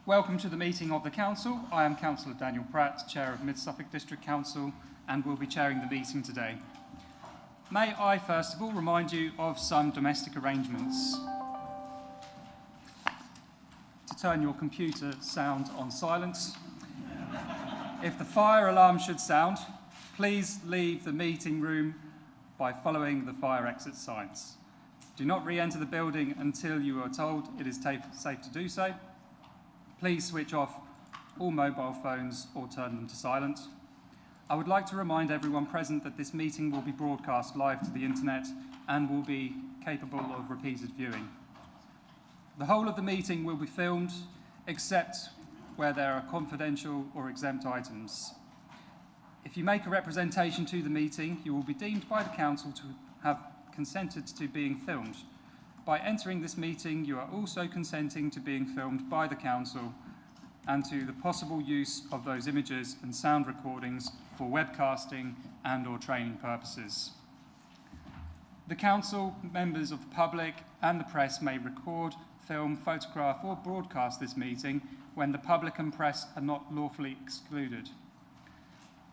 Welcome to the meeting of the Council. I am Councillor Daniel Pratt, Chair of Mid-Suffolk District Council, and will be chairing the meeting today. May I first of all remind you of some domestic arrangements. To turn your computer sound on silent. If the fire alarm should sound, please leave the meeting room by following the fire exit signs. Do not re-enter the building until you are told it is safe to do so. Please switch off all mobile phones or turn them to silent. I would like to remind everyone present that this meeting will be broadcast live to the internet and will be capable of repeated viewing. The whole of the meeting will be filmed, except where there are confidential or exempt items. If you make a representation to the meeting, you will be deemed by the Council to have consented to being filmed. By entering this meeting, you are also consenting to being filmed by the Council and to the possible use of those images and sound recordings for webcasting and/or training purposes. The Council, members of the public and the press may record, film, photograph or broadcast this meeting when the public and press are not lawfully excluded.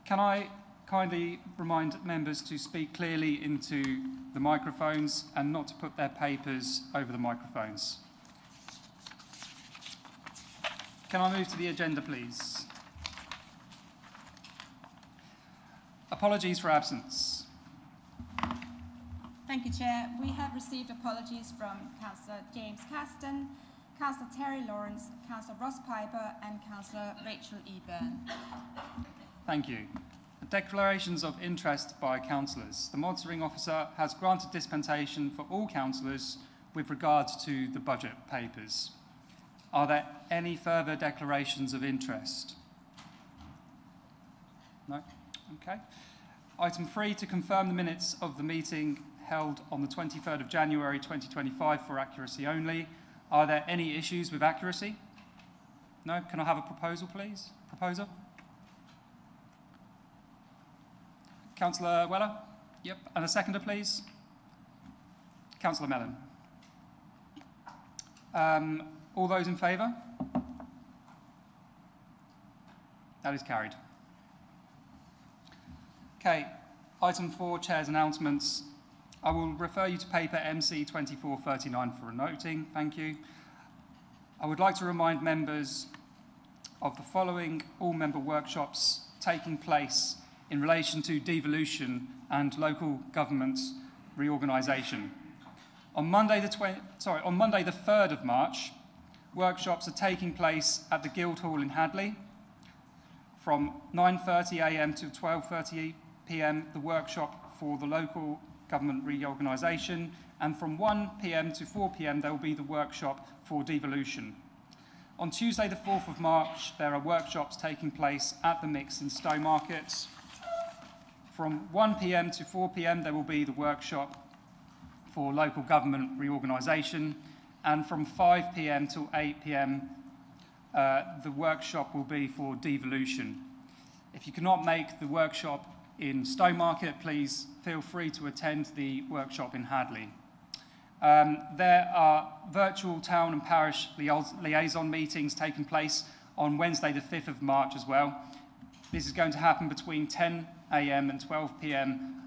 Can I kindly remind members to speak clearly into the microphones and not to put their papers over the microphones. Can I move to the agenda, please? Apologies for absence. Thank you, Chair. We have received apologies from Councillor James Caston, Councillor Terry Lawrence, Councillor Ross Piper and Councillor Rachel E. Byrne. Thank you. Declarations of interest by councillors. The monitoring officer has granted dispensation for all councillors with regard to the budget papers. Are there any further declarations of interest? No? Okay. Item 3, to confirm the minutes of the meeting held on the 23rd of January 2025 for accuracy only. Are there any issues with accuracy? No? Can I have a proposal, please? Proposer? Councillor Weller? Yep. And a seconder, please? Councillor Mellon. All those in favour? That is carried. Okay. Item 4, Chair's announcements. I will refer you to paper MC 2439 for a noting. Thank you. I would like to remind members of the following all-member workshops taking place in relation to devolution and local government reorganisation. On Monday the 3rd of March, workshops are taking place at the Guildhall in Hadley. From 9:30 a.m. to 12:30 p.m, the workshop for the local government reorganisation, and from 1 p.m. to 4 p.m, there will be the workshop for devolution. On Tuesday the 4th of March, there are workshops taking place at the Mix in Stowmarket. From 1 p.m. to 4 p.m, there will be the workshop for local government reorganisation, and from 5 p.m. till 8 p.m, the workshop will be for devolution. If you cannot make the workshop in Stowmarket, please feel free to attend the workshop in Hadley. There are virtual town and parish liaison meetings taking place on Wednesday the 5th of March as well. This is going to happen between 10 a.m. and 12 p.m,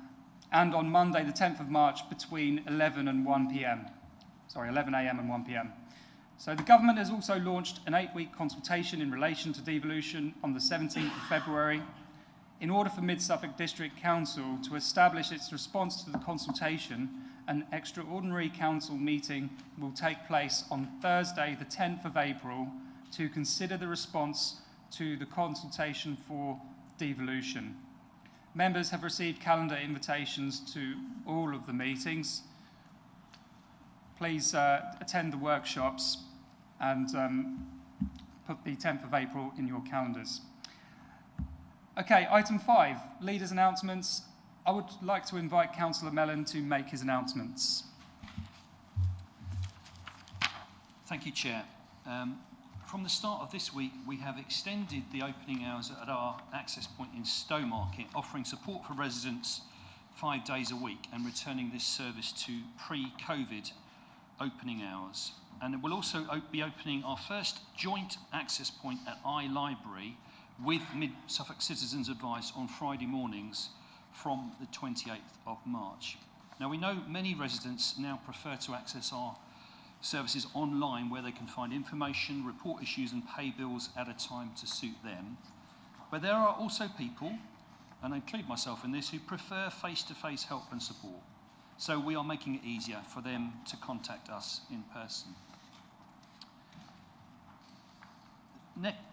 and on Monday the 10th of March between 11 and 1 p.m. 11 a.m. and 1 p.m. So the government has also launched an 8-week consultation in relation to devolution on the 17th of February. In order for Mid-Suffolk District Council to establish its response to the consultation, an extraordinary council meeting will take place on Thursday the 10th of April to consider the response to the consultation for devolution. Members have received calendar invitations to all of the meetings. Please attend the workshops and put the 10th of April in your calendars. Okay, item 5, leaders' announcements. I would like to invite Councillor Mellon to make his announcements. Thank you, Chair. From the start of this week, we have extended the opening hours at our access point in Stowmarket, offering support for residents 5 days a week and returning this service to pre-COVID opening hours. And we'll also be opening our first joint access point at iLibrary with Mid-Suffolk Citizens Advice on Friday mornings from the 28th of March. Now, we know many residents now prefer to access our services online where they can find information, report issues and pay bills at a time to suit them. But there are also people, and I include myself in this, who prefer face-to-face help and support. So we are making it easier for them to contact us in person.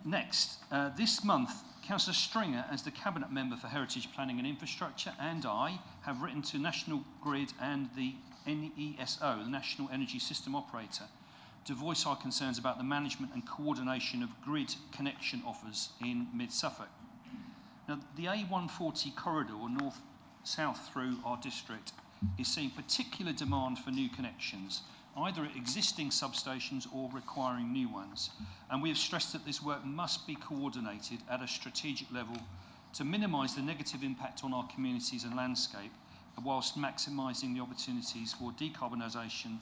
Next, this month, Councillor Stringer, as the Cabinet Member for Heritage Planning and Infrastructure, and I have written to National Grid and the NESO, the National Energy System Operator, to voice our concerns about the management and coordination of grid connection offers in Mid-Suffolk. Now, the A140 corridor, north-south through our district, is seeing particular demand for new connections, either at existing substations or requiring new ones. And we have stressed that this work must be coordinated at a strategic level to minimise the negative impact on our communities and landscape, whilst maximising the opportunities for decarbonisation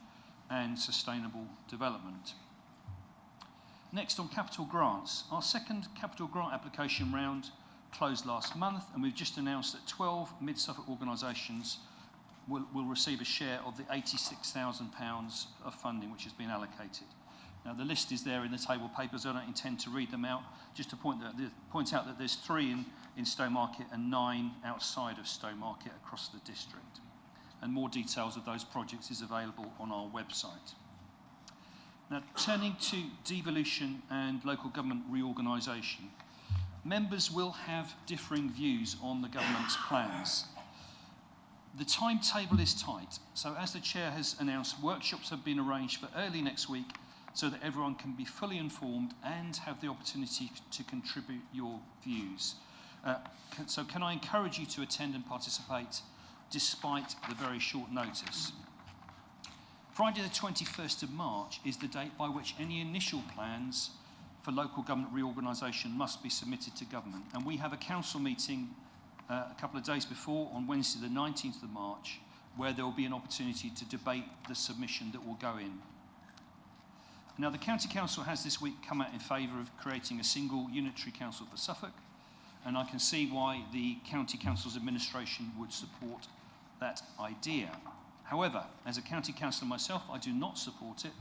and sustainable development. Next, on capital grants. Our second capital grant application round closed last month, and we've just announced that 12 Mid-Suffolk organisations will receive a share of the £86,000 of funding which has been allocated. Now, the list is there in the table papers. I don't intend to read them out, just to point out that there's 3 in Stowmarket and 9 outside of Stowmarket across the district. And more details of those projects is available on our website. Now, turning to devolution and local government reorganisation, members will have differing views on the government's plans. The timetable is tight, so as the Chair has announced, workshops have been arranged for early next week so that everyone can be fully informed and have the opportunity to contribute your views. So can I encourage you to attend and participate despite the very short notice? Friday the 21st of March is the date by which any initial plans for local government reorganisation must be submitted to government, and we have a council meeting a couple of days before, on Wednesday the 19th of March, where there will be an opportunity to debate the submission that will go in. Now, the County Council has this week come out in favour of creating a single unitary council for Suffolk, and I can see why the County Council's administration would support that idea. However, as a County Councillor myself, I do not support it,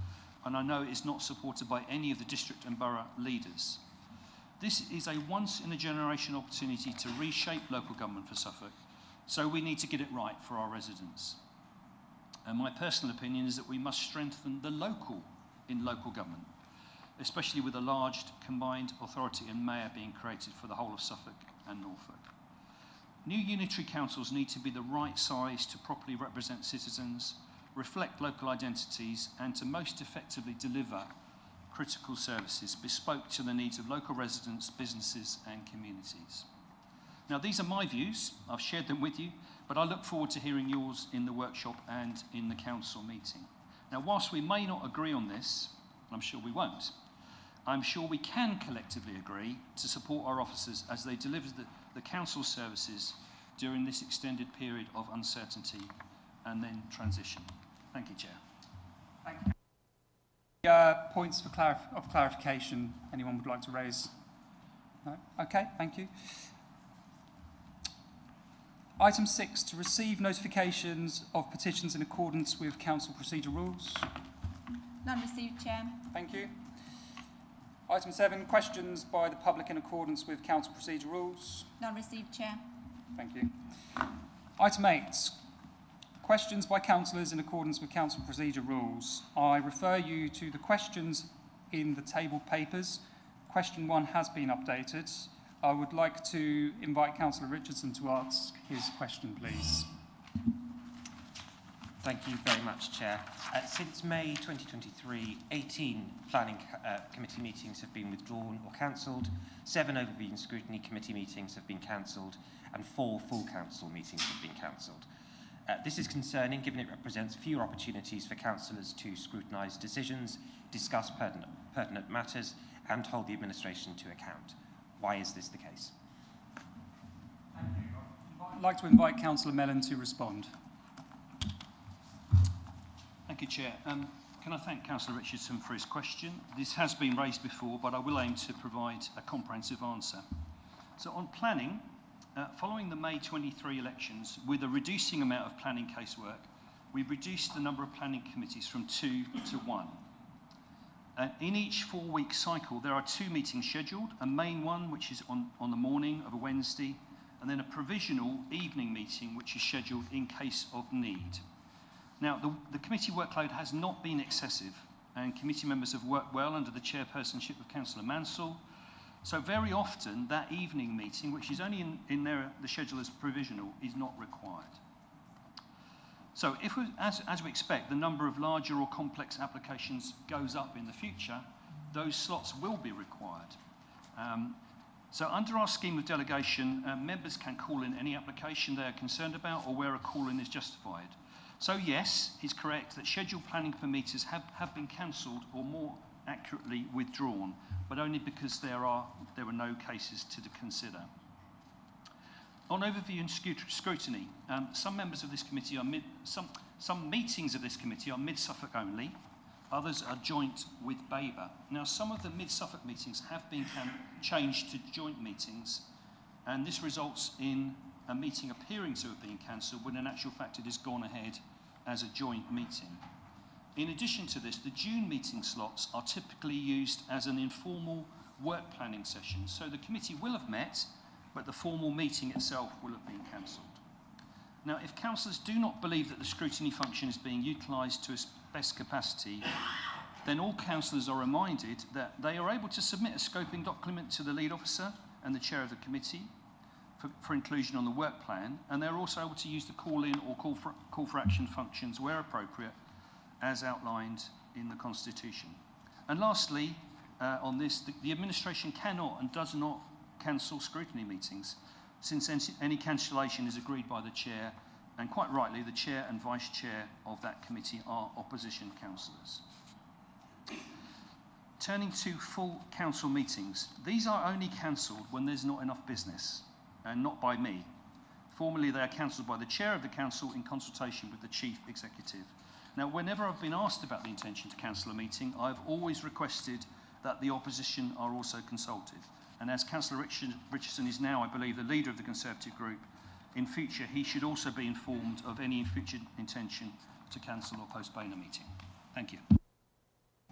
and I know it is not supported by any of the district and borough leaders. This is a once-in-a-generation opportunity to reshape local government for Suffolk, so we need to get it right for our residents. And my personal opinion is that we must strengthen the local in local government, especially with a large combined authority and mayor being created for the whole of Suffolk and Norfolk. New unitary councils need to be the right size to properly represent citizens, reflect local identities, and to most effectively deliver critical services bespoke to the needs of local residents, businesses and communities. Now, these are my views. I've shared them with you, but I look forward to hearing yours in the workshop and in the council meeting. Now, whilst we may not agree on this, and I'm sure we won't, I'm sure we can collectively agree to support our officers as they deliver the council services during this extended period of uncertainty and then transition. Thank you, Chair. Thank you. Points of clarification anyone would like to raise? No? Okay, thank you. Item 6, to receive notifications of petitions in accordance with council procedure rules. None received, Chair. Thank you. Item 7, questions by the public in accordance with council procedure rules. None received, Chair. Thank you. Item 8, questions by councillors in accordance with council procedure rules. I refer you to the questions in the table papers. Question 1 has been updated. I would like to invite Councillor Richardson to ask his question, please. Thank you very much, Chair. Since May 2023, 18 planning committee meetings have been withdrawn or cancelled, 7 overview and scrutiny committee meetings have been cancelled, and 4 full council meetings have been cancelled. This is concerning, given it represents fewer opportunities for councillors to scrutinise decisions, discuss pertinent matters, and hold the administration to account. Why is this the case? Thank you. I'd like to invite Councillor Mellon to respond. Thank you, Chair. Can I thank Councillor Richardson for his question? This has been raised before, but I will aim to provide a comprehensive answer. So on planning, following the May 23 elections, with a reducing amount of planning casework, we've reduced the number of planning committees from 2 to 1. In each 4-week cycle, there are 2 meetings scheduled, a main one, which is on the morning of a Wednesday, and then a provisional evening meeting, which is scheduled in case of need. Now, the committee workload has not been excessive, and committee members have worked well under the chairpersonship of Councillor Mansell. So very often, that evening meeting, which is only in the schedule as provisional, is not required. So if as we expect, the number of larger or complex applications goes up in the future, those slots will be required. So under our scheme of delegation, members can call in any application they are concerned about or where a call-in is justified. So yes, it's correct that scheduled planning committees have been cancelled, or more accurately withdrawn, but only because there were no cases to consider. On overview and scrutiny, some members of this committee are some meetings of this committee are mid-Suffolk only, others are joint with Babergh. Now, some of the mid-Suffolk meetings have been changed to joint meetings, and this results in a meeting appearing to have been cancelled when in actual fact it has gone ahead as a joint meeting. In addition to this, the June meeting slots are typically used as an informal work planning session, so the committee will have met, but the formal meeting itself will have been cancelled. Now, if councillors do not believe that the scrutiny function is being utilised to its best capacity, then all councillors are reminded that they are able to submit a scoping document to the lead officer and the chair of the committee for inclusion on the work plan, and they're also able to use the call-in or call for action functions where appropriate, as outlined in the Constitution. And lastly, on this, the administration cannot and does not cancel scrutiny meetings, since any cancellation is agreed by the chair, and quite rightly, the chair and vice chair of that committee are opposition councillors. Turning to full council meetings, these are only cancelled when there's not enough business, and not by me. Formally, they are cancelled by the chair of the council in consultation with the chief executive. Now, whenever I've been asked about the intention to cancel a meeting, I've always requested that the opposition are also consulted. And as Councillor Richardson is now, I believe, the leader of the Conservative group, in future he should also be informed of any future intention to cancel or postpone a meeting. Thank you.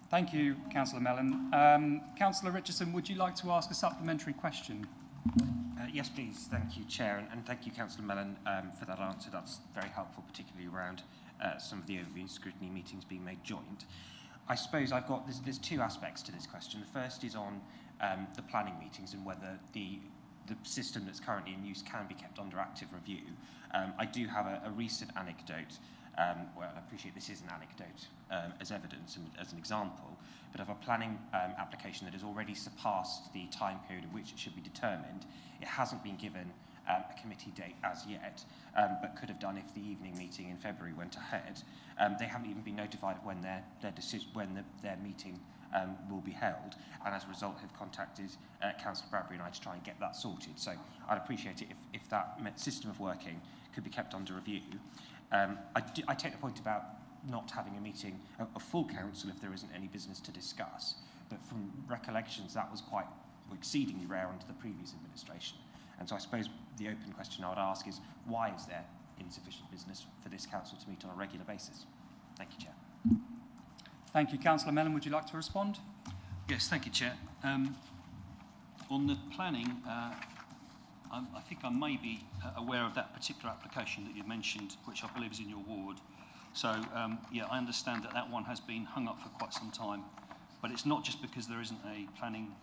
Thank you, Councillor Mellon. Councillor Richardson, would you like to ask a supplementary question? Yes, please. Thank you, Chair, and thank you, Councillor Mellon, for that answer. That's very helpful, particularly around some of the overview scrutiny meetings being made joint. I suppose there's 2 aspects to this question. The first is on the planning meetings and whether the system that's currently in use can be kept under active review. I do have a recent anecdote. Well, I appreciate this is an anecdote as evidence and as an example, but of a planning application that has already surpassed the time period in which it should be determined. It hasn't been given a committee date as yet, but could have done if the evening meeting in February went ahead. They haven't even been notified of when their meeting will be held, and as a result have contacted Councillor Babergh and I to try and get that sorted. So I'd appreciate it if that system of working could be kept under review. I take the point about not having a meeting, a full council, if there isn't any business to discuss, but from recollections that was quite exceedingly rare under the previous administration. And so I suppose the open question I would ask is, why is there insufficient business for this council to meet on a regular basis? Thank you, Chair. Thank you. Councillor Mellon, would you like to respond? Yes, thank you, Chair. On the planning, I think I may be aware of that particular application that you mentioned, which I believe is in your ward. So, yeah, I understand that one has been hung up for quite some time. But it's not just because there isn't a planning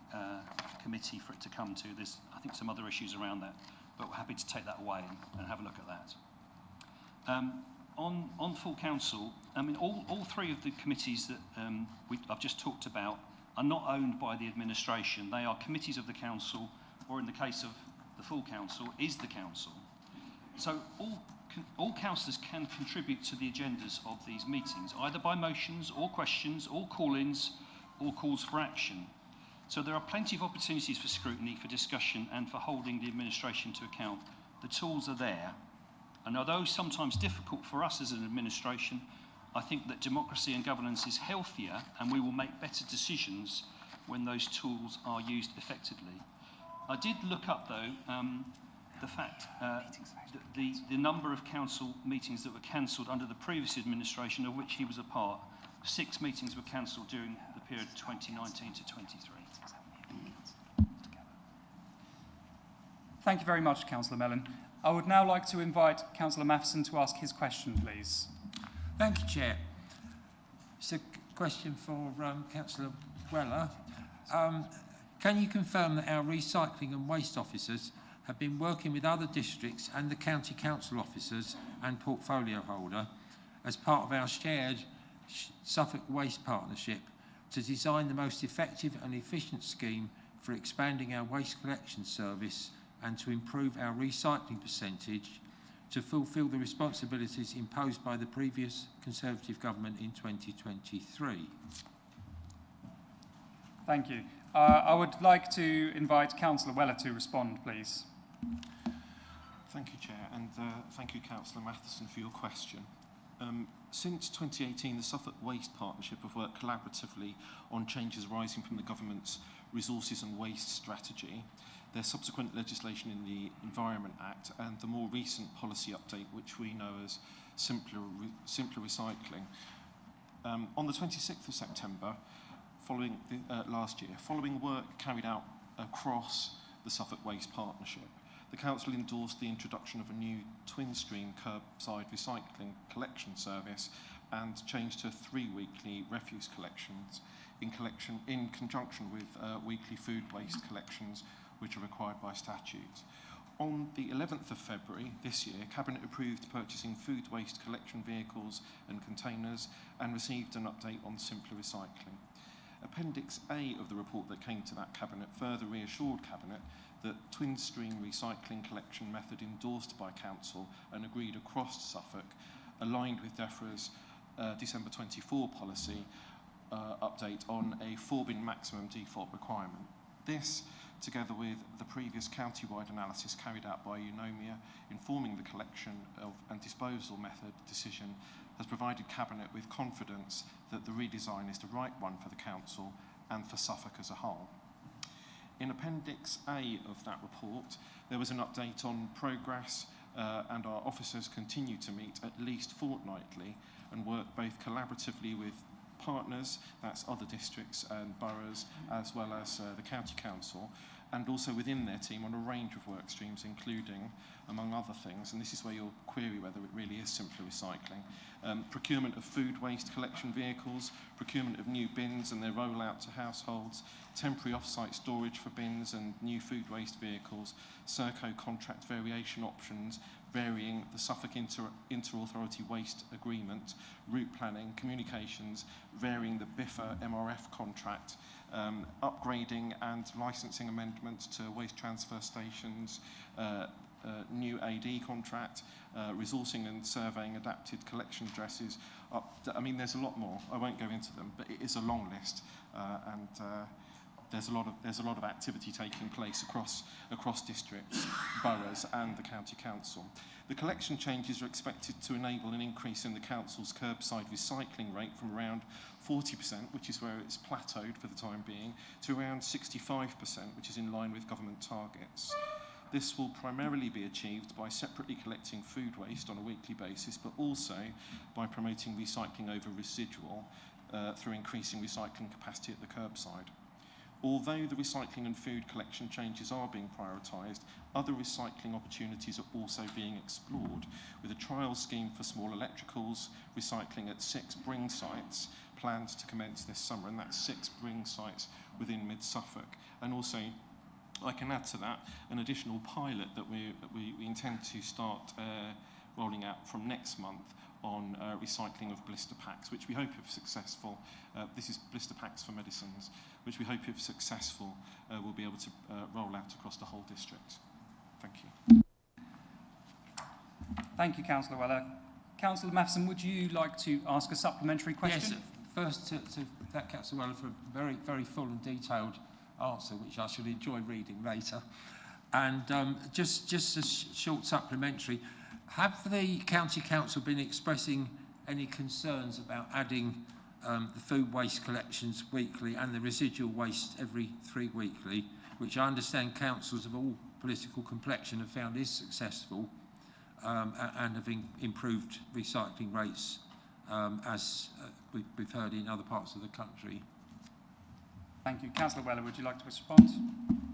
committee for it to come to. There's, I think, some other issues around that. But we're happy to take that away and have a look at that. On full council, I mean, all 3 of the committees that I've just talked about are not owned by the administration. They are committees of the council, or in the case of the full council, is the council. So all councillors can contribute to the agendas of these meetings, either by motions or questions or call-ins or calls for action. So there are plenty of opportunities for scrutiny, for discussion, and for holding the administration to account. The tools are there, and although sometimes difficult for us as an administration, I think that democracy and governance is healthier, and we will make better decisions when those tools are used effectively. I did look up, though, the fact that the number of council meetings that were cancelled under the previous administration, of which he was a part. 6 meetings were cancelled during the period 2019 to 23. Thank you very much, Councillor Mellon. I would now like to invite Councillor Matheson to ask his question, please. Thank you, Chair. It's a question for Councillor Weller. Can you confirm that our recycling and waste officers have been working with other districts and the county council officers and portfolio holder as part of our shared Suffolk Waste Partnership to design the most effective and efficient scheme for expanding our waste collection service and to improve our recycling percentage to fulfil the responsibilities imposed by the previous Conservative government in 2023? Thank you. I would like to invite Councillor Weller to respond, please. Thank you, Chair, and thank you, Councillor Matheson, for your question. Since 2018, the Suffolk Waste Partnership have worked collaboratively on changes arising from the government's Resources and Waste Strategy, their subsequent legislation in the Environment Act, and the more recent policy update, which we know as simpler recycling. On the 26th of September, following last year, following work carried out across the Suffolk Waste Partnership, the Council endorsed the introduction of a new twin-stream curbside recycling collection service and changed to 3 weekly refuse collections in conjunction with weekly food waste collections, which are required by statute. On the 11th of February this year, Cabinet approved purchasing food waste collection vehicles and containers and received an update on simpler recycling. Appendix A of the report that came to that Cabinet further reassured Cabinet that twin-stream recycling collection method endorsed by Council and agreed across Suffolk, aligned with DEFRA's December 24 policy update on a 4-bin maximum default requirement. This, together with the previous county-wide analysis carried out by Eunomia informing the collection of and disposal method decision, has provided Cabinet with confidence that the redesign is the right one for the Council and for Suffolk as a whole. In Appendix A of that report, there was an update on progress, and our officers continue to meet at least fortnightly and work both collaboratively with partners, that's other districts and boroughs, as well as the County Council, and also within their team on a range of work streams, including, among other things, and this is where you'll query whether it really is simpler recycling, procurement of food waste collection vehicles, procurement of new bins and their rollout to households, temporary off-site storage for bins and new food waste vehicles, Serco contract variation options, varying the Suffolk Inter-Authority Waste Agreement, route planning, communications, varying the BIFA MRF contract, upgrading and licensing amendments to waste transfer stations, new AD contract, resourcing and surveying adapted collection addresses. I mean, there's a lot more. I won't go into them, but it is a long list, and there's a lot of activity taking place across districts, boroughs, and the County Council. The collection changes are expected to enable an increase in the Council's curbside recycling rate from around 40%, which is where it's plateaued for the time being, to around 65%, which is in line with government targets. This will primarily be achieved by separately collecting food waste on a weekly basis, but also by promoting recycling over residual through increasing recycling capacity at the curbside. Although the recycling and food collection changes are being prioritised, other recycling opportunities are also being explored, with a trial scheme for small electricals recycling at 6 Bring sites planned to commence this summer, and that's 6 Bring sites within Mid-Suffolk. And also, I can add to that an additional pilot that we intend to start rolling out from next month on recycling of blister packs, which we hope, if successful, this is blister packs for medicines, which we hope, if successful, we'll be able to roll out across the whole district. Thank you. Thank you, Councillor Weller. Councillor Matheson, would you like to ask a supplementary question? Yes, first to that Councillor Weller for a very, very full and detailed answer, which I should enjoy reading later. And just a short supplementary. Have the County Council been expressing any concerns about adding the food waste collections weekly and the residual waste every 3 weekly, which I understand councils of all political complexion have found is successful and have improved recycling rates, as we've heard in other parts of the country. Thank you. Councillor Weller, would you like to respond?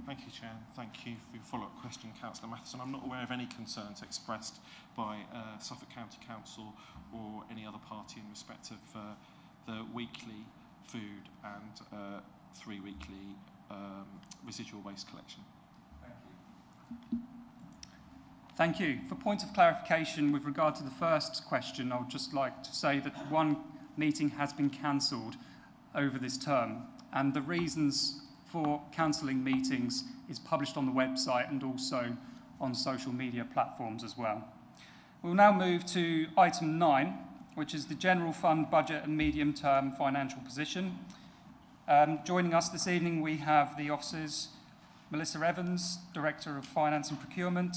Thank you, Chair. Thank you for your follow-up question, Councillor Matheson. I'm not aware of any concerns expressed by Suffolk County Council or any other party in respect of the weekly food and 3 weekly residual waste collection. Thank you. For point of clarification with regard to the first question, I would just like to say that one meeting has been cancelled over this term, and the reasons for cancelling meetings is published on the website and also on social media platforms as well. We'll now move to item 9, which is the General Fund Budget and Medium-Term Financial Position. Joining us this evening, we have the officers Melissa Evans, Director of Finance and Procurement,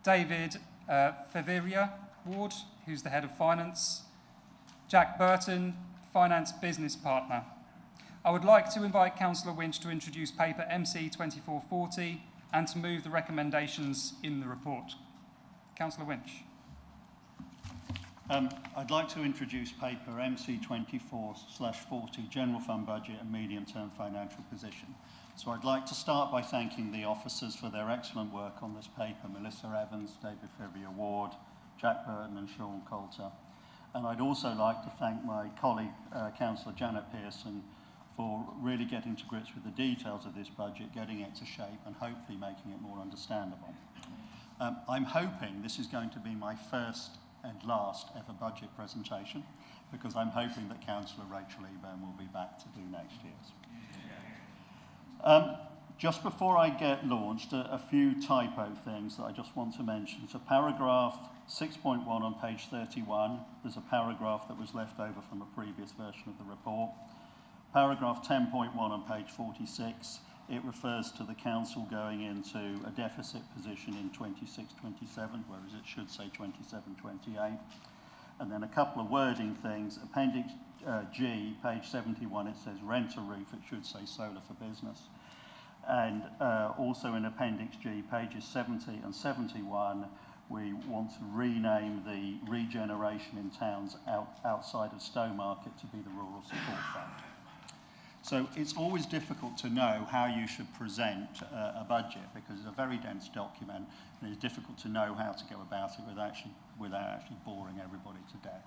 David Feveria Ward, who's the Head of Finance, Jack Burton, Finance Business Partner. I would like to invite Councillor Winch to introduce paper MC 2440 and to move the recommendations in the report. Councillor Winch. I'd like to introduce paper MC 24/40, General Fund Budget and Medium-Term Financial Position. So I'd like to start by thanking the officers for their excellent work on this paper, Melissa Evans, David Feveria Ward, Jack Burton and Sean Coulter. And I'd also like to thank my colleague, Councillor Janet Pearson, for really getting to grips with the details of this budget, getting it to shape and hopefully making it more understandable. I'm hoping this is going to be my first and last ever budget presentation, because I'm hoping that Councillor Rachel Eburn will be back to do next year's. Just before I get launched, a few typo things that I just want to mention. So paragraph 6.1 on page 31, there's a paragraph that was left over from a previous version of the report. Paragraph 10.1 on page 46, it refers to the council going into a deficit position in 26-27, whereas it should say 27-28. And then a couple of wording things. Appendix G, page 71, it says rent a roof, it should say solar for business. And also in Appendix G, pages 70 and 71, we want to rename the regeneration in towns outside of Stowmarket to be the Rural Support Fund. So it's always difficult to know how you should present a budget, because it's a very dense document and it's difficult to know how to go about it without actually boring everybody to death.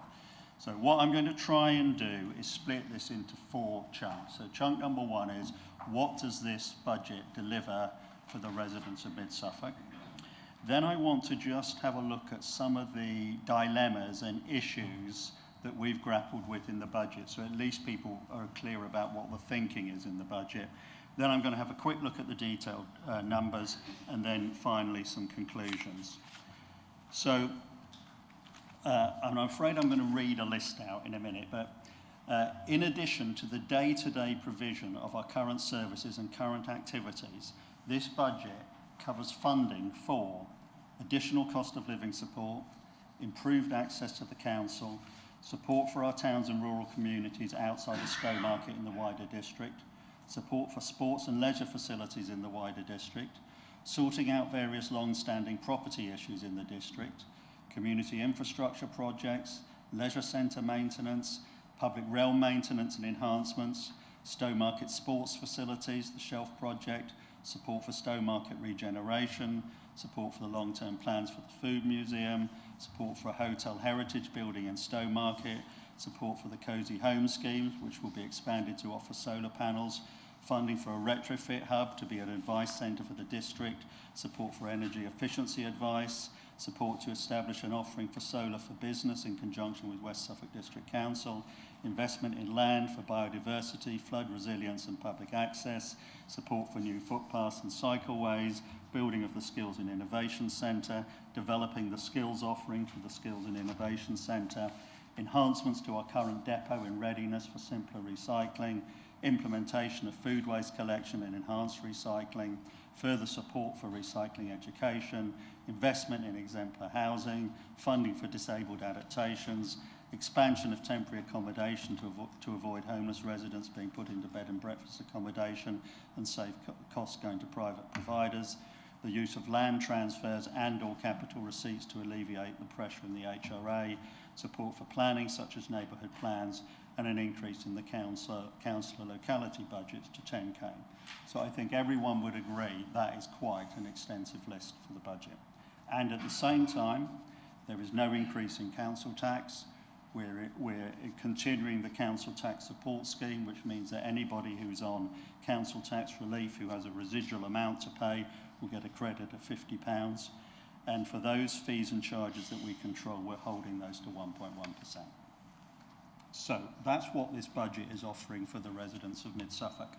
So what I'm going to try and do is split this into 4 chunks. So chunk number 1 is, what does this budget deliver for the residents of Mid-Suffolk? Then I want to just have a look at some of the dilemmas and issues that we've grappled with in the budget, so at least people are clear about what the thinking is in the budget. Then I'm going to have a quick look at the detailed numbers, and then finally some conclusions. So, and I'm afraid I'm going to read a list out in a minute, but in addition to the day-to-day provision of our current services and current activities, this budget covers funding for additional cost of living support, improved access to the council, support for our towns and rural communities outside of Stowmarket in the wider district, support for sports and leisure facilities in the wider district, sorting out various long-standing property issues in the district, community infrastructure projects, leisure centre maintenance, public rail maintenance and enhancements, Stowmarket sports facilities, the Shelf project, support for Stowmarket regeneration, support for the long-term plans for the Food Museum, support for a hotel heritage building in Stowmarket, support for the Cosy Home scheme, which will be expanded to offer solar panels, funding for a retrofit hub to be an advice centre for the district, support for energy efficiency advice, support to establish an offering for solar for business in conjunction with West Suffolk District Council, investment in land for biodiversity, flood resilience and public access, support for new footpaths and cycleways, building of the Skills and Innovation Centre, developing the skills offering for the Skills and Innovation Centre, enhancements to our current depot in readiness for simpler recycling, implementation of food waste collection and enhanced recycling, further support for recycling education, investment in exemplar housing, funding for disabled adaptations, expansion of temporary accommodation to avoid homeless residents being put into bed and breakfast accommodation and save costs going to private providers, the use of land transfers and or capital receipts to alleviate the pressure in the HRA, support for planning such as neighbourhood plans, and an increase in the council locality budgets to 10k. So I think everyone would agree that is quite an extensive list for the budget. And at the same time, there is no increase in council tax. We're continuing the council tax support scheme, which means that anybody who's on council tax relief who has a residual amount to pay will get a credit of £50. And for those fees and charges that we control, we're holding those to 1.1%. So that's what this budget is offering for the residents of Mid-Suffolk.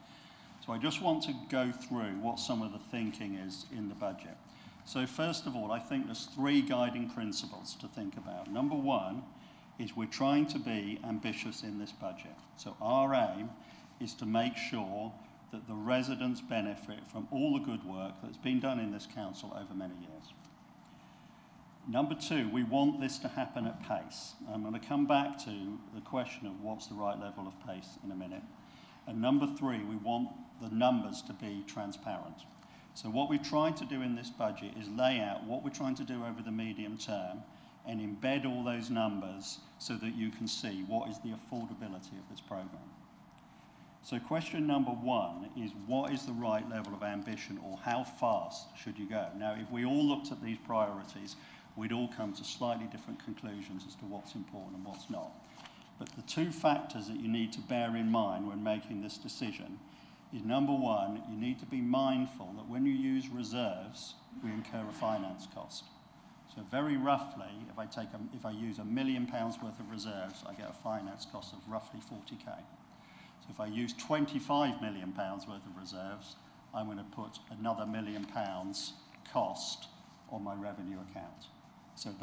So I just want to go through what some of the thinking is in the budget. So first of all, I think there's 3 guiding principles to think about. Number 1 is we're trying to be ambitious in this budget. So our aim is to make sure that the residents benefit from all the good work that's been done in this council over many years. Number 2, we want this to happen at pace. I'm going to come back to the question of what's the right level of pace in a minute. And number 3, we want the numbers to be transparent. So what we've tried to do in this budget is lay out what we're trying to do over the medium term and embed all those numbers so that you can see what is the affordability of this programme. So question number 1 is what is the right level of ambition, or how fast should you go? Now, if we all looked at these priorities, we'd all come to slightly different conclusions as to what's important and what's not. But the 2 factors that you need to bear in mind when making this decision is, number 1, you need to be mindful that when you use reserves, we incur a finance cost. So very roughly, if I use £1 million worth of reserves, I get a finance cost of roughly 40k. So if I use £25 million worth of reserves, I'm going to put another £1 million cost on my revenue account. So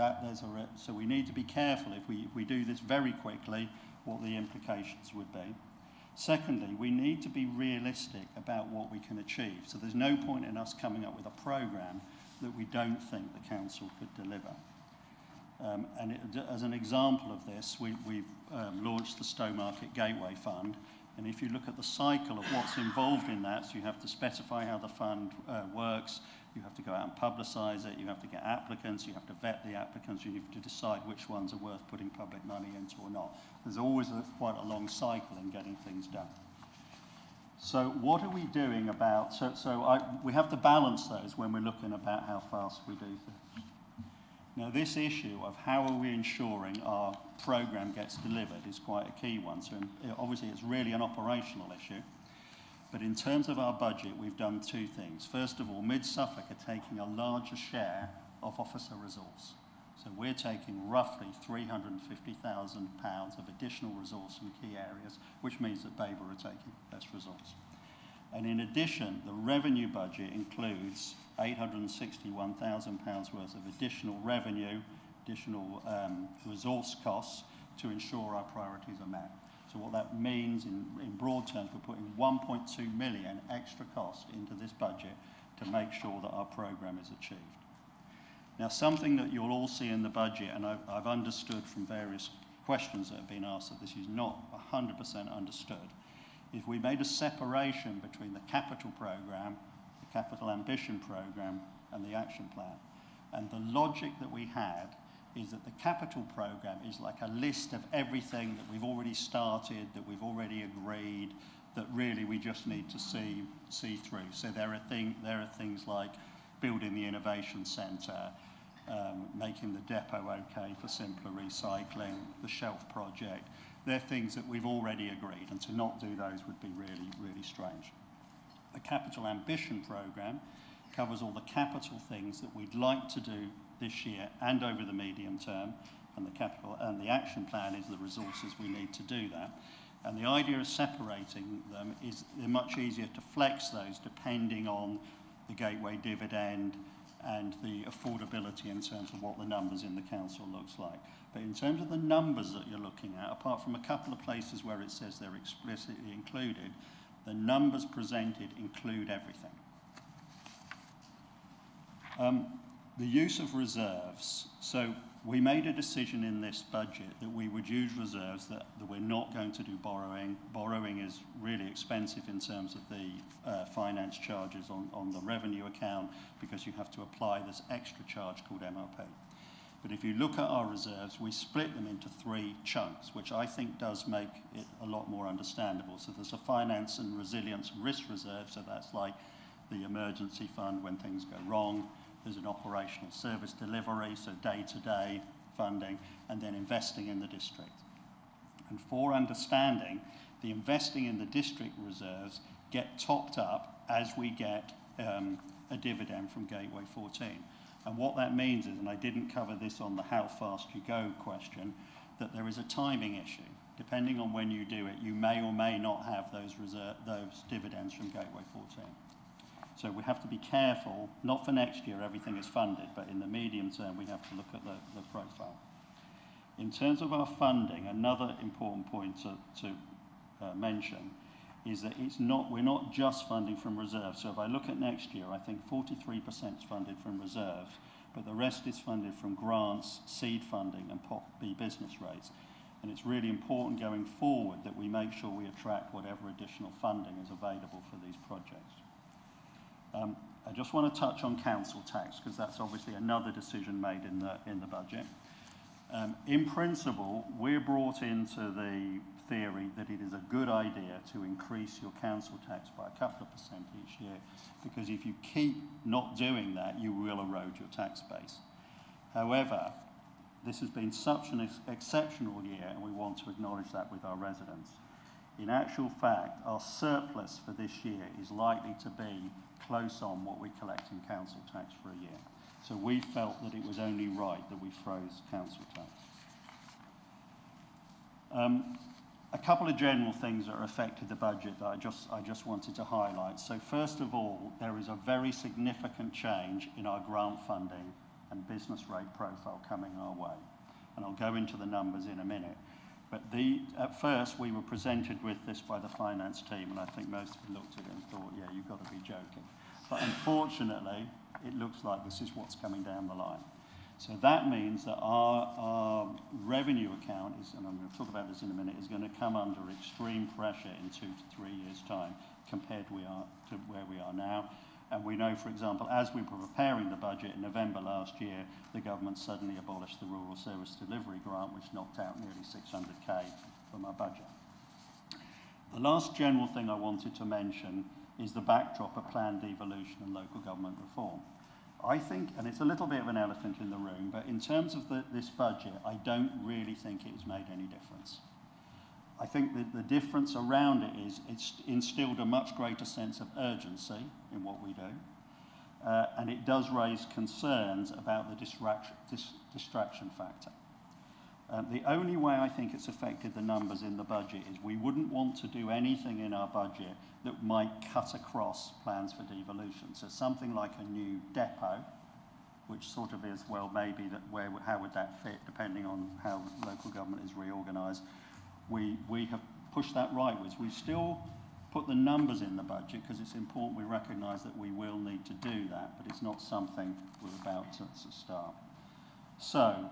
so we need to be careful if we do this very quickly, what the implications would be. Secondly, we need to be realistic about what we can achieve. So there's no point in us coming up with a programme that we don't think the council could deliver. As an example of this, we've launched the Stowmarket Gateway Fund, and if you look at the cycle of what's involved in that, so you have to specify how the fund works, you have to go out and publicise it, you have to get applicants, you have to vet the applicants, you have to decide which ones are worth putting public money into or not. There's always quite a long cycle in getting things done. So what are we doing about, we have to balance those when we're looking about how fast we do things. Now this issue of how are we ensuring our programme gets delivered is quite a key one. So obviously it's really an operational issue, but in terms of our budget we've done 2 things. First of all, Mid-Suffolk are taking a larger share of officer resource. So we're taking roughly £350,000 of additional resource in key areas, which means that Babergh are taking less resource. And in addition, the revenue budget includes £861,000 worth of additional revenue, additional resource costs to ensure our priorities are met. So what that means in broad terms, we're putting 1.2 million extra cost into this budget to make sure that our programme is achieved. Now, something that you'll all see in the budget, and I've understood from various questions that have been asked that this is not 100% understood, is we made a separation between the capital programme, the capital ambition programme, and the action plan. And the logic that we had is that the capital programme is like a list of everything that we've already started, that we've already agreed, that really we just need to see through. So there are things like building the innovation centre, making the depot okay for simpler recycling, the shelf project. They're things that we've already agreed, and to not do those would be really, really strange. The capital ambition programme covers all the capital things that we'd like to do this year and over the medium term, and the action plan is the resources we need to do that. And the idea of separating them is they're much easier to flex those depending on the gateway dividend and the affordability in terms of what the numbers in the council looks like. But in terms of the numbers that you're looking at, apart from a couple of places where it says they're explicitly included, the numbers presented include everything. The use of reserves. So We made a decision in this budget that we would use reserves, that we're not going to do borrowing. Borrowing is really expensive in terms of the finance charges on the revenue account, because you have to apply this extra charge called MRP. But if you look at our reserves, we split them into 3 chunks, which I think does make it a lot more understandable. So there's a finance and resilience and risk reserve, so that's like the emergency fund when things go wrong. There's an operational service delivery, so day-to-day funding, and then investing in the district. And for understanding, the investing in the district reserves get topped up as we get a dividend from Gateway 14. And what that means is, and I didn't cover this on the how fast you go question, that there is a timing issue. Depending on when you do it, you may or may not have those dividends from Gateway 14. So we have to be careful, not for next year, everything is funded, but in the medium term, we have to look at the profile. In terms of our funding, another important point to mention is that we're not just funding from reserves. So if I look at next year, I think 43% is funded from reserves, but the rest is funded from grants, seed funding, and Pot B business rates. And it's really important going forward that we make sure we attract whatever additional funding is available for these projects. I just want to touch on council tax, because that's obviously another decision made in the budget. In principle, we're brought into the theory that it is a good idea to increase your council tax by a couple of % each year, because if you keep not doing that, you will erode your tax base. However, this has been such an exceptional year, and we want to acknowledge that with our residents. In actual fact, our surplus for this year is likely to be close on what we collect in council tax for a year. So we felt that it was only right that we froze council tax. A couple of general things that are affected the budget that I just wanted to highlight. So first of all, there is a very significant change in our grant funding and business rate profile coming our way. And I'll go into the numbers in a minute. But at first, we were presented with this by the finance team, and I think most of you looked at it and thought, yeah, you've got to be joking. But unfortunately, it looks like this is what's coming down the line. So that means that our revenue account is, and I'm going to talk about this in a minute, is going to come under extreme pressure in 2 to 3 years' time compared to where we are now. And we know, for example, as we were preparing the budget in November last year, the government suddenly abolished the Rural Service Delivery Grant, which knocked out nearly 600k from our budget. The last general thing I wanted to mention is the backdrop of planned devolution and local government reform. I think, and it's a little bit of an elephant in the room, but in terms of this budget, I don't really think it has made any difference. I think that the difference around it is it's instilled a much greater sense of urgency in what we do, and it does raise concerns about the distraction factor. The only way I think it's affected the numbers in the budget is we wouldn't want to do anything in our budget that might cut across plans for devolution. So something like a new depot, which sort of is, well, maybe how would that fit depending on how local government is reorganised. We have pushed that rightwards. We've still put the numbers in the budget because it's important we recognise that we will need to do that, but it's not something we're about to start. So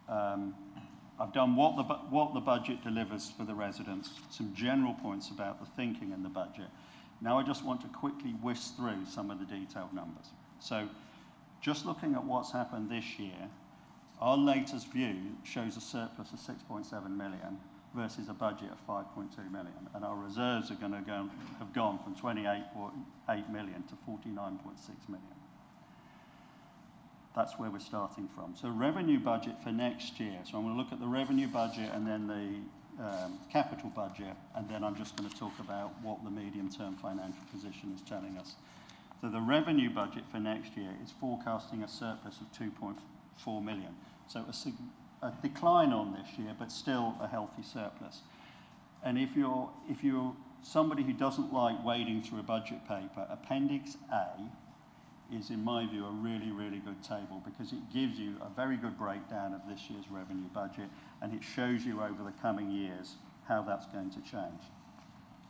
I've done what the budget delivers for the residents, some general points about the thinking in the budget. Now I just want to quickly whisk through some of the detailed numbers. So just looking at what's happened this year, our latest view shows a surplus of 6.7 million versus a budget of 5.2 million. And our reserves are going to have gone from 28.8 million to 49.6 million. That's where we're starting from. So revenue budget for next year. So I'm going to look at the revenue budget and then the capital budget, and then I'm just going to talk about what the medium-term financial position is telling us. So the revenue budget for next year is forecasting a surplus of 2.4 million. So a decline on this year, but still a healthy surplus. And if you're somebody who doesn't like wading through a budget paper, Appendix A is, in my view, a really, really good table because it gives you a very good breakdown of this year's revenue budget, and it shows you over the coming years how that's going to change.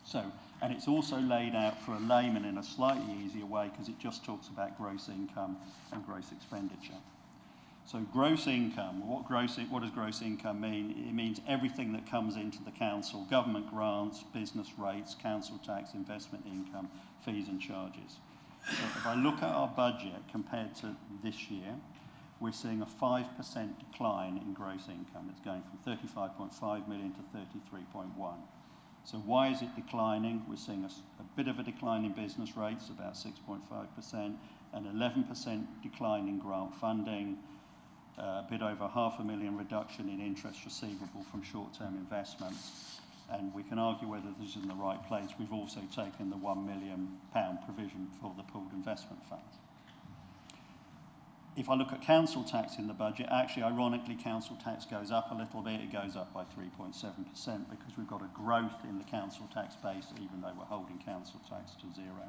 So, and it's also laid out for a layman in a slightly easier way because it just talks about gross income and gross expenditure. So gross income, what does gross income mean? It means everything that comes into the council, government grants, business rates, council tax, investment income, fees and charges. So if I look at our budget compared to this year, we're seeing a 5% decline in gross income. It's going from 35.5 million to 33.1. So why is it declining? We're seeing a bit of a decline in business rates, about 6.5%, an 11% decline in grant funding, a bit over £500,000 reduction in interest receivable from short-term investments. And we can argue whether this is in the right place. We've also taken the £1 million provision for the pooled investment funds. If I look at council tax in the budget, actually, ironically, council tax goes up a little bit. It goes up by 3.7% because we've got a growth in the council tax base, even though we're holding council tax to zero.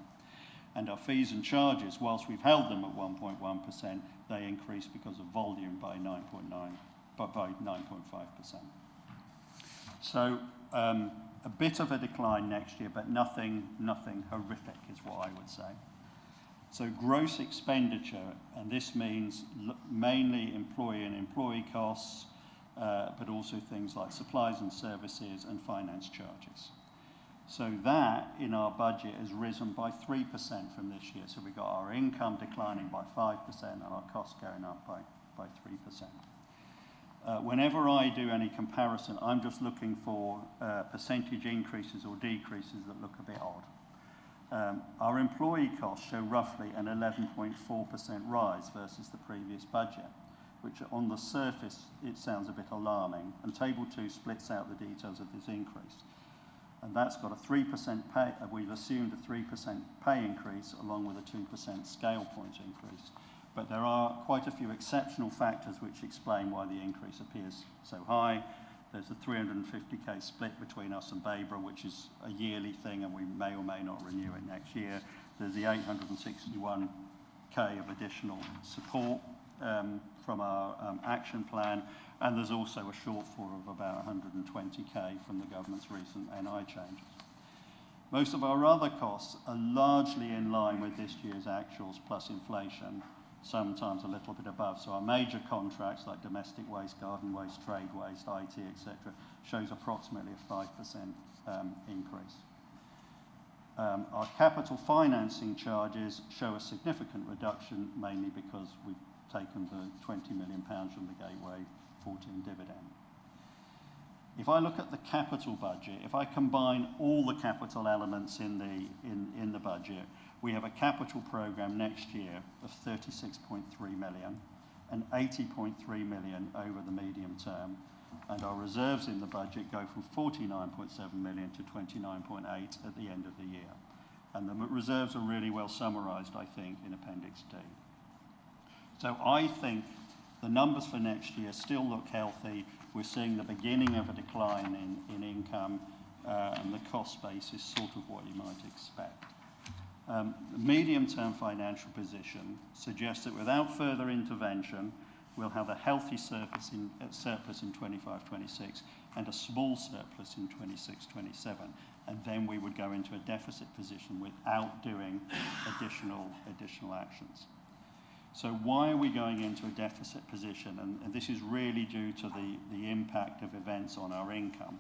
And our fees and charges, whilst we've held them at 1.1%, they increase because of volume by 9.5%. So a bit of a decline next year, but nothing horrific is what I would say. So gross expenditure, and this means mainly employee and employee costs, but also things like supplies and services and finance charges. So that, in our budget, has risen by 3% from this year. So we've got our income declining by 5% and our costs going up by 3%. Whenever I do any comparison, I'm just looking for percentage increases or decreases that look a bit odd. Our employee costs show roughly an 11.4% rise versus the previous budget, which on the surface, it sounds a bit alarming. And Table 2 splits out the details of this increase. And that's got a 3% pay, we've assumed a 3% pay increase along with a 2% scale point increase. But there are quite a few exceptional factors which explain why the increase appears so high. There's a 350k split between us and Babergh, which is a yearly thing, and we may or may not renew it next year. There's the 861k of additional support from our action plan, and there's also a shortfall of about 120k from the government's recent NI changes. Most of our other costs are largely in line with this year's actuals plus inflation, sometimes a little bit above. So our major contracts like domestic waste, garden waste, trade waste, IT, etc., shows approximately a 5% increase. Our capital financing charges show a significant reduction, mainly because we've taken the £20 million from the Gateway 14 dividend. If I look at the capital budget, if I combine all the capital elements in the budget, we have a capital programme next year of 36.3 million and 80.3 million over the medium term, and our reserves in the budget go from 49.7 million to 29.8 at the end of the year. And the reserves are really well summarised, I think, in Appendix D. So I think the numbers for next year still look healthy. We're seeing the beginning of a decline in income, and the cost base is sort of what you might expect. The medium-term financial position suggests that without further intervention, we'll have a healthy surplus in 25-26 and a small surplus in 26-27, and then we would go into a deficit position without doing additional actions. So why are we going into a deficit position? And this is really due to the impact of events on our income.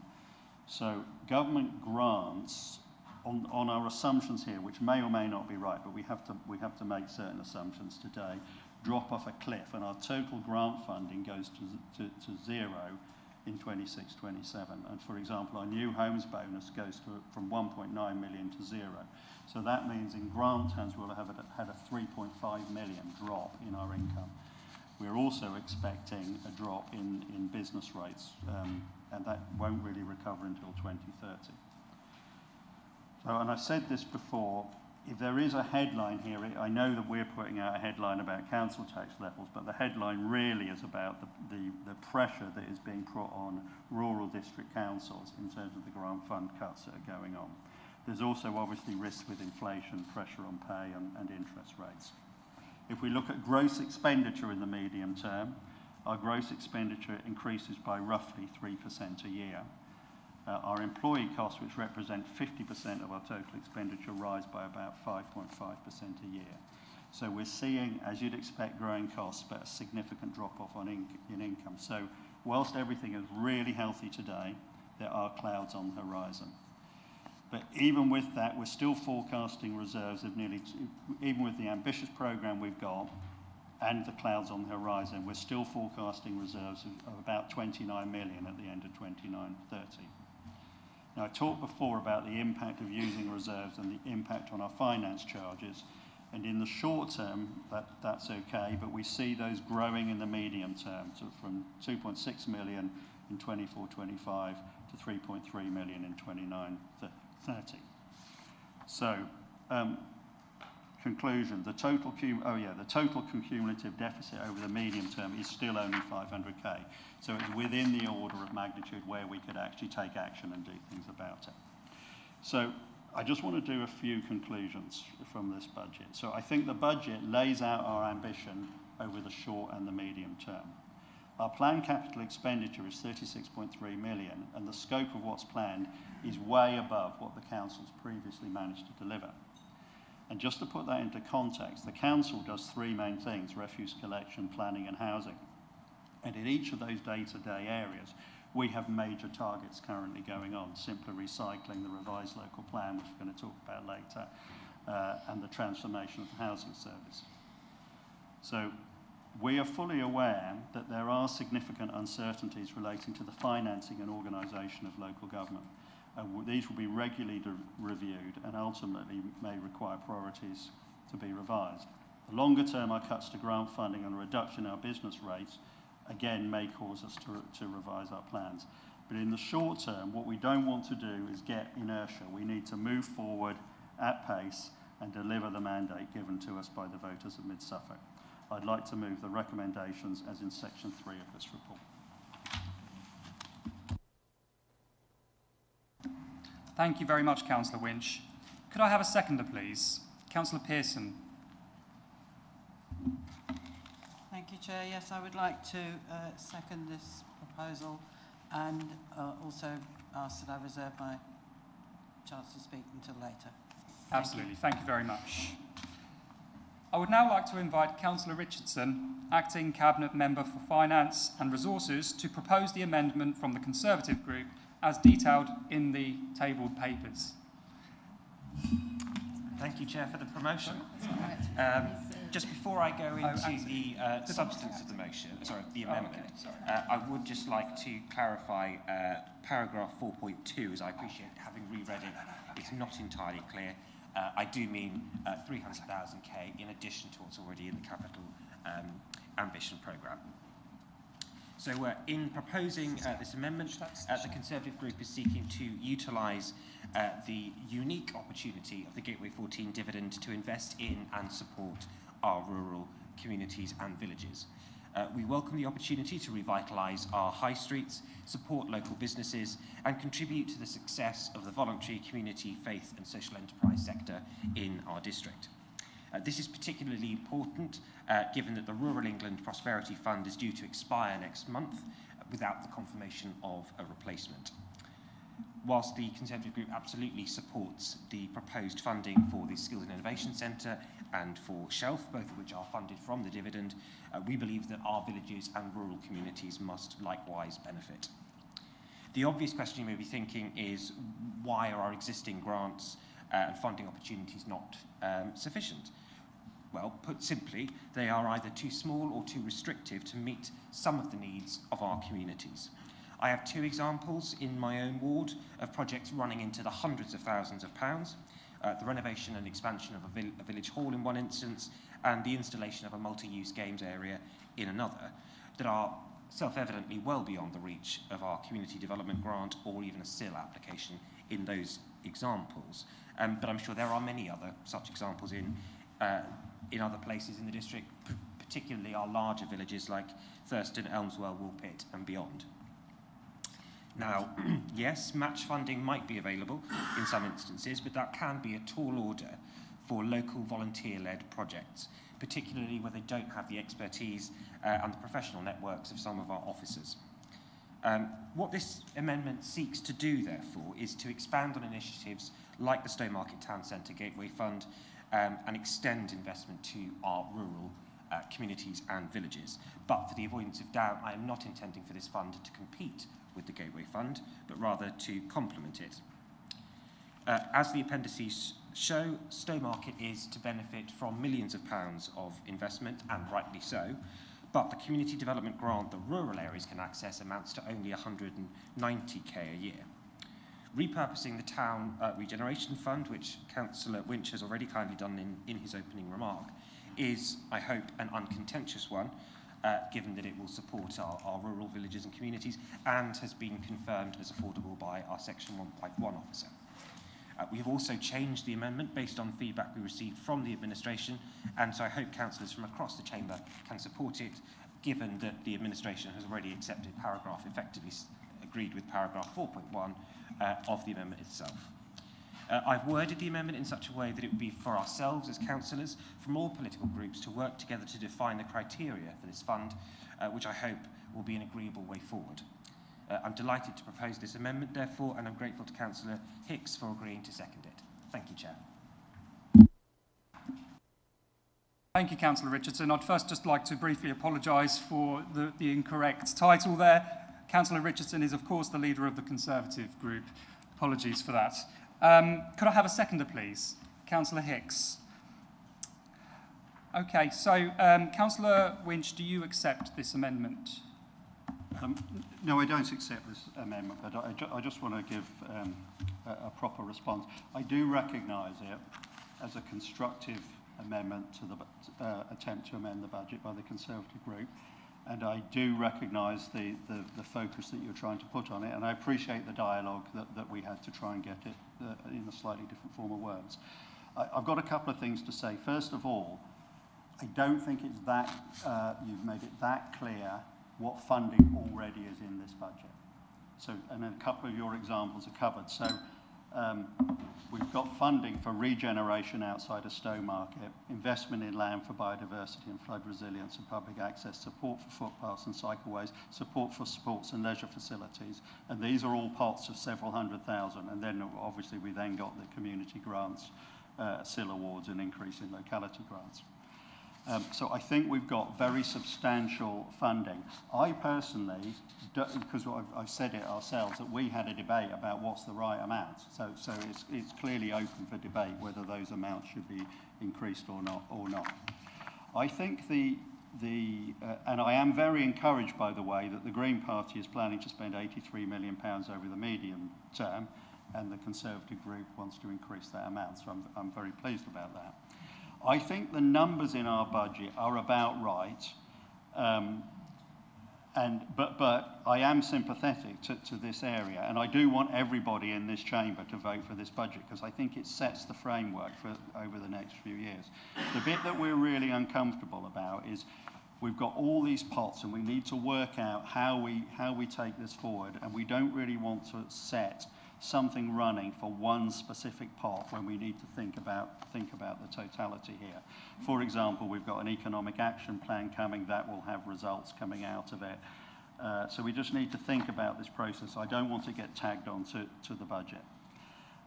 So government grants, on our assumptions here, which may or may not be right, but we have to make certain assumptions today, drop off a cliff, and our total grant funding goes to zero in 26-27. And for example, our new homes bonus goes from 1.9 million to zero. So that means in grant terms we'll have had a 3.5 million drop in our income. We're also expecting a drop in business rates, and that won't really recover until 2030. So, and I've said this before, if there is a headline here, I know that we're putting out a headline about council tax levels, but the headline really is about the pressure that is being put on rural district councils in terms of the grant fund cuts that are going on. There's also obviously risks with inflation, pressure on pay and interest rates. If we look at gross expenditure in the medium term, our gross expenditure increases by roughly 3% a year. Our employee costs, which represent 50% of our total expenditure, rise by about 5.5% a year. So we're seeing, as you'd expect, growing costs, but a significant drop-off in income. So whilst everything is really healthy today, there are clouds on the horizon. But even with that, we're still forecasting reserves of even with the ambitious programme we've got and the clouds on the horizon, we're still forecasting reserves of about 29 million at the end of 29-30. Now, I talked before about the impact of using reserves and the impact on our finance charges. And in the short term, that's okay, but we see those growing in the medium term, so from 2.6 million in 24-25 to 3.3 million in 29-30. So, conclusion, the total cumulative deficit over the medium term is still only 500k. So it's within the order of magnitude where we could actually take action and do things about it. So I just want to do a few conclusions from this budget. So I think the budget lays out our ambition over the short and the medium term. Our planned capital expenditure is 36.3 million, and the scope of what's planned is way above what the council's previously managed to deliver. And just to put that into context, the council does three main things: refuse collection, planning and housing. And in each of those day-to-day areas, we have major targets currently going on: simpler recycling, the revised local plan, which we're going to talk about later, and the transformation of the housing service. So we are fully aware that there are significant uncertainties relating to the financing and organisation of local government. These will be regularly reviewed and ultimately may require priorities to be revised. The longer term, our cuts to grant funding and a reduction in our business rates, again, may cause us to revise our plans. But in the short term, what we don't want to do is get inertia. We need to move forward at pace and deliver the mandate given to us by the voters of Mid-Suffolk. I'd like to move the recommendations as in section 3 of this report. Thank you very much, Councillor Winch. Could I have a seconder, please? Councillor Pearson. Thank you, Chair. Yes, I would like to second this proposal and also ask that I reserve my chance to speak until later. Absolutely. Thank you very much. I would now like to invite Councillor Richardson, Acting Cabinet Member for Finance and Resources, to propose the amendment from the Conservative Group as detailed in the tabled papers. Thank you, Chair, for the promotion. Just before I go into the substance of the motion, the amendment, I would just like to clarify paragraph 4.2, as I appreciate having reread it, it's not entirely clear. I do mean 300,000k in addition to what's already in the capital ambition programme. So in proposing this amendment, the Conservative Group is seeking to utilise the unique opportunity of the Gateway 14 dividend to invest in and support our rural communities and villages. We welcome the opportunity to revitalise our high streets, support local businesses and contribute to the success of the voluntary community, faith and social enterprise sector in our district. This is particularly important given that the Rural England Prosperity Fund is due to expire next month without the confirmation of a replacement. Whilst the Conservative Group absolutely supports the proposed funding for the Skills and Innovation Centre and for Shelf, both of which are funded from the dividend, we believe that our villages and rural communities must likewise benefit. The obvious question you may be thinking is, why are our existing grants and funding opportunities not sufficient? Well, put simply, they are either too small or too restrictive to meet some of the needs of our communities. I have two examples in my own ward of projects running into the hundreds of thousands of pounds. The renovation and expansion of a village hall in one instance, and the installation of a multi-use games area in another, that are self-evidently well beyond the reach of our community development grant or even a SIL application in those examples. But I'm sure there are many other such examples in other places in the district, particularly our larger villages like Thurston, Elmswell, Woolpit and beyond. Now, yes, match funding might be available in some instances, but that can be a tall order for local volunteer-led projects, particularly where they don't have the expertise and the professional networks of some of our officers. What this amendment seeks to do, therefore, is to expand on initiatives like the Stowmarket Town Centre Gateway Fund and extend investment to our rural communities and villages. But for the avoidance of doubt, I am not intending for this fund to compete with the Gateway Fund, but rather to complement it. As the appendices show, Stowmarket is to benefit from millions of pounds of investment, and rightly so, but the community development grant that rural areas can access amounts to only 190k a year. Repurposing the town regeneration fund, which Councillor Winch has already kindly done in his opening remark, is, I hope, an uncontentious one, given that it will support our rural villages and communities, and has been confirmed as affordable by our Section 1.1 officer. We have also changed the amendment based on feedback we received from the administration, and so I hope councillors from across the chamber can support it, given that the administration has already accepted paragraph, effectively agreed with paragraph 4.1 of the amendment itself. I've worded the amendment in such a way that it would be for ourselves as councillors from all political groups to work together to define the criteria for this fund, which I hope will be an agreeable way forward. I'm delighted to propose this amendment, therefore, and I'm grateful to Councillor Hicks for agreeing to second it. Thank you, Chair. Thank you, Councillor Richardson. I'd first just like to briefly apologise for the incorrect title there. Councillor Richardson is, of course, the leader of the Conservative group. Apologies for that. Could I have a seconder, please? Councillor Hicks. Okay, so Councillor Winch, do you accept this amendment? No, I don't accept this amendment, but I just want to give a proper response. I do recognise it as a constructive amendment to the attempt to amend the budget by the Conservative group, and I do recognise the focus that you're trying to put on it, and I appreciate the dialogue that we had to try and get it in a slightly different form of words. I've got a couple of things to say. First of all, I don't think it's that, you've made it that clear what funding already is in this budget. So, and then a couple of your examples are covered. So we've got funding for regeneration outside of Stowmarket, investment in land for biodiversity and flood resilience and public access, support for footpaths and cycleways, support for sports and leisure facilities. And these are all pots of several $100,000. And then obviously we then got the community grants, SIL awards and increase in locality grants. So I think we've got very substantial funding. I personally, because I've said it ourselves, that we had a debate about what's the right amount. So it's clearly open for debate whether those amounts should be increased or not. I think and I am very encouraged, by the way, that the Green Party is planning to spend £83 million over the medium term, and the Conservative group wants to increase that amount. So I'm very pleased about that. I think the numbers in our budget are about right, but I am sympathetic to this area, and I do want everybody in this chamber to vote for this budget because I think it sets the framework for over the next few years. The bit that we're really uncomfortable about is we've got all these pots and we need to work out how we take this forward, and we don't really want to set something running for one specific pot when we need to think about the totality here. For example, we've got an economic action plan coming that will have results coming out of it. So we just need to think about this process. I don't want to get tagged on to the budget.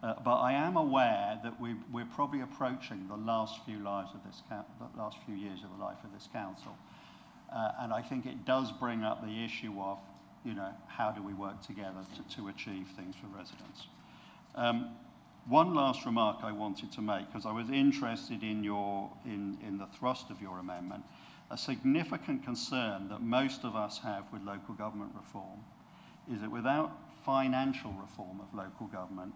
But I am aware that we're probably approaching the last few years of the life of this council. And I think it does bring up the issue of, how do we work together to achieve things for residents? One last remark I wanted to make, because I was interested in the thrust of your amendment. A significant concern that most of us have with local government reform is that without financial reform of local government,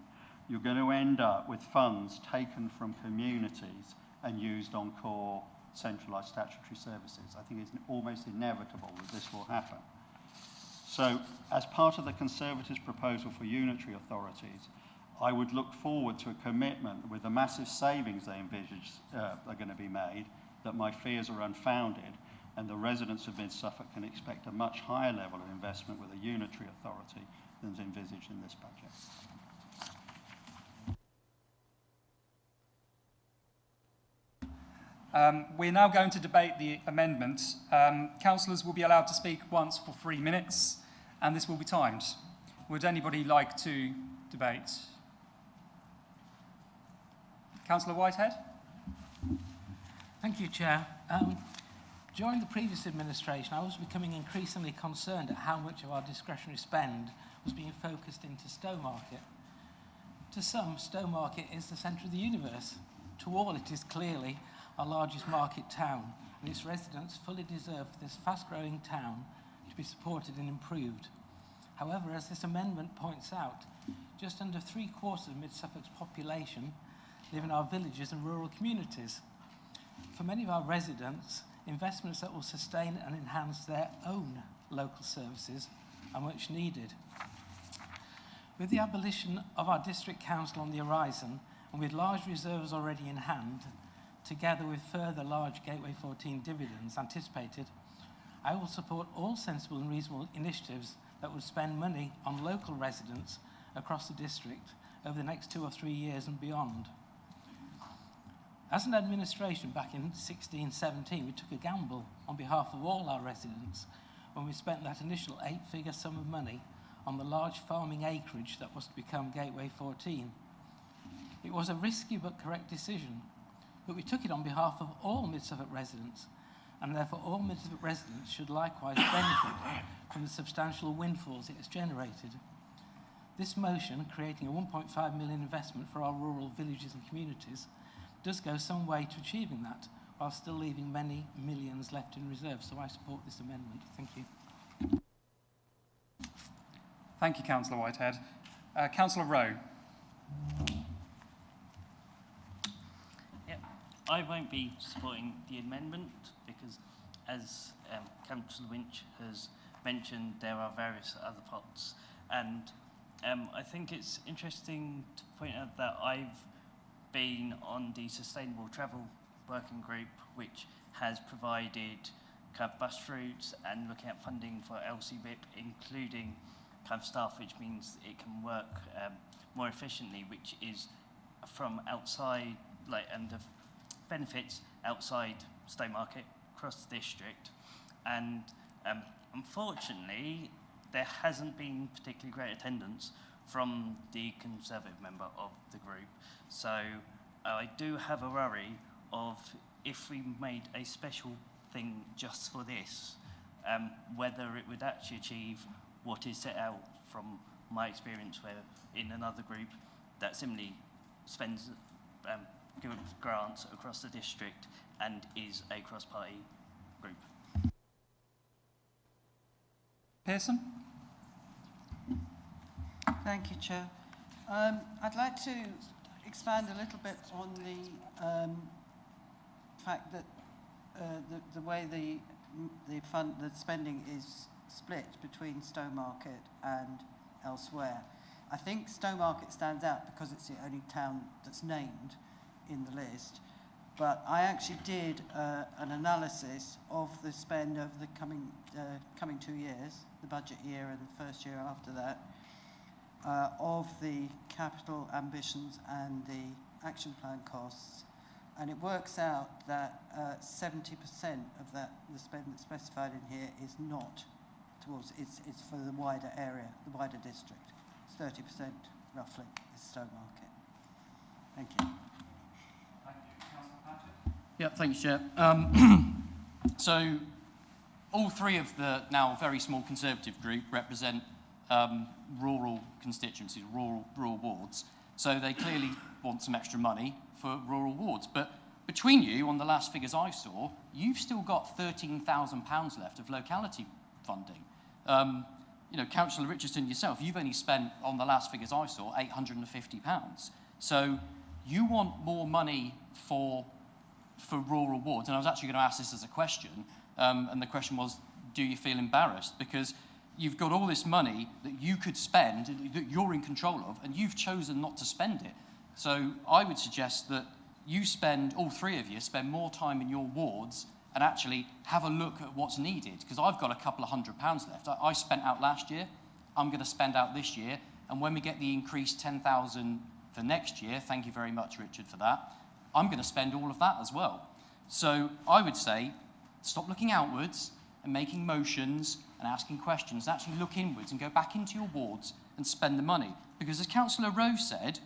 you're going to end up with funds taken from communities and used on core centralised statutory services. I think it's almost inevitable that this will happen. So, as part of the Conservatives' proposal for unitary authorities, I would look forward to a commitment with the massive savings they envisage are going to be made, that my fears are unfounded, and the residents of Mid-Suffolk can expect a much higher level of investment with a unitary authority than is envisaged in this budget. We're now going to debate the amendment. Councillors will be allowed to speak once for 3 minutes, and this will be timed. Would anybody like to debate? Councillor Whitehead? Thank you, Chair. During the previous administration, I was becoming increasingly concerned at how much of our discretionary spend was being focused into Stowmarket. To some, Stowmarket is the centre of the universe. To all, it is clearly our largest market town, and its residents fully deserve this fast-growing town to be supported and improved. However, as this amendment points out, just under 3/4 of Mid-Suffolk's population live in our villages and rural communities. For many of our residents, investments that will sustain and enhance their own local services are much needed. With the abolition of our district council on the horizon, and with large reserves already in hand, together with further large Gateway 14 dividends anticipated, I will support all sensible and reasonable initiatives that would spend money on local residents across the district over the next 2 or 3 years and beyond. As an administration back in 16-17, we took a gamble on behalf of all our residents when we spent that initial 8-figure sum of money on the large farming acreage that was to become Gateway 14. It was a risky but correct decision, but we took it on behalf of all Mid-Suffolk residents, and therefore all Mid-Suffolk residents should likewise benefit from the substantial windfalls it has generated. This motion, creating a 1.5 million investment for our rural villages and communities, does go some way to achieving that, while still leaving many millions left in reserve. So I support this amendment. Thank you. Thank you, Councillor Whitehead. Councillor Rowe. Yeah, I won't be supporting the amendment because, as Councillor Winch has mentioned, there are various other pots. And I think it's interesting to point out that I've been on the Sustainable Travel Working Group, which has provided kind of bus routes and looking at funding for LCBIP, including kind of staff, which means it can work more efficiently, which is from outside, and the benefits outside Stowmarket across the district. And unfortunately, there hasn't been particularly great attendance from the Conservative member of the group. So I do have a worry of if we made a special thing just for this, whether it would actually achieve what is set out from my experience where in another group that similarly spends gives grants across the district and is a cross-party group. Pearson? Thank you, Chair. I'd like to expand a little bit on the fact that the way the spending is split between Stowmarket and elsewhere. I think Stowmarket stands out because it's the only town that's named in the list, but I actually did an analysis of the spend over the coming 2 years, the budget year and the first year after that, of the capital ambitions and the action plan costs, and it works out that 70% of the spend that's specified in here is not towards, it's for the wider area, the wider district. It's 30% roughly is Stowmarket. Thank you. Thank you. Councillor Patrick? Yeah, thanks, Chair. So all three of the now very small Conservative group represent rural constituencies, rural wards. So they clearly want some extra money for rural wards. But between you, on the last figures I saw, you've still got £13,000 left of locality funding. Councillor Richardson yourself, you've only spent, on the last figures I saw, £850. So you want more money for rural wards. And I was actually going to ask this as a question. And the question was, do you feel embarrassed? Because you've got all this money that you could spend, that you're in control of, and you've chosen not to spend it. So I would suggest that you spend, all three of you, spend more time in your wards and actually have a look at what's needed. Because I've got a couple of £100 left. I spent out last year, I'm going to spend out this year, and when we get the increased 10,000 for next year, thank you very much, Richard, for that, I'm going to spend all of that as well. So I would say, stop looking outwards and making motions and asking questions, actually look inwards and go back into your wards and spend the money. Because as Councillor Rowe said,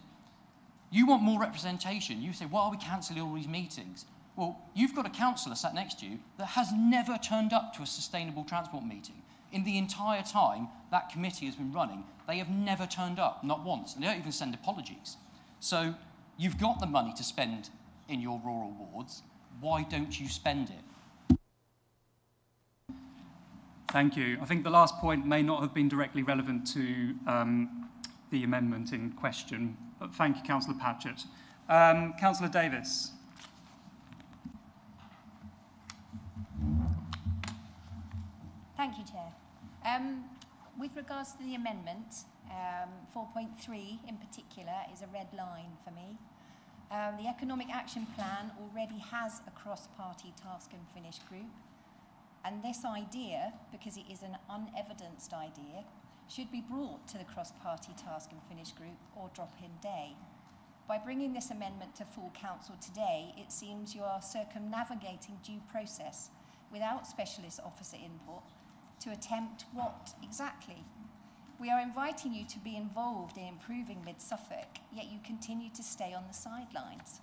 You want more representation. You say, why are we cancelling all these meetings? Well, you've got a councillor sat next to you that has never turned up to a sustainable transport meeting. In the entire time that committee has been running, they have never turned up, not once, and they don't even send apologies. So you've got the money to spend in your rural wards. Why don't you spend it? Thank you. I think the last point may not have been directly relevant to the amendment in question, but thank you, Councillor Patchett. Councillor Davis. Thank you, Chair. With regards to the amendment, 4.3 in particular is a red line for me. The Economic Action Plan already has a cross-party task and finish group, and this idea, because it is an unevidenced idea, should be brought to the cross-party task and finish group or drop-in day. By bringing this amendment to full council today, it seems you are circumnavigating due process without specialist officer input to attempt what exactly? We are inviting you to be involved in improving Mid-Suffolk, yet you continue to stay on the sidelines.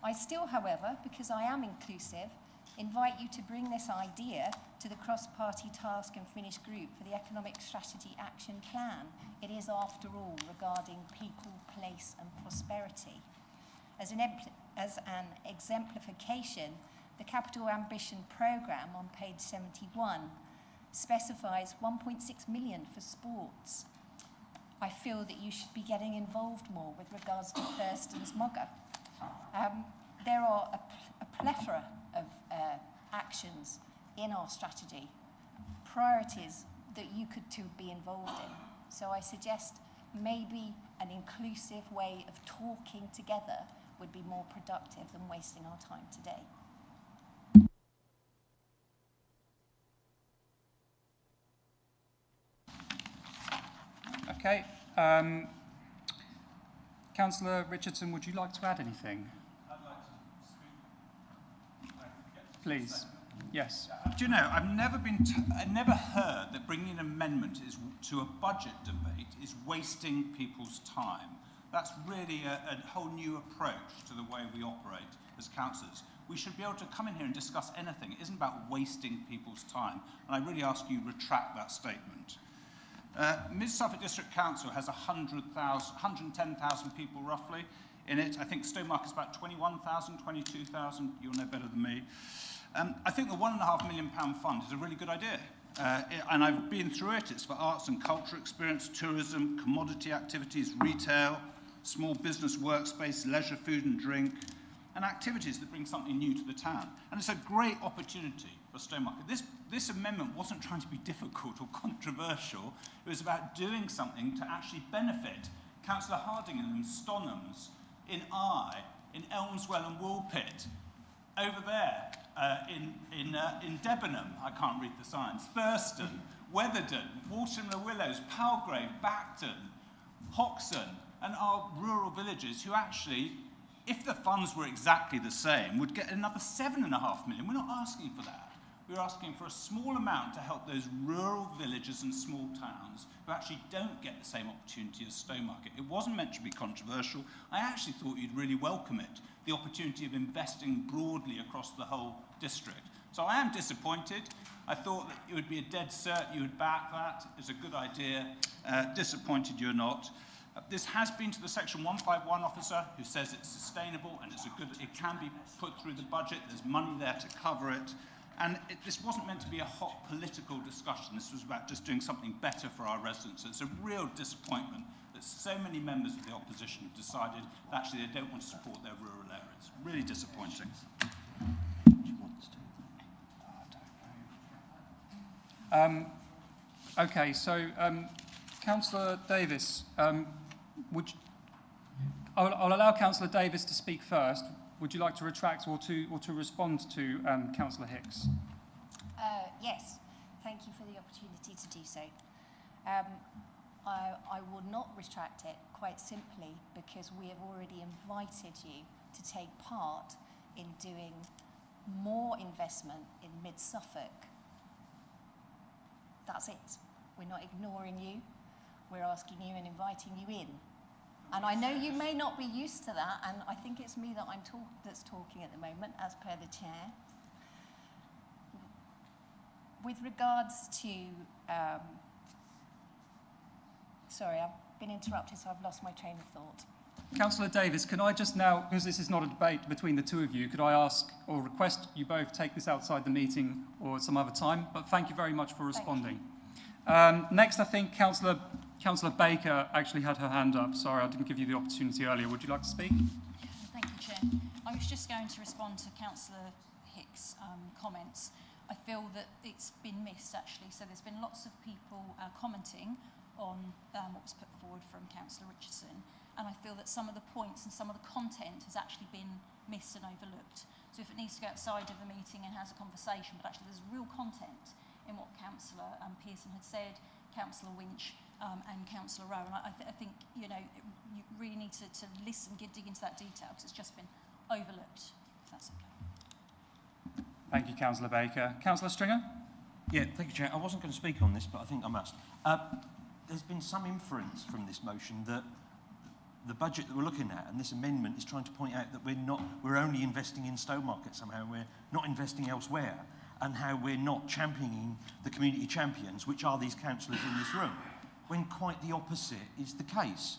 I still, however, because I am inclusive, invite you to bring this idea to the cross-party task and finish group for the Economic Strategy Action Plan. It is, after all, regarding people, place and prosperity. As an exemplification, the Capital Ambition Programme on page 71 specifies 1.6 million for sports. I feel that you should be getting involved more with regards to Thurston's Mugger. There are a plethora of actions in our strategy, priorities that you could too be involved in. So I suggest maybe an inclusive way of talking together would be more productive than wasting our time today. Okay. Councillor Richardson, would you like to add anything? I'd like to speak. Please. Yes. Do you know, I've never heard that bringing an amendment to a budget debate is wasting people's time. That's really a whole new approach to the way we operate as councillors. We should be able to come in here and discuss anything. It isn't about wasting people's time. And I really ask you retract that statement. Mid-Suffolk District Council has 110,000 people roughly in it. I think Stowmarket is about 21,000, 22,000. You'll know better than me. I think the £1.5 million fund is a really good idea. And I've been through it. It's for arts and culture experience, tourism, commodity activities, retail, small business workspace, leisure, food and drink, and activities that bring something new to the town. And it's a great opportunity for Stowmarket. This amendment wasn't trying to be difficult or controversial. It was about doing something to actually benefit Councillor Hardingham in Stonhams, in Eye, in Elmswell and Woolpit, over there in Debenham, I can't read the signs, Thurston, Weatherden, Walsham Le Willows, Palgrave, Bacton, Hoxton, and our rural villages who actually, if the funds were exactly the same, would get another £7.5 million. We're not asking for that. We're asking for a small amount to help those rural villages and small towns who actually don't get the same opportunity as Stowmarket. It wasn't meant to be controversial. I actually thought you'd really welcome it, the opportunity of investing broadly across the whole district. So I am disappointed. I thought that it would be a dead cert, you would back that. It's a good idea. Disappointed you're not. This has been to the Section 151 officer who says it's sustainable and it can be put through the budget. There's money there to cover it. And this wasn't meant to be a hot political discussion. This was about just doing something better for our residents. It's a real disappointment that so many members of the opposition have decided that actually they don't want to support their rural areas. Really disappointing. Okay, so Councillor Davis, I'll allow Councillor Davis to speak first. Would you like to retract or to respond to Councillor Hicks? Yes, thank you for the opportunity to do so. I will not retract it quite simply because we have already invited you to take part in doing more investment in Mid-Suffolk. That's it. We're not ignoring you. We're asking you and inviting you in. And I know you may not be used to that, and I think it's me that that's talking at the moment, as per the chair. With regards to, sorry, I've been interrupted, so I've lost my train of thought. Councillor Davis, can I just now, because this is not a debate between the two of you, could I ask or request you both take this outside the meeting or some other time? But thank you very much for responding. Next, I think Councillor Baker actually had her hand up. Sorry, I didn't give you the opportunity earlier. Would you like to speak? Thank you, Chair. I was just going to respond to Councillor Hicks' comments. I feel that it's been missed, actually. So there's been lots of people commenting on what was put forward from Councillor Richardson. And I feel that some of the points and some of the content has actually been missed and overlooked. So if it needs to go outside of the meeting and has a conversation, but actually there's real content in what Councillor Pearson had said, Councillor Winch and Councillor Rowe. And I think, you know, you really need to listen, dig into that detail, because it's just been overlooked, if that's okay. Thank you, Councillor Baker. Councillor Stringer? Yeah, thank you, Chair. I wasn't going to speak on this, but I think I must. There's been some inference from this motion that the budget that we're looking at and this amendment is trying to point out that we're only investing in Stowmarket somehow, we're not investing elsewhere, and how we're not championing the community champions, which are these councillors in this room, when quite the opposite is the case.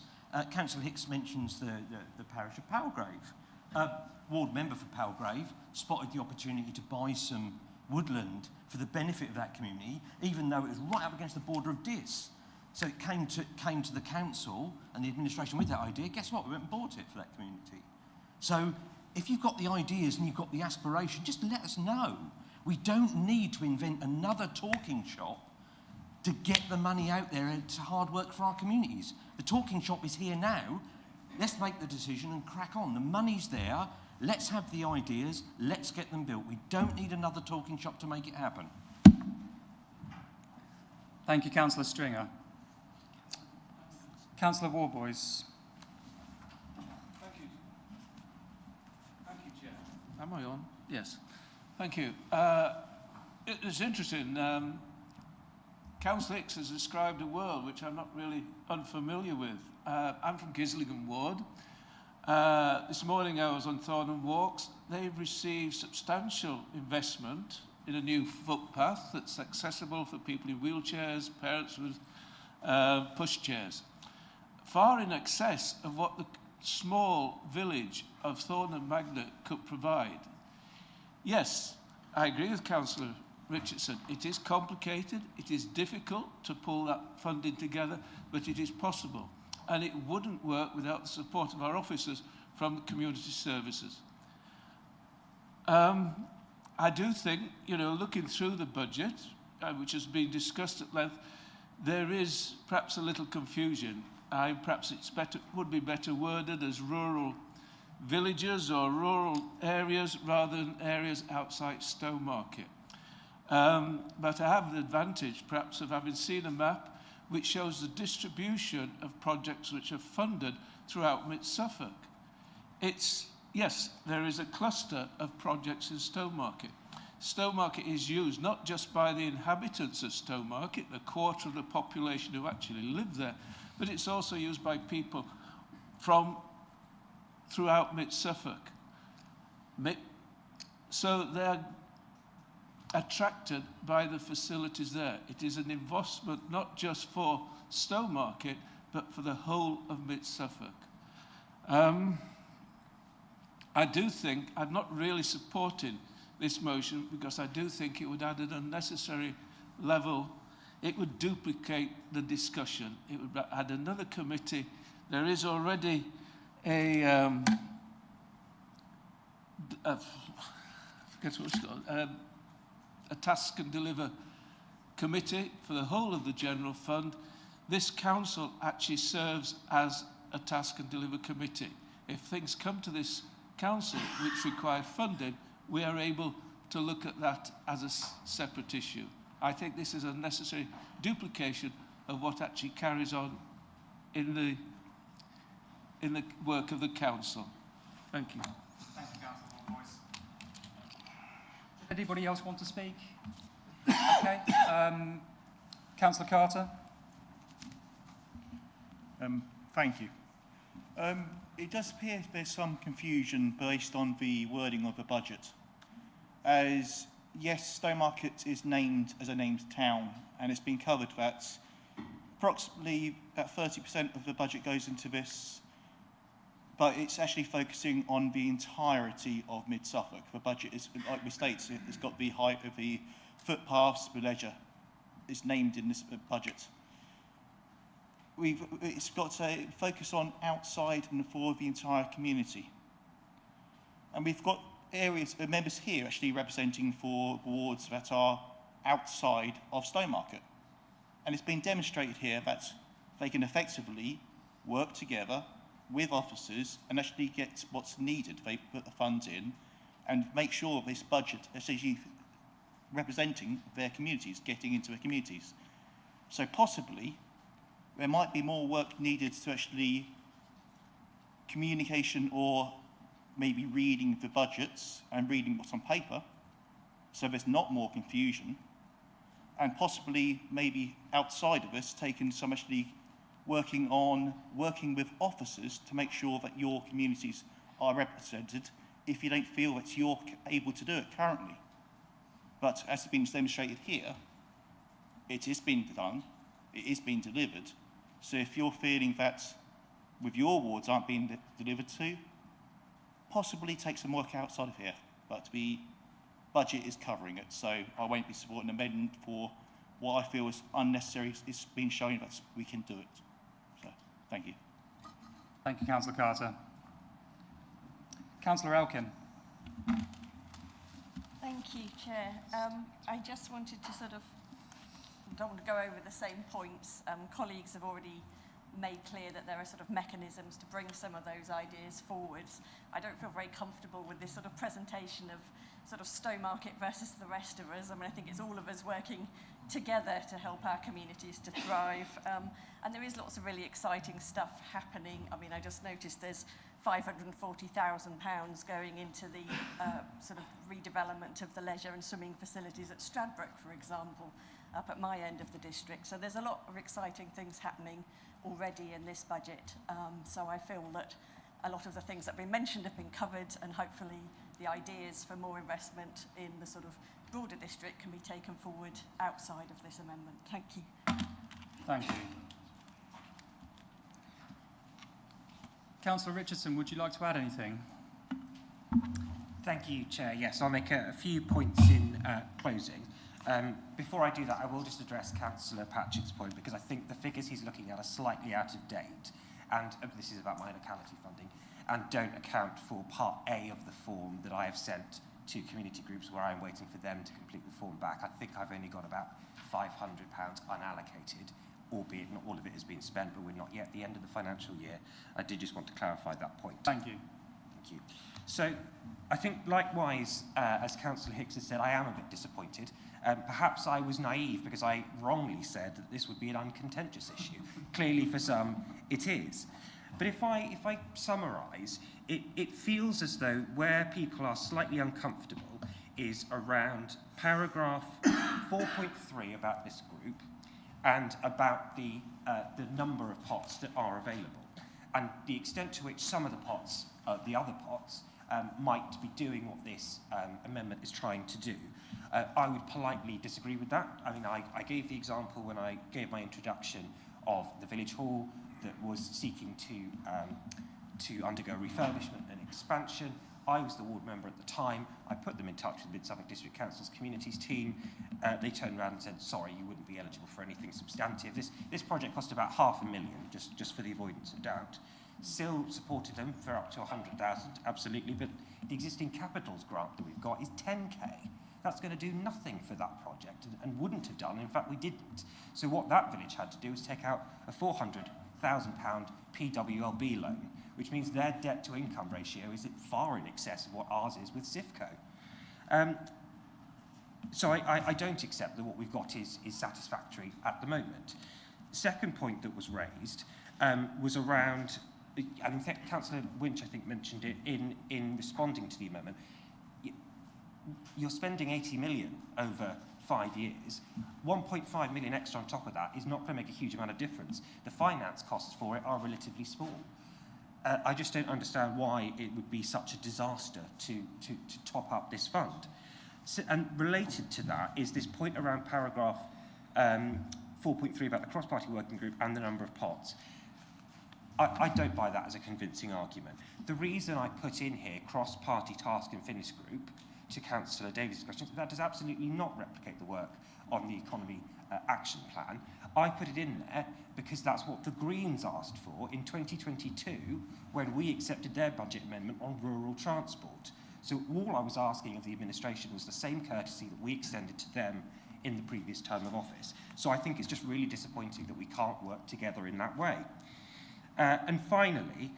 Councillor Hicks mentions the parish of Babergh. Ward member for Babergh spotted the opportunity to buy some woodland for the benefit of that community, even though it was right up against the border of Diss. So it came to the council and the administration with that idea. Guess what? We went and bought it for that community. So if you've got the ideas and you've got the aspiration, just let us know. We don't need to invent another talking shop to get the money out there. It's hard work for our communities. The talking shop is here now. Let's make the decision and crack on. The money's there. Let's have the ideas. Let's get them built. We don't need another talking shop to make it happen. Thank you, Councillor Stringer. Councillor Warboys. Thank you. Thank you, Chair. Am I on? Yes. Thank you. It was interesting. Councillor Hicks has described a world which I'm not really unfamiliar with. I'm from Gislingham Ward. This morning I was on Thornham Walks. They've received substantial investment in a new footpath that's accessible for people in wheelchairs, parents with pushchairs, far in excess of what the small village of Thornham Magnet could provide. Yes, I agree with Councillor Richardson. It is complicated, it is difficult to pull that funding together, but it is possible. And it wouldn't work without the support of our officers from the community services. I do think, you know, looking through the budget, which has been discussed at length, there is perhaps a little confusion. Perhaps would be better worded as rural villages or rural areas rather than areas outside Stowmarket. But I have the advantage, perhaps, of having seen a map which shows the distribution of projects which are funded throughout Mid-Suffolk. Yes, there is a cluster of projects in Stowmarket. Stowmarket is used not just by the inhabitants of Stowmarket, a quarter of the population who actually live there, but it's also used by people from throughout Mid-Suffolk. So they're attracted by the facilities there. It is an investment not just for Stowmarket, but for the whole of Mid-Suffolk. I do think, I'm not really supporting this motion because I do think it would add an unnecessary level. It would duplicate the discussion. It would add another committee. There is already I forget what it's called, a task and deliver committee for the whole of the general fund. This council actually serves as a task and deliver committee. If things come to this council which require funding, we are able to look at that as a separate issue. I think this is a necessary duplication of what actually carries on in the work of the council. Thank you. Thank you, Councillor Warboys. Anybody else want to speak? Okay. Councillor Carter. Thank you. It does appear there's some confusion based on the wording of the budget. As, yes, Stowmarket is named as a named town, and it's been covered that approximately about 30% of the budget goes into this, but it's actually focusing on the entirety of Mid-Suffolk. The budget is, like we state, it's got the height of the footpaths, the leisure is named in this budget. It's got to focus on outside and for the entire community. And we've got areas, members here actually representing for wards that are outside of Stowmarket. And it's been demonstrated here that they can effectively work together with officers and actually get what's needed. They put the funds in and make sure this budget is actually representing their communities, getting into their communities. So possibly, there might be more work needed to actually communication or maybe reading the budgets and reading what's on paper, so there's not more confusion, and possibly maybe outside of us taking some actually working with officers to make sure that your communities are represented if you don't feel that you're able to do it currently. But as has been demonstrated here, it is being done, it is being delivered. So if you're feeling that with your wards aren't being delivered to, possibly take some work outside of here. But the budget is covering it, so I won't be supporting an amendment for what I feel is unnecessary. It's been shown that we can do it. So, thank you. Thank you, Councillor Carter. Councillor Elkin. Thank you, Chair. I just wanted to don't want to go over the same points. Colleagues have already made clear that there are mechanisms to bring some of those ideas forwards. I don't feel very comfortable with this presentation of Stowmarket versus the rest of us. I mean, I think it's all of us working together to help our communities to thrive. And there is lots of really exciting stuff happening. I mean, I just noticed there's £540,000 going into the redevelopment of the leisure and swimming facilities at Stradbroke, for example, up at my end of the district. So there's a lot of exciting things happening already in this budget. So I feel that a lot of the things that have been mentioned have been covered, and hopefully the ideas for more investment in the broader district can be taken forward outside of this amendment. Thank you. Thank you. Councillor Richardson, would you like to add anything? Thank you, Chair. Yes, I'll make a few points in closing. Before I do that, I will just address Councillor Patchett's point, because I think the figures he's looking at are slightly out of date, and this is about my locality funding, and don't account for Part A of the form that I have sent to community groups where I'm waiting for them to complete the form back. I think I've only got about £500 unallocated, albeit not all of it has been spent, but we're not yet at the end of the financial year. I did just want to clarify that point. Thank you. Thank you. So I think likewise, as Councillor Hicks has said, I am a bit disappointed. Perhaps I was naive because I wrongly said that this would be an uncontentious issue. Clearly for some, it is. But if I summarise, it feels as though where people are slightly uncomfortable is around paragraph 4.3 about this group and about the number of pots that are available and the extent to which some of the pots, the other pots, might be doing what this amendment is trying to do. I would politely disagree with that. I mean, I gave the example when I gave my introduction of the village hall that was seeking to undergo refurbishment and expansion. I was the ward member at the time. I put them in touch with Mid-Suffolk District Council's communities team. They turned around and said, sorry, you wouldn't be eligible for anything substantive. This project cost about £500,000, just for the avoidance of doubt. Still supported them for up to 100,000, absolutely, but the existing capitals grant that we've got is 10k. That's going to do nothing for that project and wouldn't have done. In fact, we didn't. So what that village had to do was take out a £400,000 PWLB loan, which means their debt to income ratio is far in excess of what ours is with SIFCO. So I don't accept that what we've got is satisfactory at the moment. Second point that was raised was around, I mean, Councillor Winch, I think, mentioned it in responding to the amendment. You're spending 80 million over 5 years. 1.5 million extra on top of that is not going to make a huge amount of difference. The finance costs for it are relatively small. I just don't understand why it would be such a disaster to top up this fund. So, and related to that is this point around paragraph 4.3 about the cross-party working group and the number of pots. I don't buy that as a convincing argument. The reason I put in here cross-party task and finish group to Councillor Davies' question, that does absolutely not replicate the work on the economy action plan. I put it in there because that's what the Greens asked for in 2022 when we accepted their budget amendment on rural transport. So all I was asking of the administration was the same courtesy that we extended to them in the previous term of office. So I think it's just really disappointing that we can't work together in that way. And finally,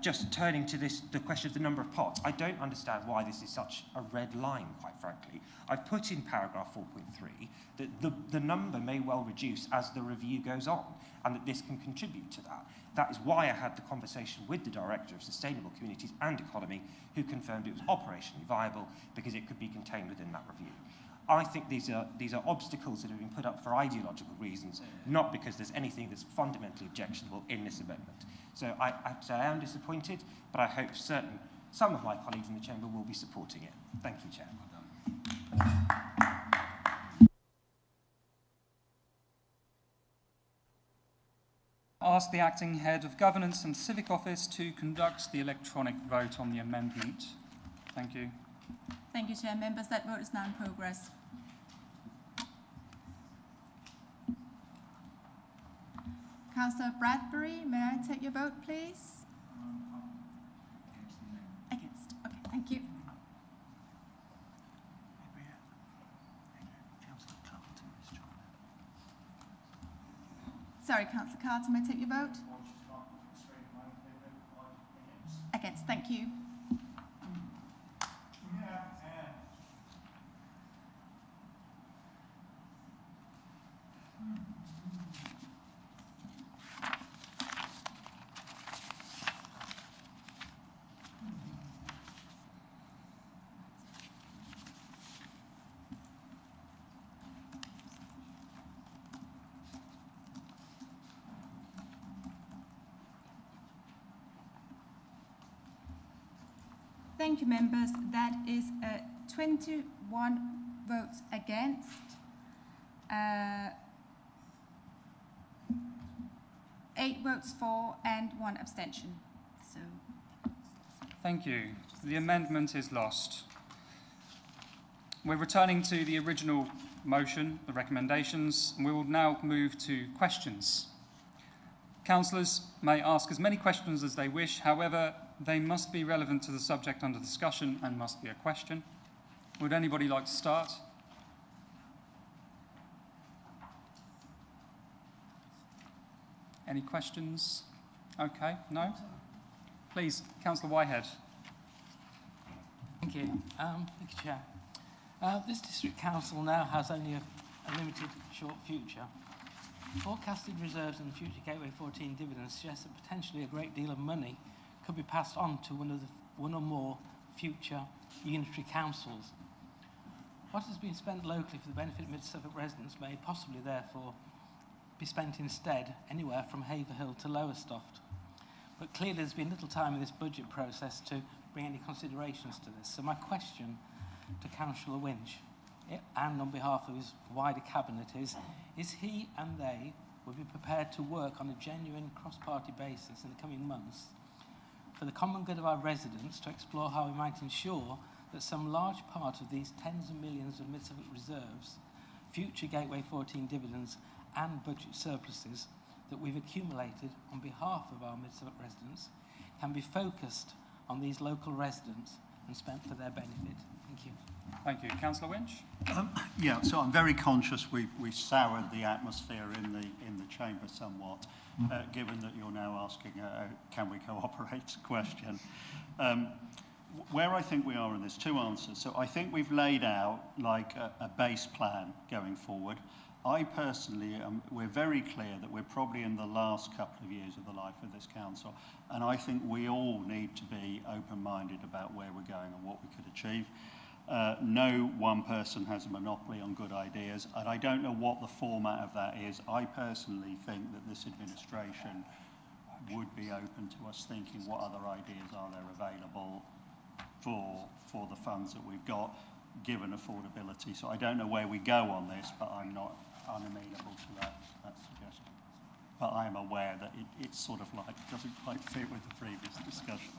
just turning to the question of the number of pots, I don't understand why this is such a red line, quite frankly. I've put in paragraph 4.3 that the number may well reduce as the review goes on, and that this can contribute to that. That is why I had the conversation with the Director of Sustainable Communities and Economy, who confirmed it was operationally viable because it could be contained within that review. I think these are obstacles that have been put up for ideological reasons, not because there's anything that's fundamentally objectionable in this amendment. So I have to say I am disappointed, but I hope some of my colleagues in the Chamber will be supporting it. Thank you, Chair. Ask the Acting Head of Governance and Civic Office to conduct the electronic vote on the amendment. Thank you. Thank you, Chair. Members, that vote is now in progress. Councillor Bradbury, may I take your vote, please? Against. Okay, thank you. Sorry, Councillor Carter, may I take your vote? Against, thank you. Thank you, members. That is 21 votes against, 8 votes for, and 1 abstention. So, Thank you. The amendment is lost. We're returning to the original motion, the recommendations, and we will now move to questions. Councillors may ask as many questions as they wish. However, they must be relevant to the subject under discussion and must be a question. Would anybody like to start? Any questions? Okay, no? Please, Councillor Whitehead. Thank you. Thank you, Chair. This district council now has only a limited short future. Forecasted reserves and future Gateway 14 dividends suggest that potentially a great deal of money could be passed on to one or more future unitary councils. What has been spent locally for the benefit of Mid-Suffolk residents may possibly therefore be spent instead anywhere from Haverhill to Lowestoft. But clearly there's been little time in this budget process to bring any considerations to this. So my question to Councillor Winch, and on behalf of his wider cabinet, is he and they will be prepared to work on a genuine cross-party basis in the coming months for the common good of our residents to explore how we might ensure that some large part of these tens of millions of Mid-Suffolk reserves, future Gateway 14 dividends and budget surpluses that we've accumulated on behalf of our Mid-Suffolk residents can be focused on these local residents and spent for their benefit. Thank you. Thank you. Councillor Winch? Yeah, so I'm very conscious we soured the atmosphere in the chamber somewhat, given that you're now asking can we cooperate question. Where I think we are in this, 2 answers. So I think we've laid out like a base plan going forward. I personally, we're very clear that we're probably in the last couple of years of the life of this council, and I think we all need to be open-minded about where we're going and what we could achieve. No one person has a monopoly on good ideas, and I don't know what the format of that is. I personally think that this administration would be open to us thinking what other ideas are there available for the funds that we've got, given affordability. So I don't know where we go on this, but I'm not unamenable to that suggestion. But I am aware that it's sort of like, doesn't quite fit with the previous discussion.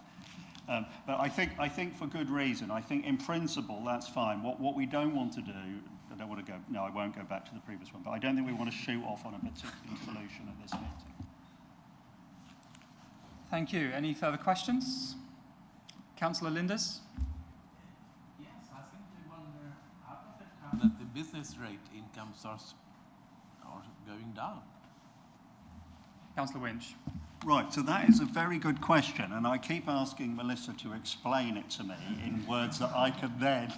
But I think for good reason. I think in principle that's fine. What we don't want to do, I don't want to go, no, I won't go back to the previous one, but I don't think we want to shoot off on a particular solution at this meeting. Thank you. Any further questions? Councillor Linders? Yes, I simply wonder how does it come that the business rate incomes are going down? Councillor Winch. Right, so that is a very good question, and I keep asking Melissa to explain it to me in words that I can then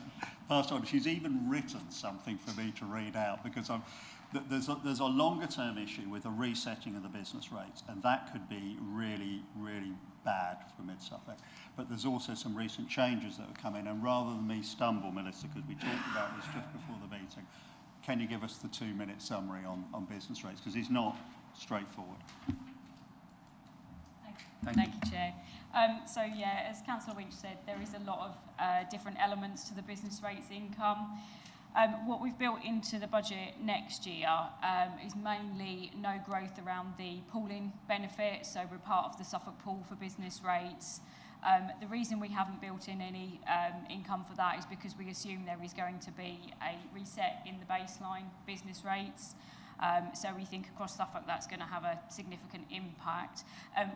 pass on. She's even written something for me to read out, because there's a longer term issue with the resetting of the business rates, and that could be really, really bad for Mid-Suffolk. But there's also some recent changes that have come in, and rather than me stumble, Melissa, because we talked about this just before the meeting, can you give us the 2-minute summary on business rates? Because it's not straightforward. Thank you, Chair. So yeah, as Councillor Winch said, there is a lot of different elements to the business rates income. What we've built into the budget next year is mainly no growth around the pooling benefit, so we're part of the Suffolk pool for business rates. The reason we haven't built in any income for that is because we assume there is going to be a reset in the baseline business rates. So we think across Suffolk that's going to have a significant impact.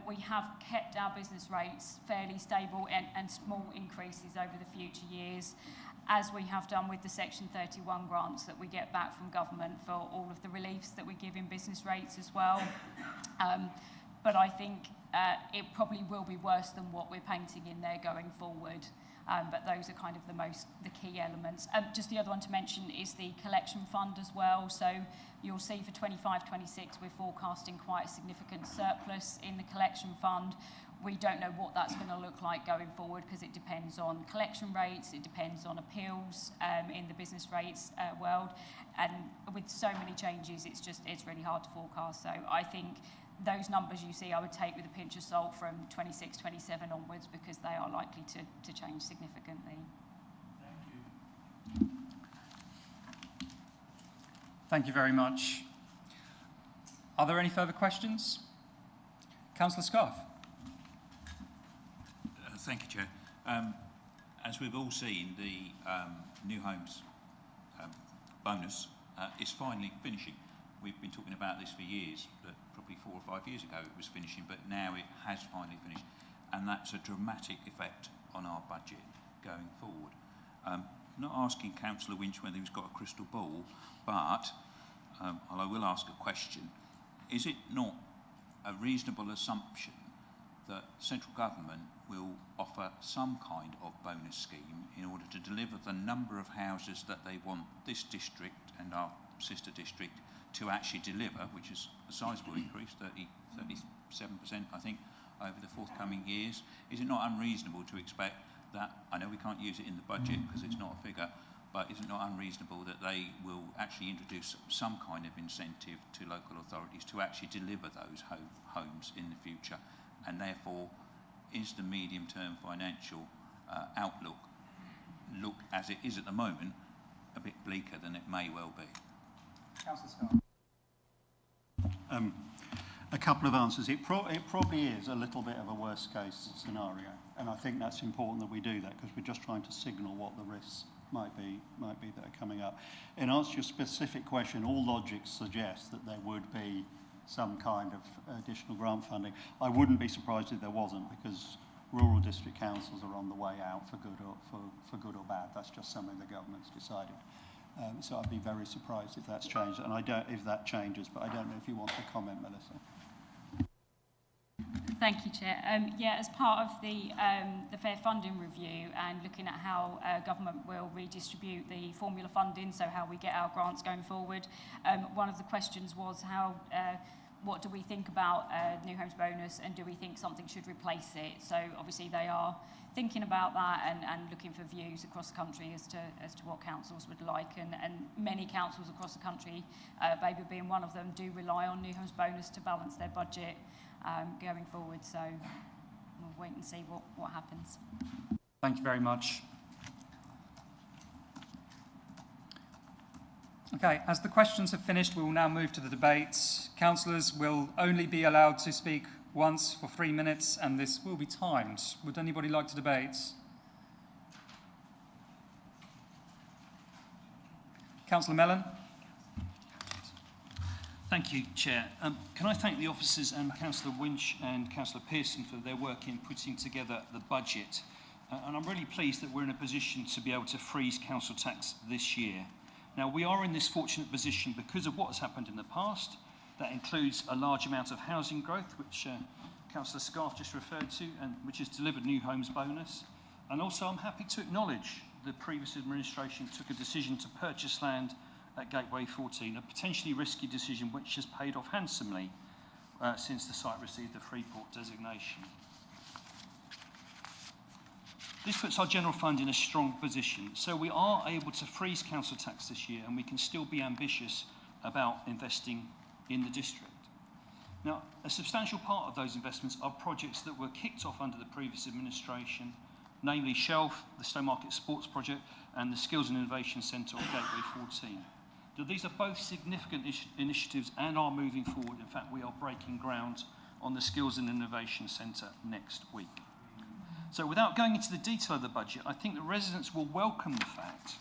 We have kept our business rates fairly stable and small increases over the future years, as we have done with the Section 31 grants that we get back from government for all of the reliefs that we give in business rates as well. But I think it probably will be worse than what we're painting in there going forward. But those are kind of the key elements. Just the other one to mention is the collection fund as well. So you'll see for 25-26 we're forecasting quite a significant surplus in the collection fund. We don't know what that's going to look like going forward because it depends on collection rates, it depends on appeals in the business rates world, and with so many changes it's really hard to forecast. So I think those numbers you see I would take with a pinch of salt from 26-27 onwards, because they are likely to change significantly. Thank you. Thank you very much. Are there any further questions? Councillor Scarf. Thank you, Chair. As we've all seen, the new homes bonus is finally finishing. We've been talking about this for years, but probably 4 or 5 years ago it was finishing, but now it has finally finished, and that's a dramatic effect on our budget going forward. Not asking Councillor Winch whether he's got a crystal ball, but I will ask a question. Is it not a reasonable assumption that central government will offer some kind of bonus scheme in order to deliver the number of houses that they want this district and our sister district to actually deliver, which is a sizable increase, 37%, I think, over the forthcoming years? Is it not unreasonable to expect that, I know we can't use it in the budget because it's not a figure, but is it not unreasonable that they will actually introduce some kind of incentive to local authorities to actually deliver those homes in the future? And therefore, is the medium-term financial outlook, look as it is at the moment, a bit bleaker than it may well be? Councillor Scott. A couple of answers. It probably is a little bit of a worst-case scenario, and I think that's important that we do that, because we're just trying to signal what the risks might be that are coming up. In answer to your specific question, all logic suggests that there would be some kind of additional grant funding. I wouldn't be surprised if there wasn't, because rural district councils are on the way out for good or bad. That's just something the government's decided. So I'd be very surprised if that's changed, and if that changes, but I don't know if you want to comment, Melissa. Thank you, Chair. Yeah, as part of the fair funding review and looking at how government will redistribute the formula funding, so how we get our grants going forward, one of the questions was what do we think about new homes bonus, and do we think something should replace it? So obviously they are thinking about that and looking for views across the country as to what councils would like, and many councils across the country, Babergh being one of them, do rely on new homes bonus to balance their budget. going forward. So we'll wait and see what happens. Thank you very much. Okay, as the questions have finished, we will now move to the debates. Councillors will only be allowed to speak once for 3 minutes, and this will be timed. Would anybody like to debate? Councillor Mellon. Thank you, Chair. Can I thank the officers and Councillor Winch and Councillor Pearson for their work in putting together the budget. And I'm really pleased that we're in a position to be able to freeze council tax this year. Now, we are in this fortunate position because of what has happened in the past. That includes a large amount of housing growth, which Councillor Scarf just referred to, and which has delivered new homes bonus. And also, I'm happy to acknowledge the previous administration took a decision to purchase land at Gateway 14, a potentially risky decision which has paid off handsomely since the site received the Freeport designation. This puts our general fund in a strong position, so we are able to freeze council tax this year, and we can still be ambitious about investing in the district. Now, a substantial part of those investments are projects that were kicked off under the previous administration, namely Shelf, the Stowmarket Sports Project, and the Skills and Innovation Centre of Gateway 14. Now, these are both significant initiatives and are moving forward. In fact, we are breaking ground on the Skills and Innovation Centre next week. So without going into the detail of the budget, I think the residents will welcome the fact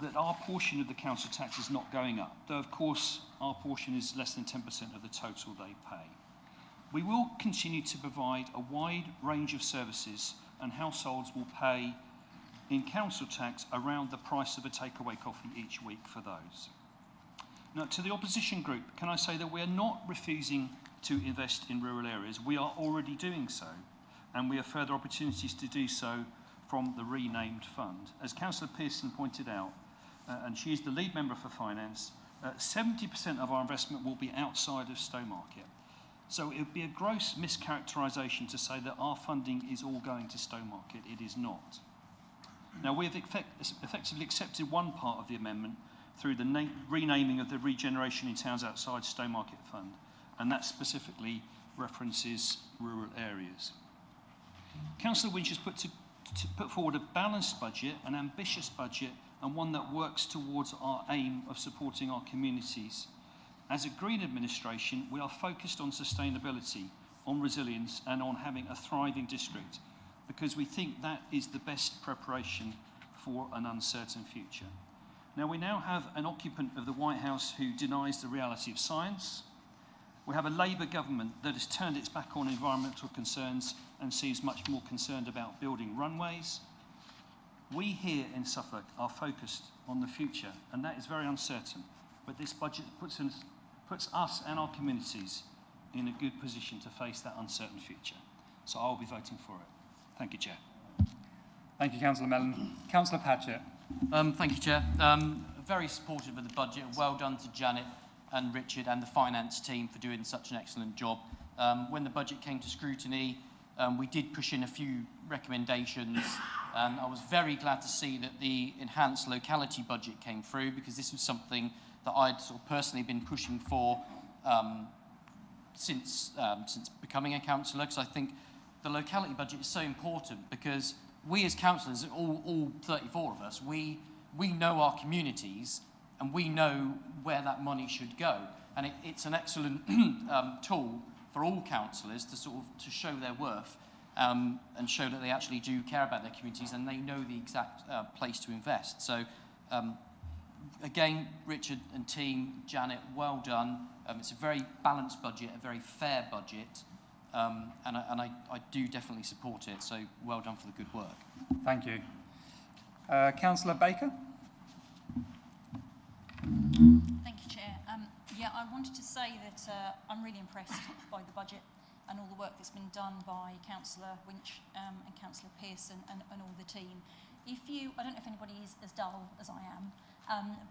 that our portion of the council tax is not going up, though of course our portion is less than 10% of the total they pay. We will continue to provide a wide range of services, and households will pay in council tax around the price of a takeaway coffee each week for those. Now, to the opposition group, can I say that we are not refusing to invest in rural areas. We are already doing so, and we have further opportunities to do so from the renamed fund. As Councillor Pearson pointed out, and she is the lead member for finance, 70% of our investment will be outside of Stowmarket. So it would be a gross mischaracterisation to say that our funding is all going to Stowmarket. It is not. Now, we have effectively accepted one part of the amendment through the renaming of the Regeneration in Towns Outside Stowmarket Fund, and that specifically references rural areas. Councillor Winch has put forward a balanced budget, an ambitious budget, and one that works towards our aim of supporting our communities. As a Green administration, we are focused on sustainability, on resilience, and on having a thriving district, because we think that is the best preparation for an uncertain future. Now, we now have an occupant of the White House who denies the reality of science. We have a Labour government that has turned its back on environmental concerns and seems much more concerned about building runways. We here in Suffolk are focused on the future, and that is very uncertain. But this budget puts us and our communities in a good position to face that uncertain future. So I'll be voting for it. Thank you, Chair. Thank you, Councillor Mellon. Councillor Patchett. Thank you, Chair. Very supportive of the budget. Well done to Janet and Richard and the finance team for doing such an excellent job. When the budget came to scrutiny, we did push in a few recommendations, and I was very glad to see that the enhanced locality budget came through, because this was something that I'd sort of personally been pushing for since becoming a councillor, because I think the locality budget is so important, because we as councillors, all 34 of us, we know our communities and we know where that money should go. And it's an excellent tool for all councillors to sort of to show their worth and show that they actually do care about their communities and they know the exact place to invest. So again, Richard and team, Janet, well done. It's a very balanced budget, a very fair budget, and I do definitely support it. So well done for the good work. Thank you. Councillor Baker. Thank you, Chair. Yeah, I wanted to say that I'm really impressed by the budget and all the work that's been done by Councillor Winch and Councillor Pearson and all the team. I don't know if anybody is as dull as I am,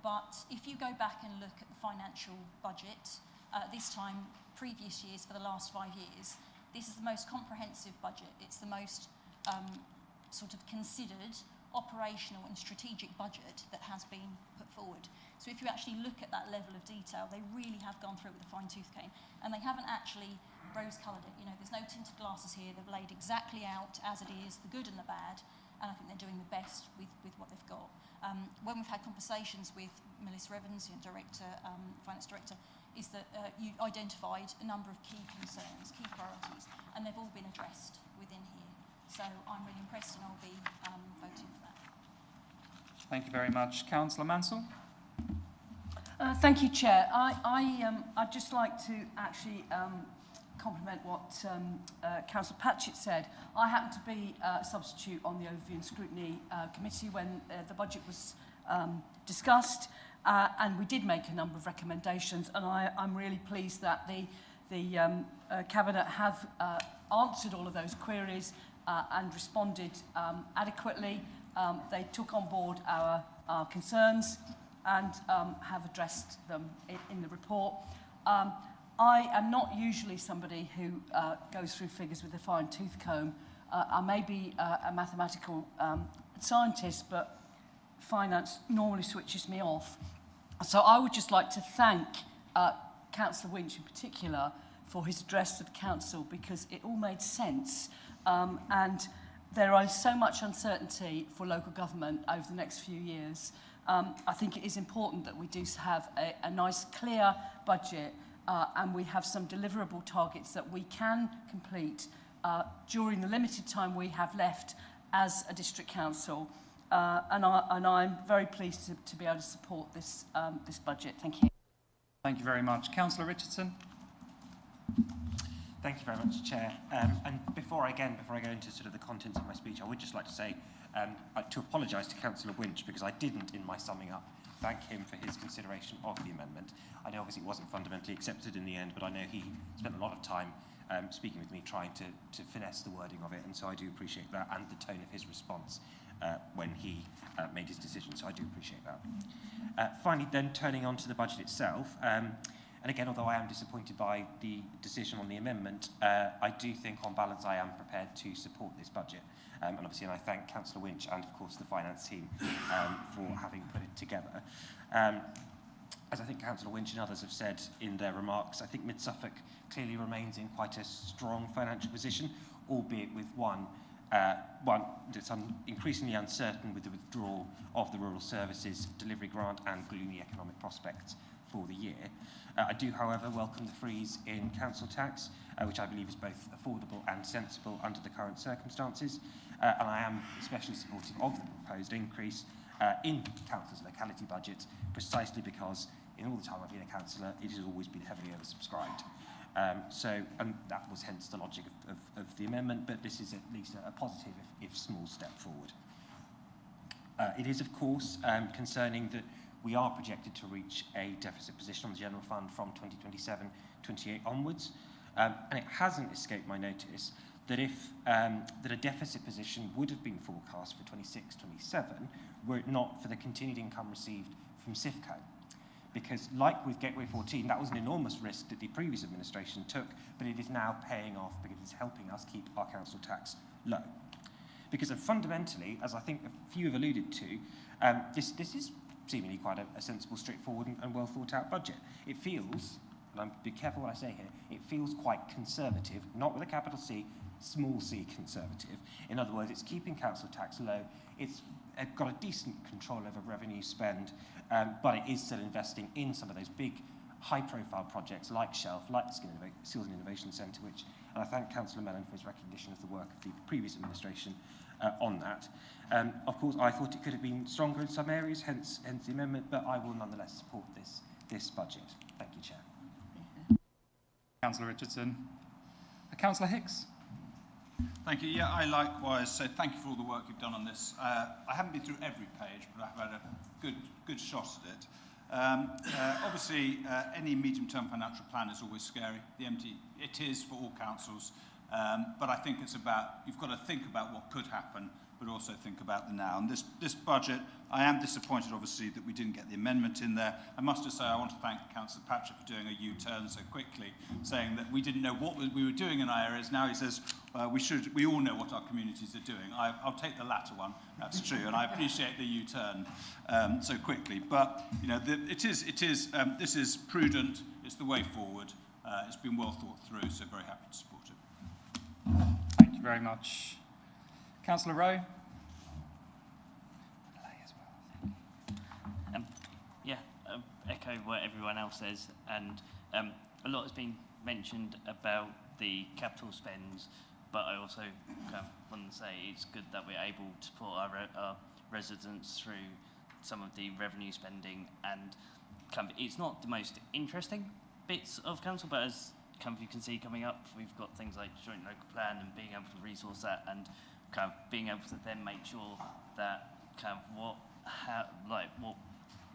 but if you go back and look at the financial budget, this time, previous years, for the last 5 years, this is the most comprehensive budget. It's the most sort of considered operational and strategic budget that has been put forward. So if you actually look at that level of detail, they really have gone through it with a fine-tooth comb, and they haven't actually rose-coloured it. You know, there's no tinted glasses here. They've laid exactly out as it is, the good and the bad, and I think they're doing the best with what they've got. When we've had conversations with Melissa Evans, finance director, is that you identified a number of key concerns, key priorities, and they've all been addressed within here. So I'm really impressed, and I'll be voting for that. Thank you very much. Councillor Mansell? Thank you, Chair. I'd just like to actually compliment what Councillor Patchett said. I happened to be a substitute on the Overview and Scrutiny Committee when the budget was discussed, and we did make a number of recommendations, and I'm really pleased that the Cabinet have answered all of those queries and responded adequately. They took on board our concerns and have addressed them in the report. I am not usually somebody who goes through figures with a fine-tooth comb. I may be a mathematical scientist, but finance normally switches me off. So I would just like to thank Councillor Winch in particular for his address to the Council, because it all made sense. And there is so much uncertainty for local government over the next few years. I think it is important that we do have a nice, clear budget, and we have some deliverable targets that we can complete during the limited time we have left as a district council. And I'm very pleased to be able to support this budget. Thank you. Thank you very much. Councillor Richardson? Thank you very much, Chair. And before I go into sort of the contents of my speech, I would just like to say to apologise to Councillor Winch, because I didn't, in my summing up, thank him for his consideration of the amendment. I know obviously it wasn't fundamentally accepted in the end, but I know he spent a lot of time speaking with me, trying to finesse the wording of it, and so I do appreciate that, and the tone of his response when he made his decision, so I do appreciate that. Finally, then, turning on to the budget itself, and again, although I am disappointed by the decision on the amendment, I do think, on balance, I am prepared to support this budget. And obviously, I thank Councillor Winch and, of course, the finance team for having put it together. As I think Councillor Winch and others have said in their remarks, I think Mid-Suffolk clearly remains in quite a strong financial position, albeit with one that's increasingly uncertain with the withdrawal of the Rural Services Delivery Grant and gloomy economic prospects for the year. I do, however, welcome the freeze in council tax, which I believe is both affordable and sensible under the current circumstances, and I am especially supportive of the proposed increase in councils' locality budgets, precisely because in all the time I've been a councillor, it has always been heavily oversubscribed. And that was hence the logic of the amendment, but this is at least a positive, if small, step forward. It is, of course, concerning that we are projected to reach a deficit position on the General Fund from 2027-28 onwards, and it hasn't escaped my notice that that a deficit position would have been forecast for 26-27 were it not for the continued income received from SIFCO. Because, like with Gateway 14, that was an enormous risk that the previous administration took, but it is now paying off because it's helping us keep our council tax low. Because fundamentally, as I think a few have alluded to, this is seemingly quite a sensible, straightforward and well thought out budget. It feels, and I'm be careful what I say here, it feels quite conservative, not with a capital C, small c conservative. In other words, it's keeping council tax low, it's got a decent control over revenue spend, but it is still investing in some of those big high-profile projects like Shelf, like the Skills and Innovation Centre, which, and I thank Councillor Mellon for his recognition of the work of the previous administration on that. Of course, I thought it could have been stronger in some areas, hence the amendment, but I will nonetheless support this budget. Thank you, Chair. Councillor Richardson. Councillor Hicks. Thank you. Yeah, I likewise say thank you for all the work you've done on this. I haven't been through every page, but I've had a good shot at it. Obviously, any medium-term financial plan is always scary. It is for all councils, But I think it's about, you've got to think about what could happen, but also think about the now. And this budget, I am disappointed, obviously, that we didn't get the amendment in there. I must just say I want to thank Councillor Patrick for doing a U-turn so quickly, saying that we didn't know what we were doing in our areas. Now he says we all know what our communities are doing. I'll take the latter one, that's true, and I appreciate the U-turn so quickly. But you know, this is prudent. It's the way forward. It's been well thought through, so very happy to support it. Thank you very much. Councillor Rowe? Echo what everyone else says, and a lot has been mentioned about the capital spends, but I also want to say it's good that we're able to support our residents through some of the revenue spending, and it's not the most interesting bits of council, but as you can see coming up, we've got things like joint local plan and being able to resource that, and being able to then make sure that what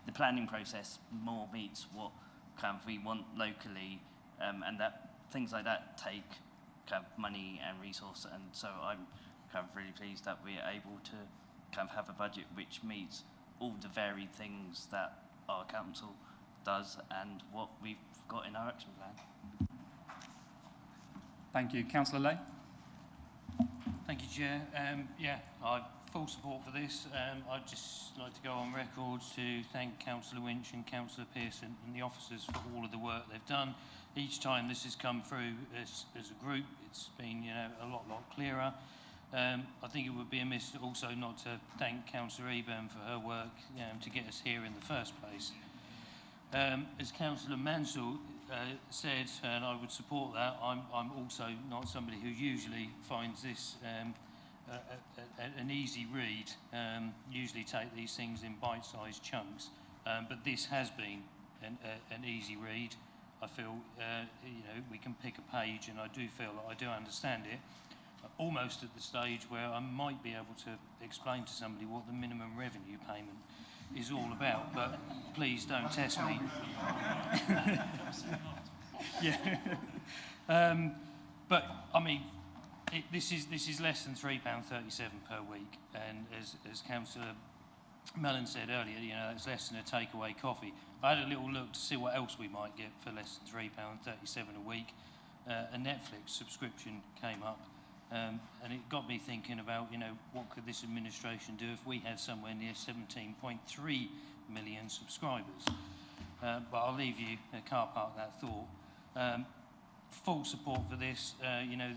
the planning process more meets what we want locally, and that things like that take money and resource, and so I'm really pleased that we're able to have a budget which meets all the varied things that our council does and what we've got in our action plan. Thank you. Councillor Lay? Thank you, Chair. I've full support for this. I'd just like to go on record to thank Councillor Winch and Councillor Pearson and the officers for all of the work they've done. Each time this has come through as a group, it's been a lot clearer. I think it would be amiss also not to thank Councillor Eburn for her work to get us here in the first place. As Councillor Mansell said, and I would support that, I'm also not somebody who usually finds this an easy read, usually take these things in bite-sized chunks, but this has been an easy read. I feel we can pick a page, and I do feel that I do understand it, almost at the stage where I might be able to explain to somebody what the minimum revenue payment is all about, but please don't test me. But I mean, this is less than £3.37 per week, and as Councillor Mellon said earlier, it's less than a takeaway coffee. I had a little look to see what else we might get for less than £3.37 a week. A Netflix subscription came up, and it got me thinking about, what could this administration do if we had somewhere near 17.3 million subscribers? But I'll leave you, car park that thought. Full support for this.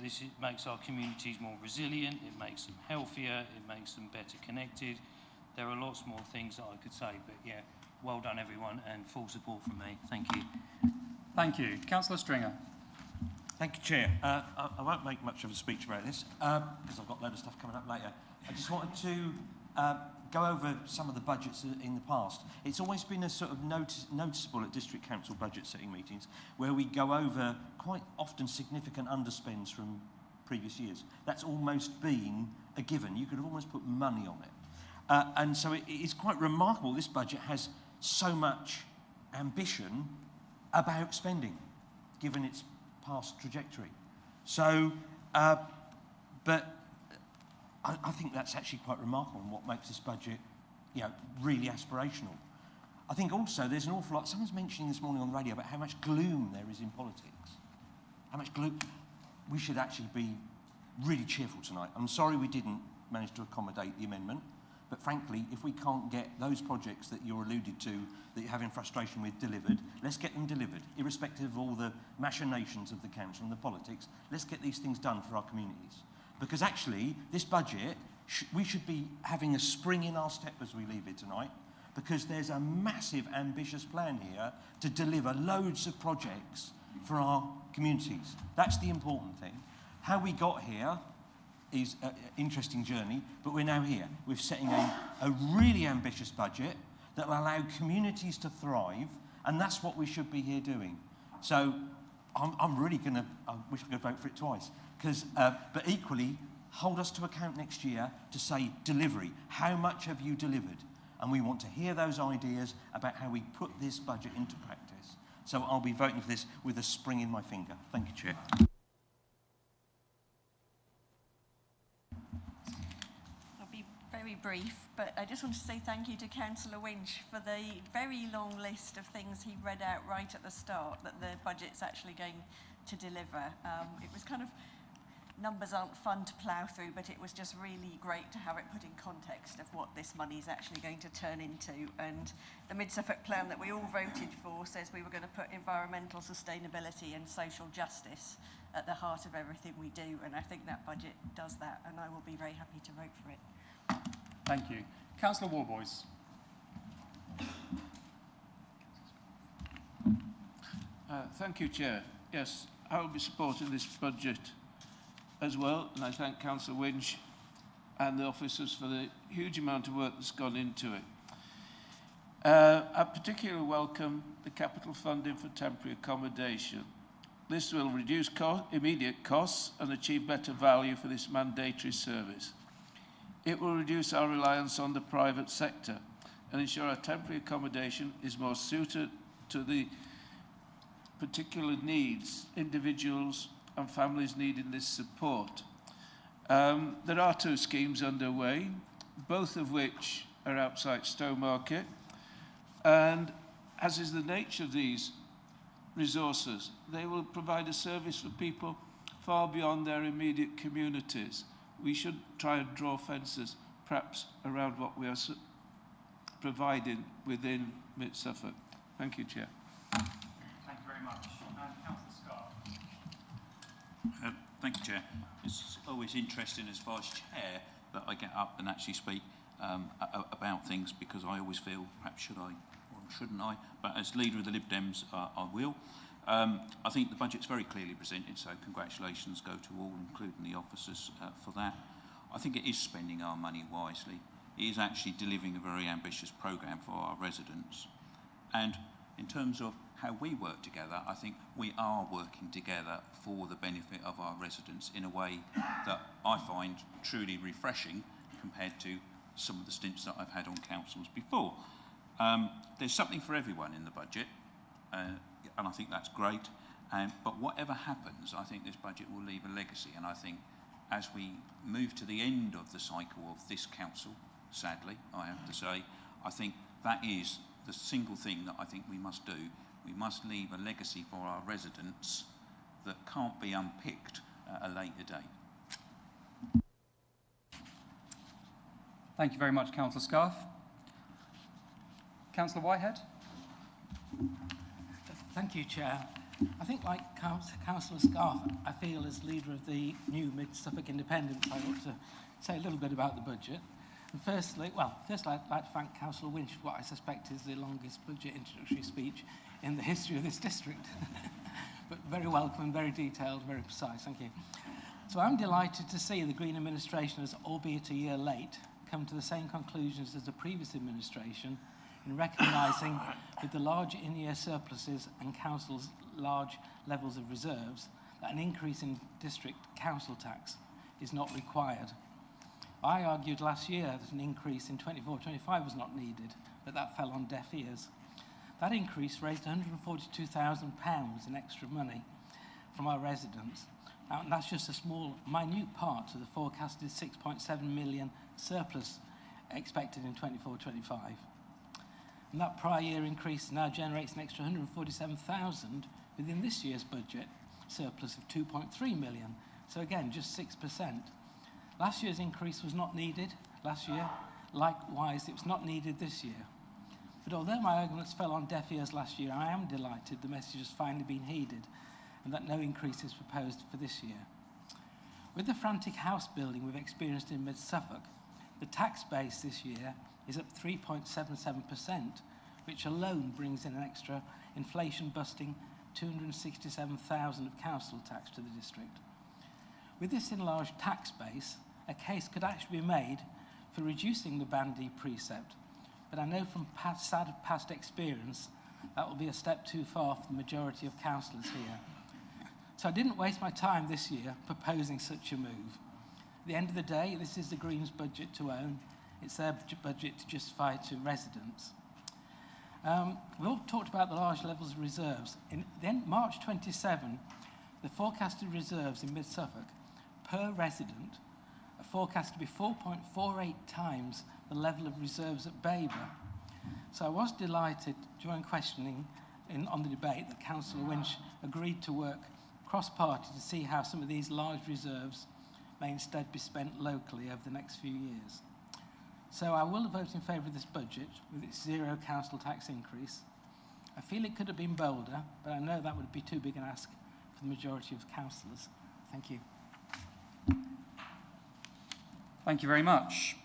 This makes our communities more resilient, it makes them healthier, it makes them better connected. There are lots more things that I could say, but yeah, well done everyone, and full support from me. Thank you. Thank you. Councillor Stringer. Thank you, Chair. I won't make much of a speech about this, because I've got a load of stuff coming up later. I just wanted to go over some of the budgets in the past. It's always been a sort of noticeable at district council budget setting meetings where we go over quite often significant underspends from previous years. That's almost been a given. You could have almost put money on it. And so it's quite remarkable this budget has so much ambition about spending, given its past trajectory. So, but I think that's actually quite remarkable and what makes this budget, really aspirational. I think also there's an awful lot, someone's mentioning this morning on the radio about how much gloom there is in politics. How much gloom. We should actually be really cheerful tonight. I'm sorry we didn't manage to accommodate the amendment, but frankly, if we can't get those projects that you're alluded to, that you're having frustration with, delivered, let's get them delivered, irrespective of all the machinations of the council and the politics. Let's get these things done for our communities. Because actually, this budget, we should be having a spring in our step as we leave it tonight, because there's a massive, ambitious plan here to deliver loads of projects for our communities. That's the important thing. How we got here is an interesting journey, but we're now here. We're setting a really ambitious budget that will allow communities to thrive, and that's what we should be here doing. So I'm really going to, I wish I could vote for it twice, but equally, hold us to account next year to say delivery. How much have you delivered? And we want to hear those ideas about how we put this budget into practice. So I'll be voting for this with a spring in my finger. Thank you, Chair. very brief, but I just want to say thank you to Councillor Winch for the very long list of things he read out right at the start that the budget's actually going to deliver. It was kind of, numbers aren't fun to plough through, but it was just really great to have it put in context of what this money is actually going to turn into. And the Mid-Suffolk plan that we all voted for says we were going to put environmental sustainability and social justice at the heart of everything we do, and I think that budget does that, and I will be very happy to vote for it. Thank you. Councillor Warboys. Thank you, Chair. Yes, I will be supporting this budget as well, and I thank Councillor Winch and the officers for the huge amount of work that's gone into it. I particularly welcome the capital funding for temporary accommodation. This will reduce immediate costs and achieve better value for this mandatory service. It will reduce our reliance on the private sector and ensure our temporary accommodation is more suited to the particular needs individuals and families needing this support. There are 2 schemes underway, both of which are outside Stowmarket, and as is the nature of these resources, they will provide a service for people far beyond their immediate communities. We should try and draw fences perhaps around what we are providing within Mid-Suffolk. Thank you, Chair. Thank you very much. Councillor Scarr. Thank you, Chair. It's always interesting as Vice Chair that I get up and actually speak about things, because I always feel, perhaps should I or shouldn't I? But as leader of the Lib Dems, I will. I think the budget's very clearly presented, so congratulations go to all, including the officers, for that. I think it is spending our money wisely. It is actually delivering a very ambitious programme for our residents. And in terms of how we work together, I think we are working together for the benefit of our residents in a way that I find truly refreshing compared to some of the stints that I've had on councils before. There's something for everyone in the budget, and I think that's great. But whatever happens, I think this budget will leave a legacy, and I think as we move to the end of the cycle of this council, sadly, I have to say, I think that is the single thing that I think we must do. We must leave a legacy for our residents that can't be unpicked at a later date. Thank you very much, Councillor Scarf. Councillor Whitehead. Thank you, Chair. I think, like Councillor Scarf, I feel as leader of the new Mid-Suffolk Independents, I ought to say a little bit about the budget. And firstly, I'd like to thank Councillor Winch for what I suspect is the longest budget introductory speech in the history of this district. But very welcome, very detailed, very precise. Thank you. So I'm delighted to see the Green administration has, albeit a year late, come to the same conclusions as the previous administration in recognising, with the large in-year surpluses and council's large levels of reserves, that an increase in district council tax is not required. I argued last year that an increase in 24-25 was not needed, but that fell on deaf ears. That increase raised £142,000 in extra money from our residents. And that's just a small, minute part of the forecasted 6.7 million surplus expected in 24-25. And that prior year increase now generates an extra 147,000 within this year's budget surplus of 2.3 million. So again, just 6%. Last year's increase was not needed last year. Likewise, it was not needed this year. But although my arguments fell on deaf ears last year, I am delighted the message has finally been heeded and that no increase is proposed for this year. With the frantic house building we've experienced in Mid-Suffolk, the tax base this year is up 3.77%, which alone brings in an extra inflation-busting 267,000 of council tax to the district. With this enlarged tax base, a case could actually be made for reducing the Band D precept, but I know from sad past experience that will be a step too far for the majority of councillors here. So I didn't waste my time this year proposing such a move. At the end of the day, this is the Greens' budget to own. It's their budget to justify to residents. We all talked about the large levels of reserves. In March 27, the forecasted reserves in Mid-Suffolk per resident are forecast to be 4.48 times the level of reserves at Babergh. So I was delighted during questioning on the debate that Councillor Winch agreed to work cross-party to see how some of these large reserves may instead be spent locally over the next few years. So I will vote in favour of this budget with its zero council tax increase. I feel it could have been bolder, but I know that would be too big an ask for the majority of councillors. Thank you. Thank you very much.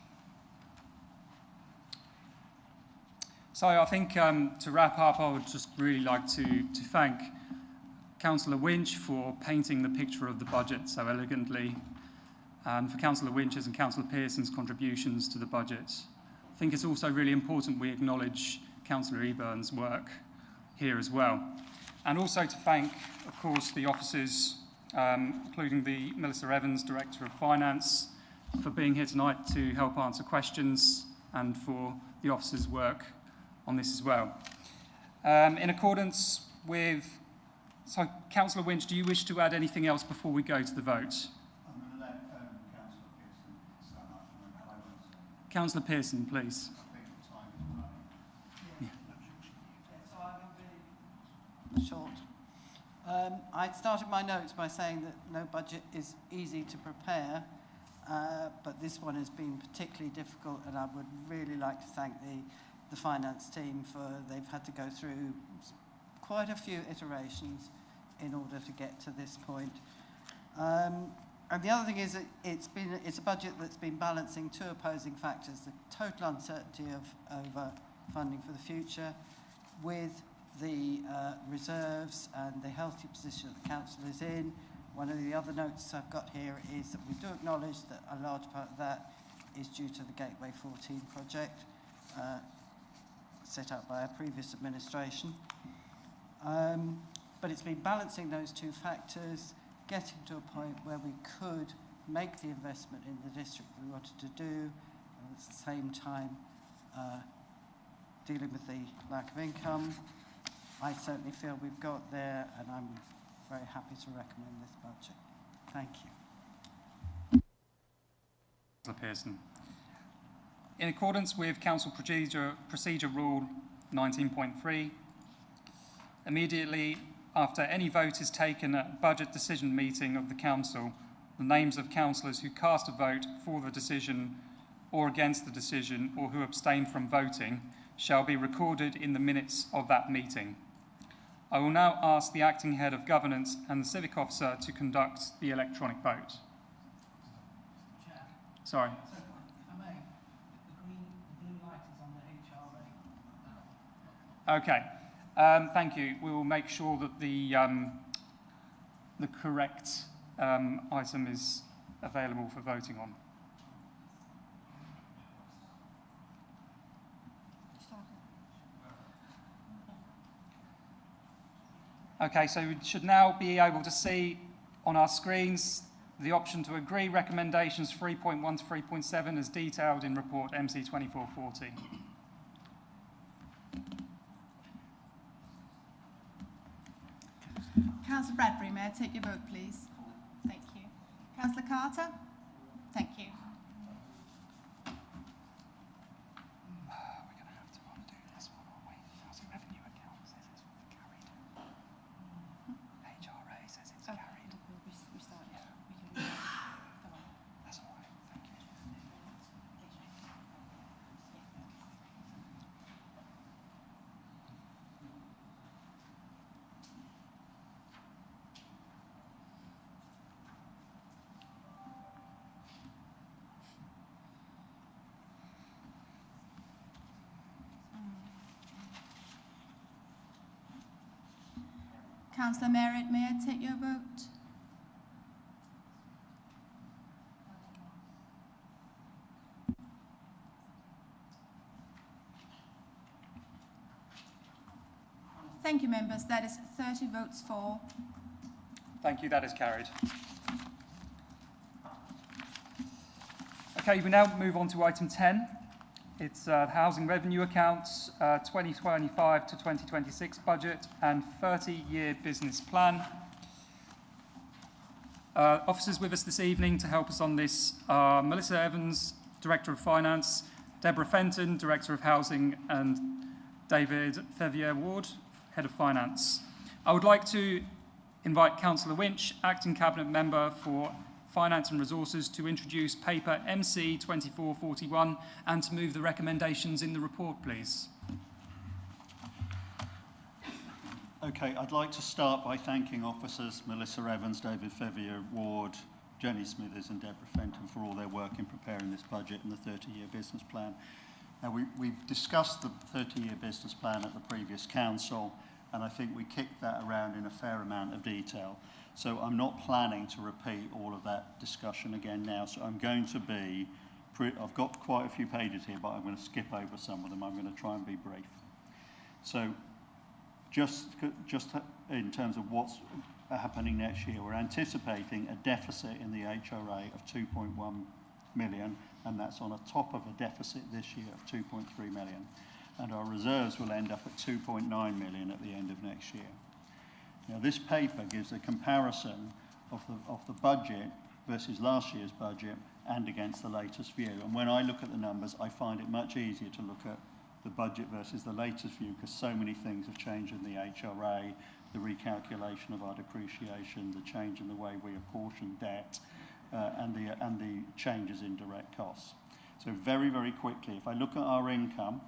So I think to wrap up, I would just really like to thank Councillor Winch for painting the picture of the budget so elegantly, and for Councillor Winch's and Councillor Pearson's contributions to the budget. I think it's also really important we acknowledge Councillor Eburn's work here as well. And also to thank, of course, the officers, including the Melissa Evans, Director of Finance, for being here tonight to help answer questions, and for the officers' work on this as well. In accordance with... So, Councillor Winch, do you wish to add anything else before we go to the vote? I'm going to let Councillor Pearson start up. Councillor Pearson, please. Short. I started my notes by saying that no budget is easy to prepare, but this one has been particularly difficult, and I would really like to thank the finance team for they've had to go through quite a few iterations in order to get to this point. And the other thing is that it's a budget that's been balancing two opposing factors: the total uncertainty over funding for the future, with the reserves and the healthy position that the council is in. One of the other notes I've got here is that we do acknowledge that a large part of that is due to the Gateway 14 project set up by a previous administration. But it's been balancing those two factors, getting to a point where we could make the investment in the district we wanted to do, and at the same time dealing with the lack of income. I certainly feel we've got there, and I'm very happy to recommend this budget. Thank you. Councillor Pearson. In accordance with Council Procedure Rule 19.3, immediately after any vote is taken at a budget decision meeting of the Council, the names of councillors who cast a vote for the decision or against the decision, or who abstain from voting, shall be recorded in the minutes of that meeting. I will now ask the Acting Head of Governance and the Civic Officer to conduct the electronic vote. Chair. Sorry. So, if I may, the blue light is on the HRA. Okay. Thank you. We will make sure that the correct item is available for voting on. Okay, so we should now be able to see on our screens the option to agree recommendations 3.1 to 3.7 as detailed in report MC 2440. Councillor Bradbury, may I take your vote, please? Thank you. Councillor Carter? Thank you. We're going to have to undo this one, aren't we? Housing revenue account says it's carried. HRA says it's carried. Yeah. That's all right. Thank you. Councillor Merritt, may I take your vote? Thank you, members. That is 30 votes for. Thank you. That is carried. Okay, we now move on to item 10. It's the Housing Revenue Accounts 2025 to 2026 budget and 30-year business plan. Officers with us this evening to help us on this are Melissa Evans, Director of Finance, Deborah Fenton, Director of Housing, and David Fevier-Ward, Head of Finance. I would like to invite Councillor Winch, Acting Cabinet Member for Finance and Resources, to introduce paper MC 2441 and to move the recommendations in the report, please. Okay, I'd like to start by thanking officers Melissa Evans, David Fevier-Ward, Jenny Smithers and Deborah Fenton for all their work in preparing this budget and the 30-year business plan. Now, we've discussed the 30-year business plan at the previous council, and I think we kicked that around in a fair amount of detail. So I'm not planning to repeat all of that discussion again now, so I'm going to be, I've got quite a few pages here, but I'm going to skip over some of them. I'm going to try and be brief. So just in terms of what's happening next year, we're anticipating a deficit in the HRA of 2.1 million, and that's on a top of a deficit this year of 2.3 million. And our reserves will end up at 2.9 million at the end of next year. Now, this paper gives a comparison of the budget versus last year's budget and against the latest view. And when I look at the numbers, I find it much easier to look at the budget versus the latest view, because so many things have changed in the HRA, the recalculation of our depreciation, the change in the way we apportion debt, and the changes in direct costs. So very, very quickly, if I look at our income,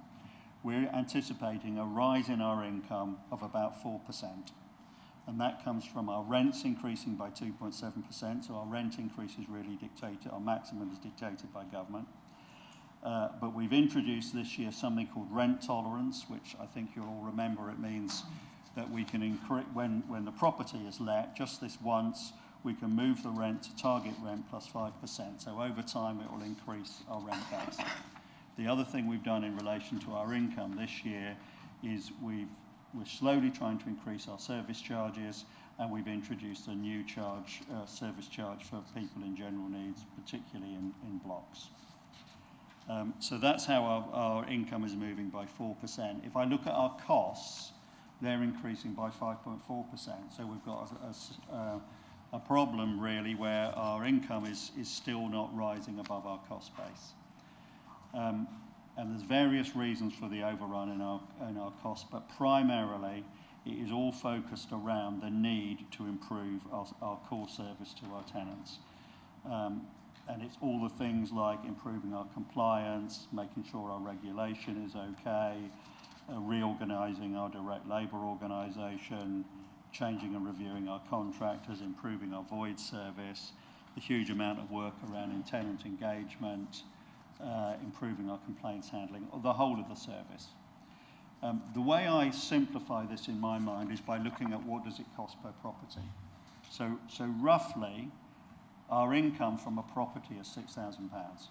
we're anticipating a rise in our income of about 4%. And that comes from our rents increasing by 2.7%. So our rent increase is really dictated, our maximum is dictated by government. But we've introduced this year something called rent tolerance, which I think you'll all remember. It means that we can increase, when the property is let, just this once, we can move the rent to target rent plus 5%. So over time, it will increase our rent base. The other thing we've done in relation to our income this year is we're slowly trying to increase our service charges, and we've introduced a new charge, service charge for people in general needs, particularly in blocks. So that's how our income is moving by 4%. If I look at our costs, they're increasing by 5.4%. So we've got a problem really where our income is still not rising above our cost base. And there's various reasons for the overrun in our costs, but primarily it is all focused around the need to improve our core service to our tenants. And it's all the things like improving our compliance, making sure our regulation is okay, reorganising our direct labour organisation, changing and reviewing our contractors, improving our void service, the huge amount of work around tenant engagement, improving our complaints handling, the whole of the service. The way I simplify this in my mind is by looking at what does it cost per property. So roughly, our income from a property is £6,000.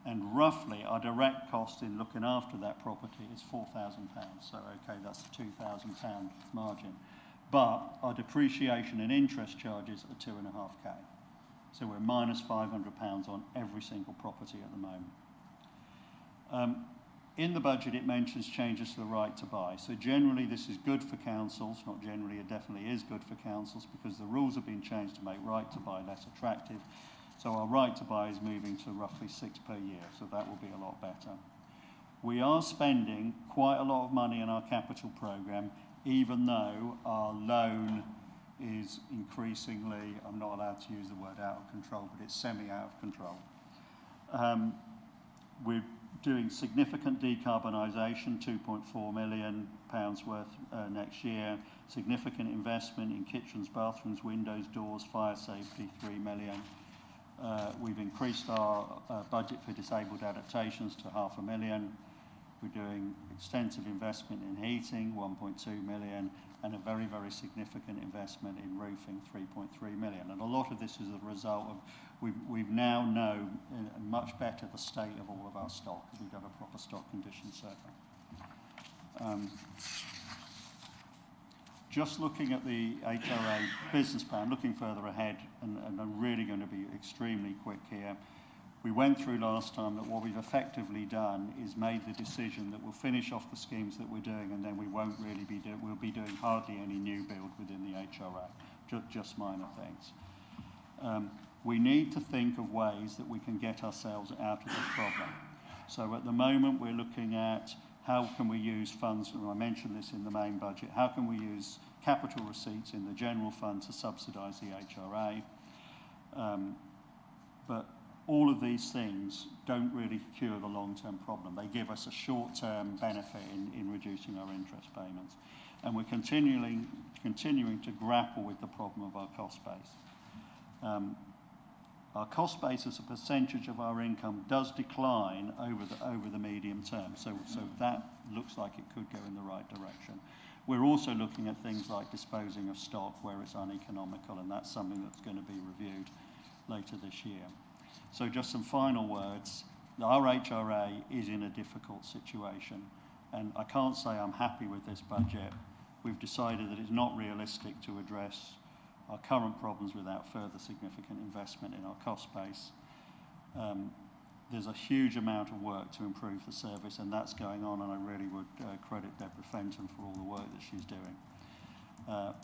And roughly, our direct cost in looking after that property is £4,000. So, okay, that's a £2,000 margin. But our depreciation and interest charges are 2.5k. So we're minus £500 on every single property at the moment. In the budget, it mentions changes to the right to buy. So generally, this is good for councils. Not generally, it definitely is good for councils because the rules have been changed to make right to buy less attractive. So our right to buy is moving to roughly 6 per year. So that will be a lot better. We are spending quite a lot of money in our capital programme, even though our loan is increasingly, I'm not allowed to use the word out of control, but it's semi-out of control. We're doing significant decarbonisation, £2.4 million worth next year, significant investment in kitchens, bathrooms, windows, doors, fire safety, £3 million. We've increased our budget for disabled adaptations to £500,000. We're doing extensive investment in heating, £1.2 million, and a very, very significant investment in roofing, £3.3 million. And a lot of this is a result of, we now know much better the state of all of our stock, because we've got a proper stock condition survey. Just looking at the HRA business plan, looking further ahead, and I'm really going to be extremely quick here. We went through last time that what we've effectively done is made the decision that we'll finish off the schemes that we're doing, and then we won't really we'll be doing hardly any new build within the HRA, just minor things. We need to think of ways that we can get ourselves out of this problem. So at the moment, we're looking at how can we use funds, and I mentioned this in the main budget, how can we use capital receipts in the general fund to subsidise the HRA. But all of these things don't really cure the long-term problem. They give us a short-term benefit in reducing our interest payments. And we're continuing to grapple with the problem of our cost base. Our cost base as a percentage of our income does decline over the medium term, so that looks like it could go in the right direction. We're also looking at things like disposing of stock where it's uneconomical, and that's something that's going to be reviewed later this year. So just some final words. Our HRA is in a difficult situation, and I can't say I'm happy with this budget. We've decided that it's not realistic to address our current problems without further significant investment in our cost base. There's a huge amount of work to improve the service, and that's going on, and I really would credit Deborah Fenton for all the work that she's doing.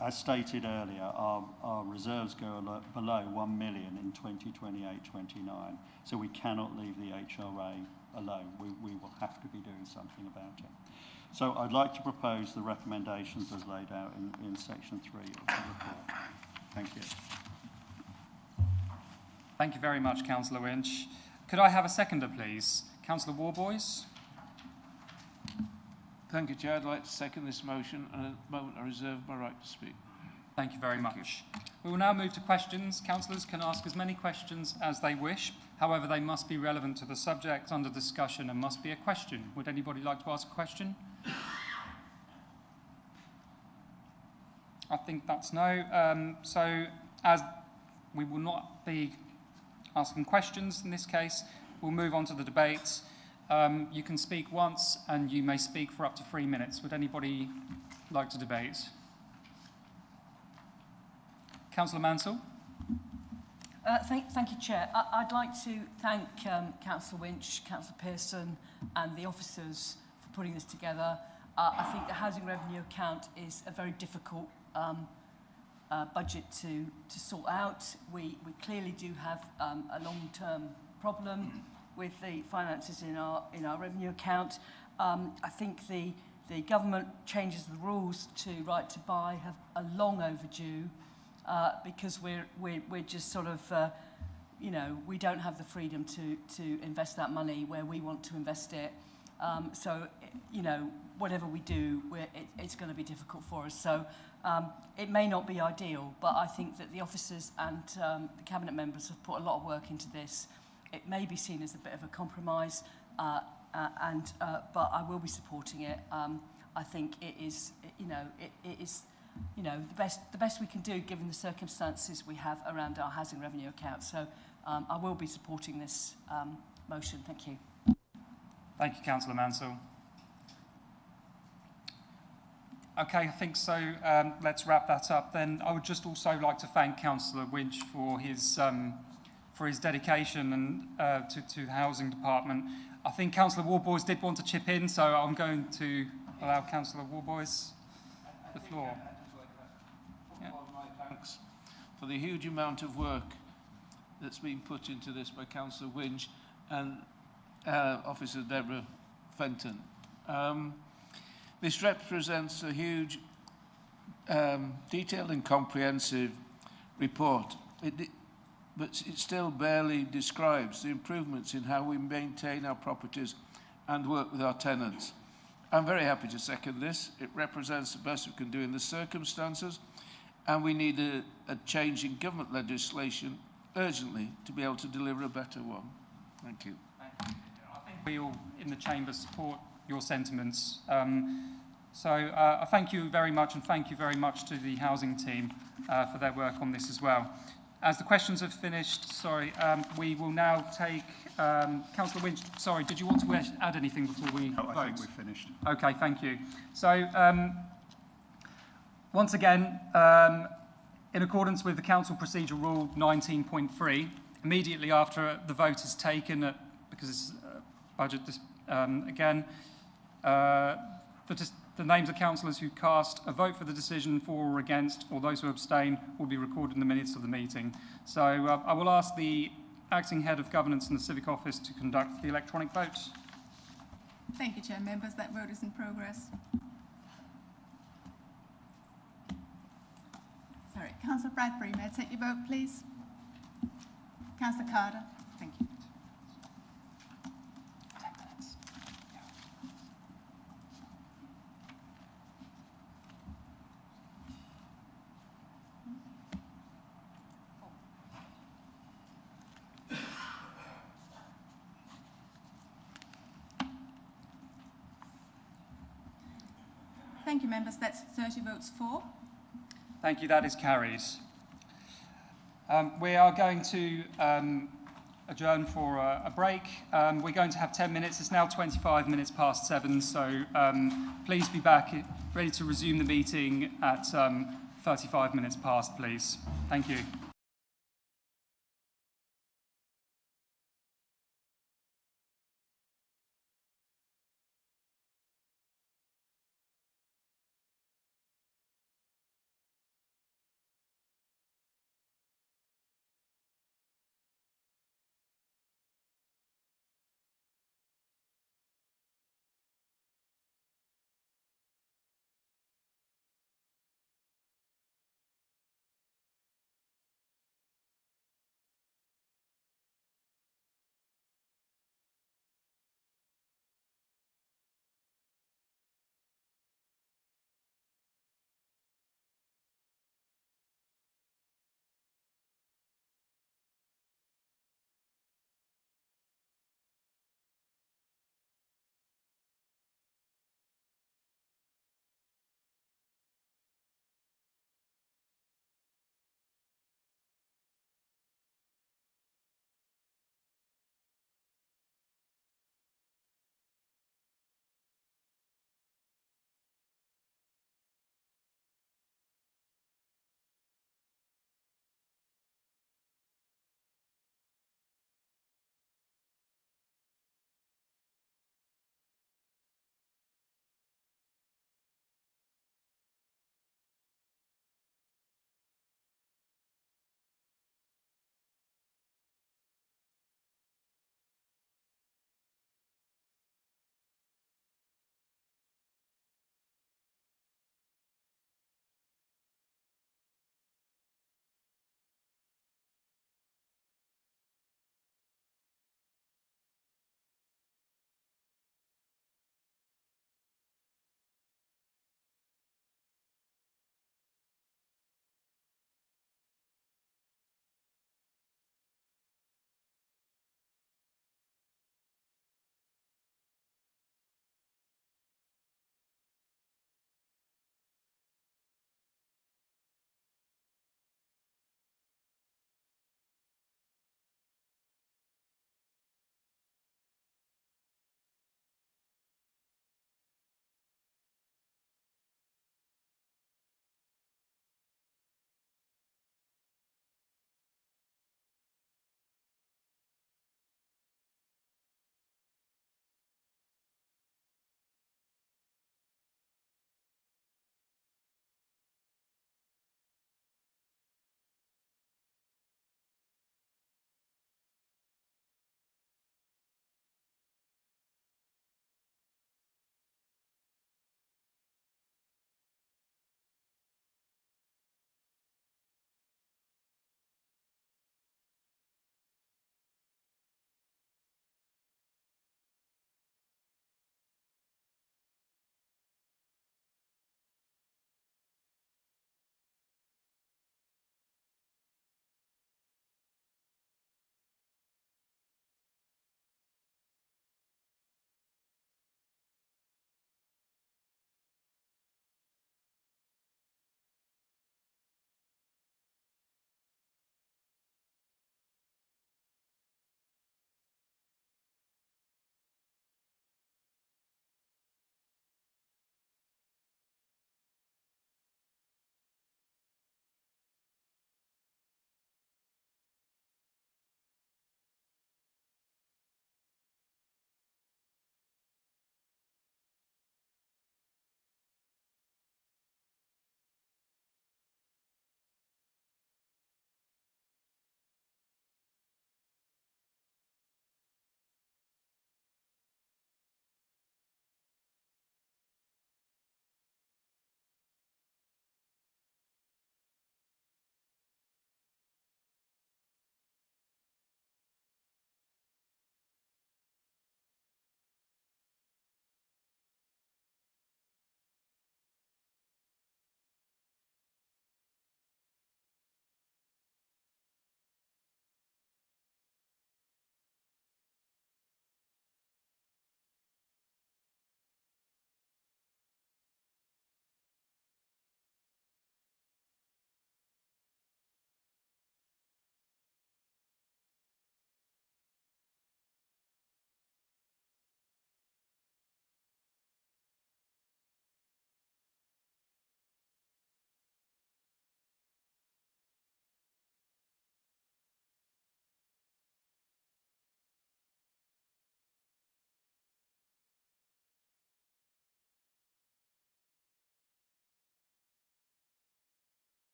As stated earlier, our reserves go below 1 million in 2028-29, so we cannot leave the HRA alone. We will have to be doing something about it. So I'd like to propose the recommendations as laid out in section 3 of the report. Thank you. Thank you very much, Councillor Winch. Could I have a seconder, please? Councillor Warboys? Thank you, Chair. I'd like to second this motion, and at the moment I reserve my right to speak. Thank you very much. We will now move to questions. Councillors can ask as many questions as they wish. However, they must be relevant to the subject under discussion and must be a question. Would anybody like to ask a question? I think that's no. So as we will not be asking questions in this case, we'll move on to the debate. You can speak once and you may speak for up to 3 minutes. Would anybody like to debate? Councillor Mansell? Thank you, Chair. I'd like to thank Councillor Winch, Councillor Pearson and the officers for putting this together. I think the housing revenue account is a very difficult budget to sort out. We clearly do have a long-term problem with the finances in our revenue account. I think the government changes of the rules to right to buy are long overdue because we're just sort of we don't have the freedom to invest that money where we want to invest it. So whatever we do, it's going to be difficult for us. So it may not be ideal, but I think that the officers and the cabinet members have put a lot of work into this. It may be seen as a bit of a compromise, but I will be supporting it. I think it is, the best we can do given the circumstances we have around our housing revenue account. So I will be supporting this motion. Thank you. Thank you, Councillor Mansell. Okay, I think so. Let's wrap that up then. I would just also like to thank Councillor Winch for his dedication and to the Housing Department. I think Councillor Warboys did want to chip in, so I'm going to allow Councillor Warboys the floor. Yeah. Thanks for the huge amount of work that's been put into this by Councillor Winch and Officer Deborah Fenton. This represents a huge, detailed and comprehensive report, but it still barely describes the improvements in how we maintain our properties and work with our tenants. I'm very happy to second this. It represents the best we can do in the circumstances, and we need a change in government legislation urgently to be able to deliver a better one. Thank you. I think we all in the Chamber support your sentiments. I thank you very much, and thank you very much to the housing team for their work on this as well. As the questions have finished, we will now take Councillor Winch. Sorry, did you want to add anything before we vote? I think we're finished. Okay, thank you. So, once again, in accordance with the Council Procedure Rule 19.3, immediately after the vote is taken, because it's budget again, the The names of councillors who cast a vote for the decision for or against, or those who abstain, will be recorded in the minutes of the meeting. So I will ask the Acting Head of Governance in the Civic Office to conduct the electronic vote. Thank you, Chair. Members, that vote is in progress. Sorry, Councillor Bradbury, may I take your vote, please? Councillor Carter, thank you. Thank you, members. That's 30 votes for. Thank you. That is carried. We are going to adjourn for a break. We're going to have 10 minutes. It's now 25 minutes past 7, so please be back ready to resume the meeting at 35 minutes past, please. Thank you.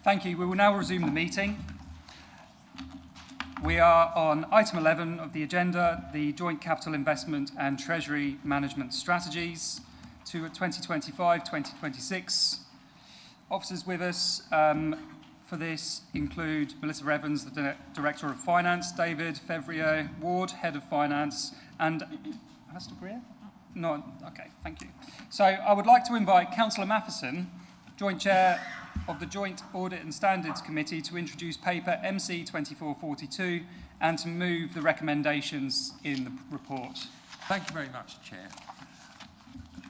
Thank you. We will now resume the meeting. We are on item 11 of the agenda, the Joint Capital Investment and Treasury Management Strategies to 2025-2026. Officers with us for this include Melissa Evans, the Director of Finance, David Fevrier Ward, Head of Finance, and Alistair Greer? No, okay, thank you. So I would like to invite Councillor Matheson, Joint Chair of the Joint Audit and Standards Committee, to introduce paper MC 2442 and to move the recommendations in the report. Thank you very much, Chair.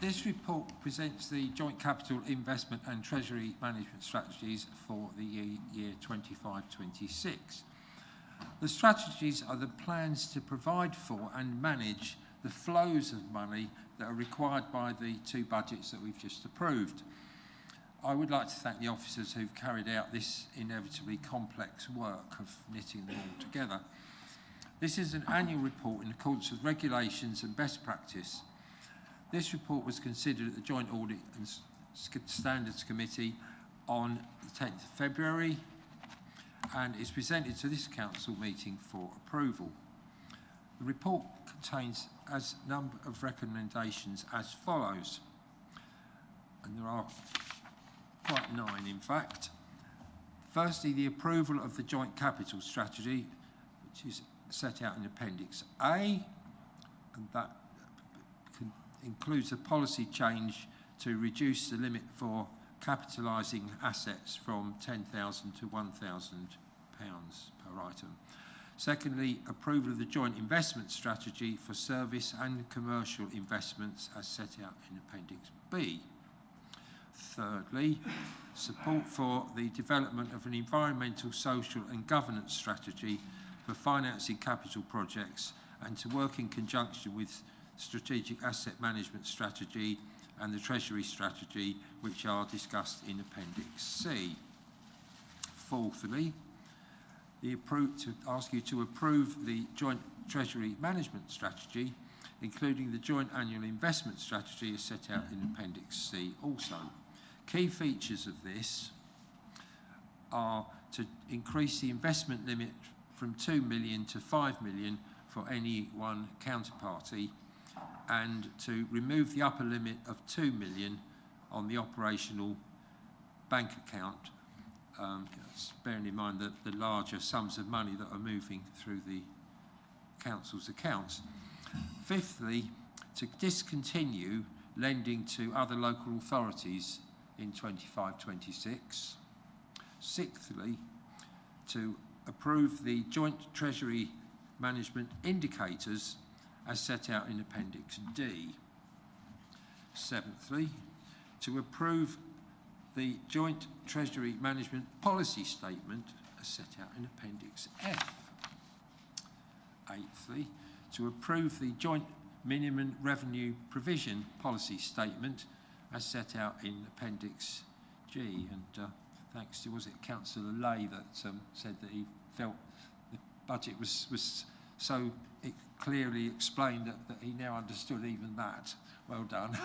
This report presents the Joint Capital Investment and Treasury Management Strategies for the year 25-26. The strategies are the plans to provide for and manage the flows of money that are required by the two budgets that we've just approved. I would like to thank the officers who've carried out this inevitably complex work of knitting them all together. This is an annual report in accordance with regulations and best practice. This report was considered at the Joint Audit and Standards Committee on the 10th of February and is presented to this council meeting for approval. The report contains a number of recommendations as follows, and there are quite 9 in fact. Firstly, the approval of the Joint Capital Strategy, which is set out in Appendix A, and that includes a policy change to reduce the limit for capitalising assets from £10,000 to £1,000 per item. Secondly, approval of the Joint Investment Strategy for service and commercial investments as set out in Appendix B. Thirdly, support for the development of an environmental, social and governance strategy for financing capital projects and to work in conjunction with Strategic Asset Management Strategy and the Treasury Strategy, which are discussed in Appendix C. Fourthly, to ask you to approve the Joint Treasury Management Strategy, including the Joint Annual Investment Strategy as set out in Appendix C also. Key features of this are to increase the investment limit from 2 million to 5 million for any one counterparty and to remove the upper limit of 2 million on the operational bank account, bearing in mind that the larger sums of money that are moving through the council's accounts. Fifthly, to discontinue lending to other local authorities in 25-26. Sixthly, to approve the Joint Treasury Management Indicators as set out in Appendix D. Seventhly, to approve the Joint Treasury Management Policy Statement as set out in Appendix F. Eighthly, to approve the Joint Minimum Revenue Provision Policy Statement as set out in Appendix G. And thanks to, was it Councillor Lay that said that he felt the budget was so clearly explained that he now understood even that. Well done.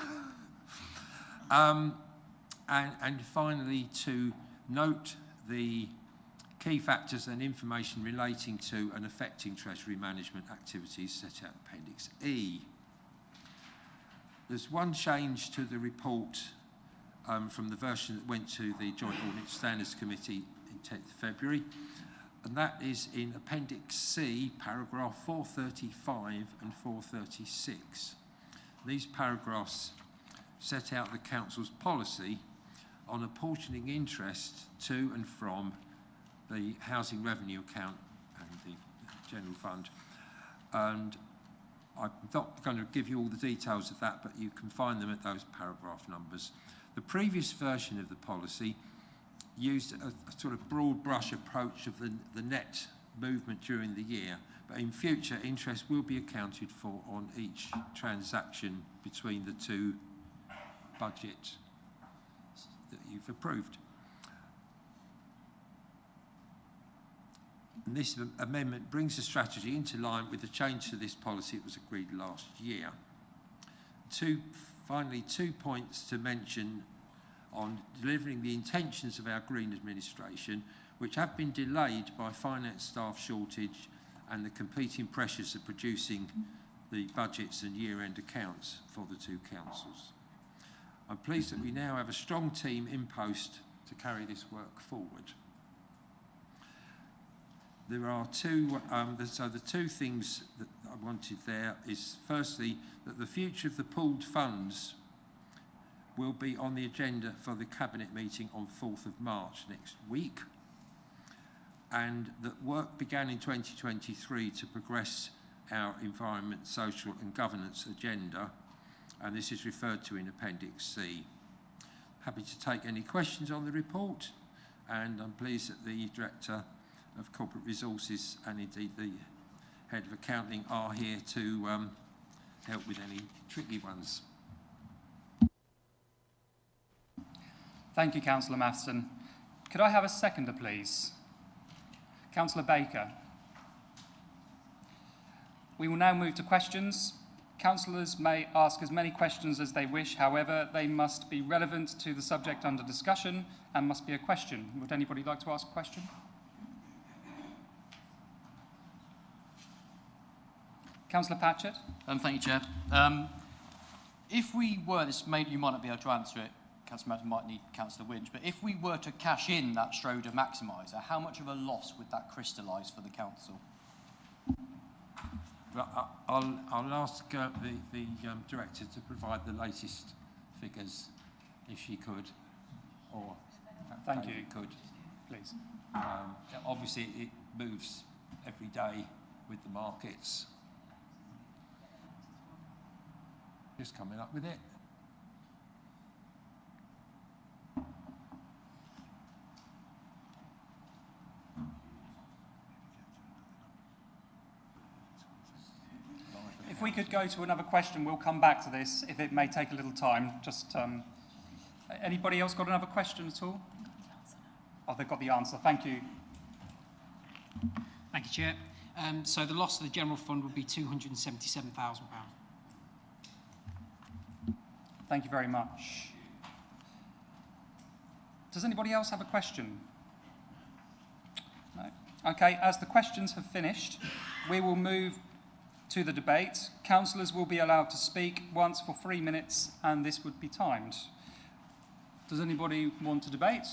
And finally, to note the key factors and information relating to and affecting Treasury management activities set out in Appendix E. There's one change to the report from the version that went to the Joint Audit Standards Committee in 10th of February, and that is in Appendix C, paragraph 435 and 436. These paragraphs set out the Council's policy on apportioning interest to and from the Housing Revenue Account and the General Fund. And I'm not going to give you all the details of that, but you can find them at those paragraph numbers. The previous version of the policy used a sort of broad brush approach of the net movement during the year, but in future interest will be accounted for on each transaction between the two budgets that you've approved. And this amendment brings the strategy into line with the change to this policy that was agreed last year. Finally, 2 points to mention on delivering the intentions of our Green administration, which have been delayed by finance staff shortage and the competing pressures of producing the budgets and year-end accounts for the two councils. I'm pleased that we now have a strong team in post to carry this work forward. There are two, so the two things that I wanted there is firstly that the future of the pooled funds will be on the agenda for the Cabinet meeting on 4th of March next week, and that work began in 2023 to progress our environment, social and governance agenda, and this is referred to in Appendix C. Happy to take any questions on the report, and I'm pleased that the Director of Corporate Resources and indeed the Head of Accounting are here to help with any tricky ones. Thank you, Councillor Matheson. Could I have a seconder, please? Councillor Baker. We will now move to questions. Councillors may ask as many questions as they wish, however, they must be relevant to the subject under discussion and must be a question. Would anybody like to ask a question? Councillor Patchett. Thank you, Chair. If we were, you might not be able to answer it, Councillor Matheson might need Councillor Winch, but if we were to cash in that Schroeder maximiser, how much of a loss would that crystallise for the council? I'll ask the Director to provide the latest figures, if she could, or thank you. Could, please. Obviously, it moves every day with the markets. Just coming up with it. If we could go to another question, we'll come back to this if it may take a little time. Just anybody else got another question at all? Oh, they've got the answer. Thank you. Thank you, Chair. So the loss of the general fund would be £277,000. Thank you very much. Does anybody else have a question? No? Okay, as the questions have finished, we will move to the debate. Councillors will be allowed to speak once for 3 minutes, and this would be timed. Does anybody want to debate?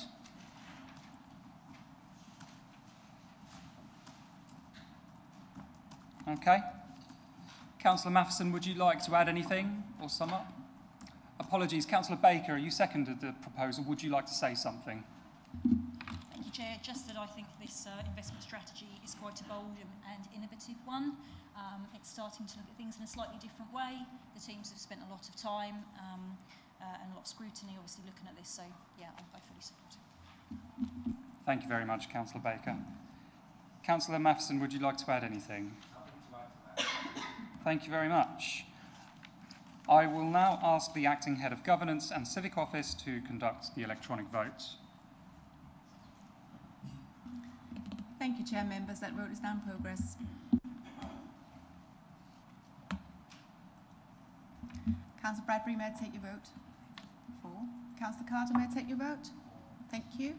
Okay. Councillor Matheson, would you like to add anything or sum up? Apologies, Councillor Baker, you seconded the proposal. Would you like to say something? Thank you, Chair. Just that I think this investment strategy is quite a bold and innovative one. It's starting to look at things in a slightly different way. The teams have spent a lot of time and a lot of scrutiny, obviously, looking at this. So, yeah, I fully support it. Thank you very much, Councillor Baker. Councillor Matheson, would you like to add anything? Thank you very much. I will now ask the Acting Head of Governance and Civic Office to conduct the electronic vote. Thank you, Chair. Members, that vote is now in progress. Councillor Bradbury, may I take your vote? 4. Councillor Carter, may I take your vote? Thank you.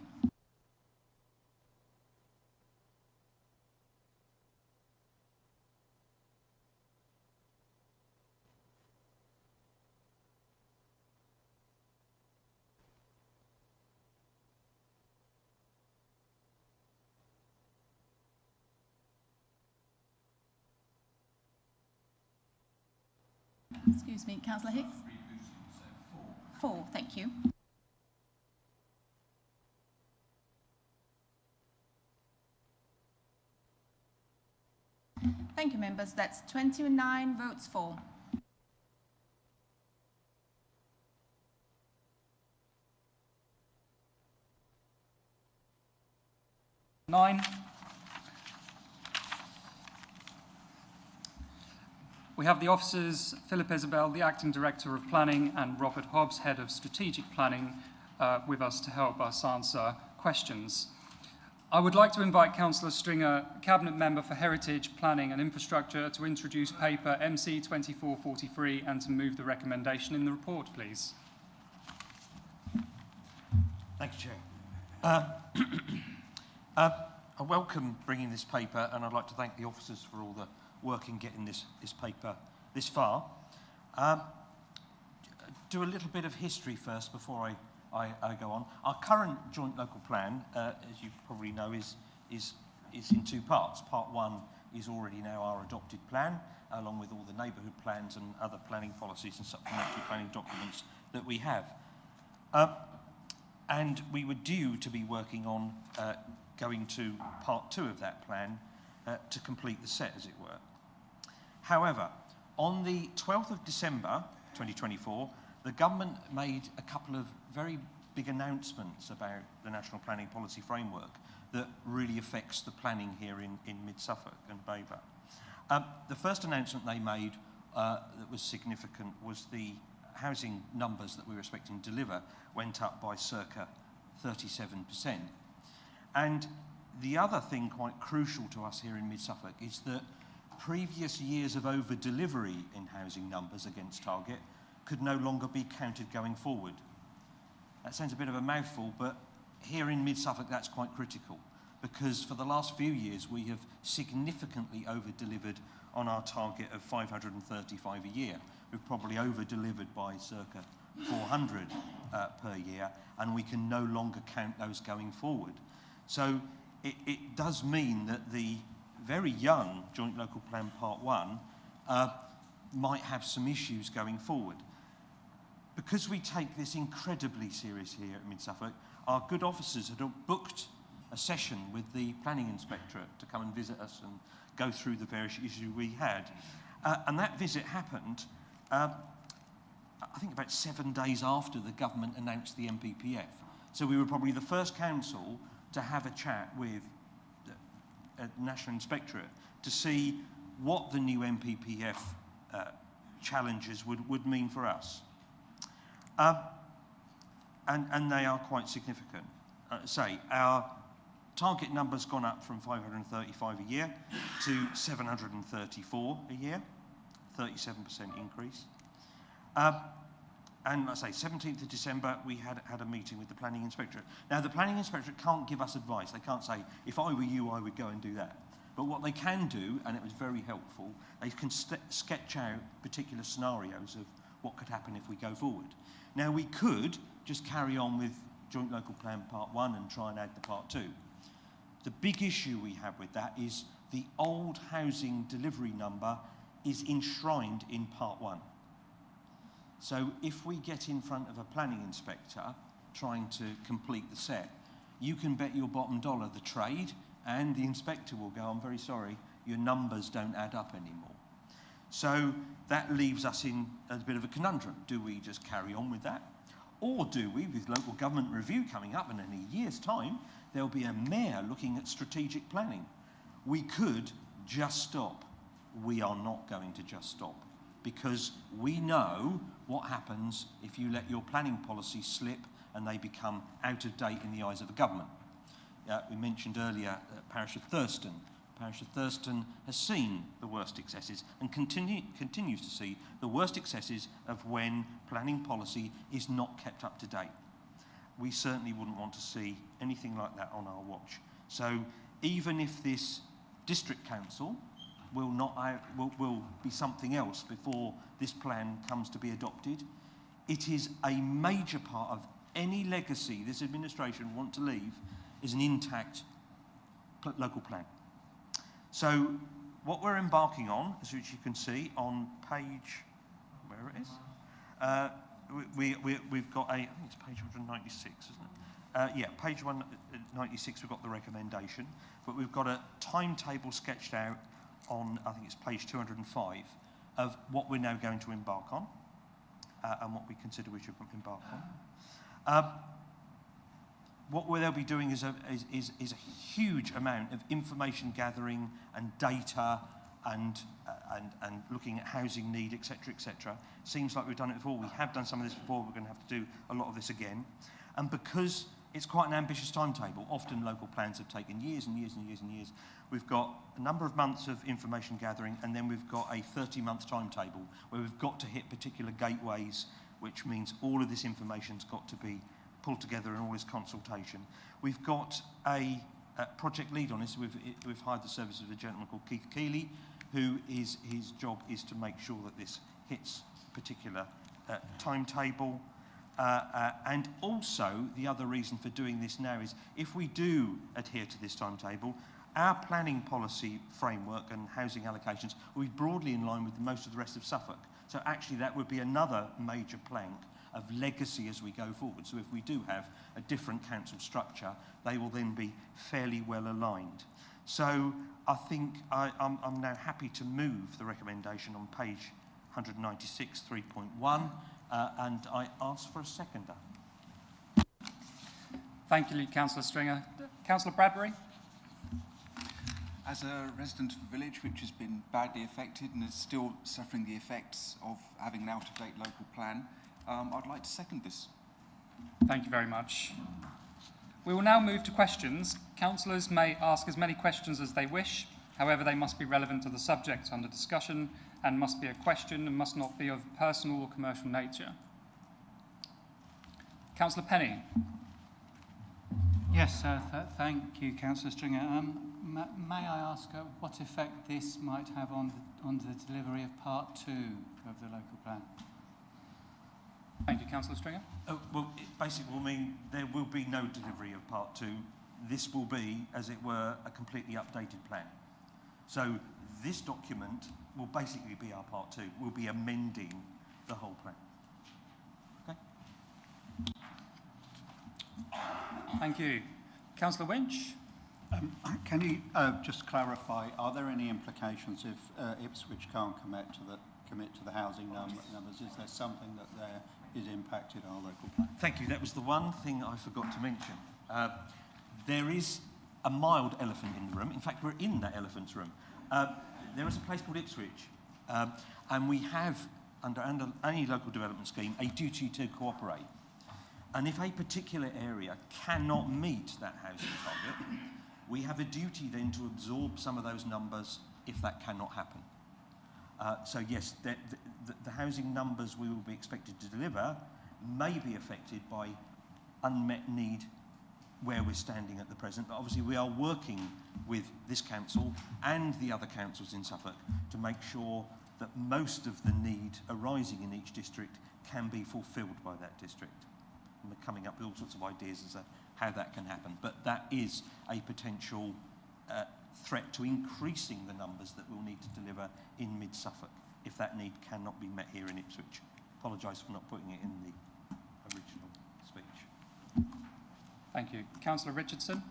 Excuse me, Councillor Hicks? 4, thank you. Thank you, members. That's 29 votes for. Nine. We have the officers, Philip Isabel, the Acting Director of Planning, and Robert Hobbs, Head of Strategic Planning, with us to help us answer questions. I would like to invite Councillor Stringer, Cabinet Member for Heritage, Planning and Infrastructure, to introduce paper MC 2443 and to move the recommendation in the report, please. Thank you, Chair. I welcome bringing this paper, and I'd like to thank the officers for all the work in getting this paper this far. Do a little bit of history first before I go on. Our current joint local plan, as you probably know, is in two parts. Part one is already now our adopted plan, along with all the neighbourhood plans and other planning policies and supplementary planning documents that we have. And we were due to be working on going to part two of that plan to complete the set, as it were. However, on the 12th of December 2024, the government made a couple of very big announcements about the National Planning Policy Framework that really affects the planning here in Mid-Suffolk and Babergh. The first announcement they made that was significant was the housing numbers that we were expecting to deliver went up by circa 37%. And the other thing quite crucial to us here in Mid-Suffolk is that previous years of over-delivery in housing numbers against target could no longer be counted going forward. That sounds a bit of a mouthful, but here in Mid-Suffolk that's quite critical, because for the last few years we have significantly over-delivered on our target of 535 a year. We've probably over-delivered by circa 400 per year, and we can no longer count those going forward. So it does mean that the very young Joint Local Plan Part 1 might have some issues going forward. Because we take this incredibly serious here at Mid-Suffolk, our good officers had booked a session with the Planning Inspectorate to come and visit us and go through the various issues we had. And that visit happened, I think about 7 days after the government announced the MTPF. So we were probably the first council to have a chat with the National Inspectorate to see what the new MTPF challenges would mean for us. And they are quite significant. Our target number's gone up from 535 a year to 734 a year, 37% increase. And I say 17th of December, we had a meeting with the Planning Inspectorate. Now, the Planning Inspectorate can't give us advice. They can't say, if I were you, I would go and do that. But what they can do, and it was very helpful, they can sketch out particular scenarios of what could happen if we go forward. Now, we could just carry on with Joint Local Plan Part 1 and try and add the Part 2. The big issue we have with that is the old housing delivery number is enshrined in Part 1. So if we get in front of a planning inspector trying to complete the set, you can bet your bottom dollar the trade and the inspector will go, I'm very sorry, your numbers don't add up anymore. So that leaves us in a bit of a conundrum. Do we just carry on with that? Or do we, with local government review coming up and in a year's time, there'll be a mayor looking at strategic planning. We could just stop. We are not going to just stop, because we know what happens if you let your planning policies slip and they become out of date in the eyes of the government. We mentioned earlier Parish of Thurston. Parish of Thurston has seen the worst excesses and continues to see the worst excesses of when planning policy is not kept up to date. We certainly wouldn't want to see anything like that on our watch. So even if this district council will be something else before this plan comes to be adopted, it is a major part of any legacy this administration want to leave is an intact local plan. So what we're embarking on, as which you can see on page, where it is, we've got I think it's page 196, isn't it? Yeah, page 196, we've got the recommendation, but we've got a timetable sketched out on, I think it's page 205, of what we're now going to embark on and what we consider we should embark on. What they'll be doing is a huge amount of information gathering and data and looking at housing need, etc., etc. Seems like we've done it before. We have done some of this before. We're going to have to do a lot of this again. And because it's quite an ambitious timetable, often local plans have taken years and years and years and years. We've got a number of months of information gathering, and then we've got a 30-month timetable where we've got to hit particular gateways, which means all of this information's got to be pulled together in all this consultation. We've got a project lead on this. We've hired the services of a gentleman called Keith Keeley, his job is to make sure that this hits a particular timetable. And also, the other reason for doing this now is if we do adhere to this timetable, our planning policy framework and housing allocations will be broadly in line with most of the rest of Suffolk. So actually that would be another major plank of legacy as we go forward. So if we do have a different council structure, they will then be fairly well aligned. So I think I'm now happy to move the recommendation on page 196, 3.1, and I ask for a seconder. Thank you, Councillor Stringer. Councillor Bradbury? As a resident of a village which has been badly affected and is still suffering the effects of having an out-of-date local plan, I'd like to second this. Thank you very much. We will now move to questions. Councillors may ask as many questions as they wish. However, they must be relevant to the subject under discussion and must be a question and must not be of personal or commercial nature. Councillor Penny. Yes, thank you, Councillor Stringer. May I ask what effect this might have on the delivery of Part 2 of the local plan? Thank you, Councillor Stringer. Well, it basically will mean there will be no delivery of Part 2. This will be, as it were, a completely updated plan. So this document will basically be our Part 2. We'll be amending the whole plan. Okay? Thank you. Councillor Winch. Can you just clarify, are there any implications if Ipswich can't commit to the housing numbers? Is there something that there is impacted our local plan? Thank you. That was the one thing I forgot to mention. There is a mild elephant in the room. In fact, we're in that elephant's room. There is a place called Ipswich, and we have, under any local development scheme, a duty to cooperate. And if a particular area cannot meet that housing target, we have a duty then to absorb some of those numbers if that cannot happen. So yes, the housing numbers we will be expected to deliver may be affected by unmet need where we're standing at the present, but obviously we are working with this council and the other councils in Suffolk to make sure that most of the need arising in each district can be fulfilled by that district. And we're coming up with all sorts of ideas as to how that can happen, but that is a potential threat to increasing the numbers that we'll need to deliver in mid-Suffolk if that need cannot be met here in Ipswich. Apologise for not putting it in the original speech. Thank you. Councillor Richardson.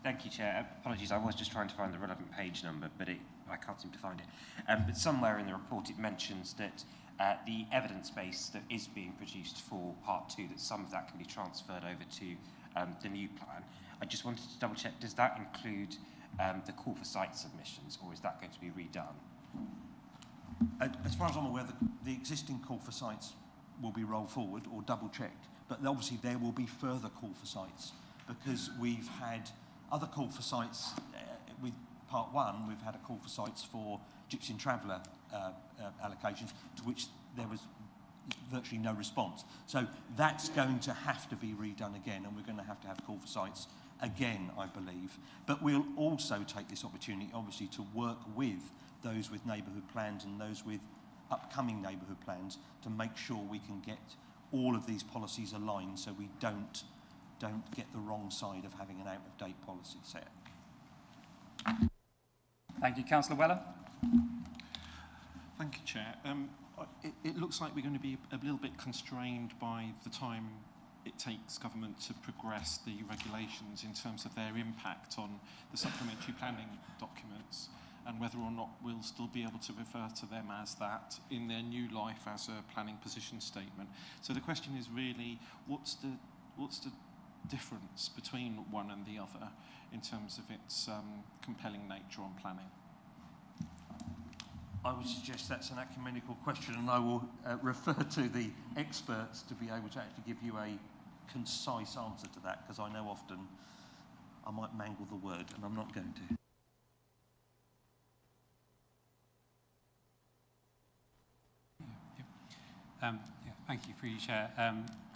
Thank you, Chair. Apologies, I was just trying to find the relevant page number, but I can't seem to find it. But somewhere in the report it mentions that the evidence base that is being produced for Part 2, that some of that can be transferred over to the new plan. I just wanted to double check, does that include the call for site submissions, or is that going to be redone? As far as I'm aware, the existing call for sites will be rolled forward or double checked, but obviously there will be further call for sites because we've had other call for sites with Part 1. We've had a call for sites for Gypsy and Traveller allocations, to which there was virtually no response. So that's going to have to be redone again, and we're going to have call for sites again, I believe. But we'll also take this opportunity, obviously, to work with those with neighbourhood plans and those with upcoming neighbourhood plans to make sure we can get all of these policies aligned so we don't get the wrong side of having an out-of-date policy set. Thank you. Councillor Weller. Thank you, Chair. It looks like we're going to be a little bit constrained by the time it takes government to progress the regulations in terms of their impact on the supplementary planning documents and whether or not we'll still be able to refer to them as that in their new life as a planning position statement. So the question is really, what's the difference between one and the other in terms of its compelling nature on planning? I would suggest that's an ecumenical question, and I will refer to the experts to be able to actually give you a concise answer to that, because I know often I might mangle the word, and I'm not going to. Thank you, through you, Chair.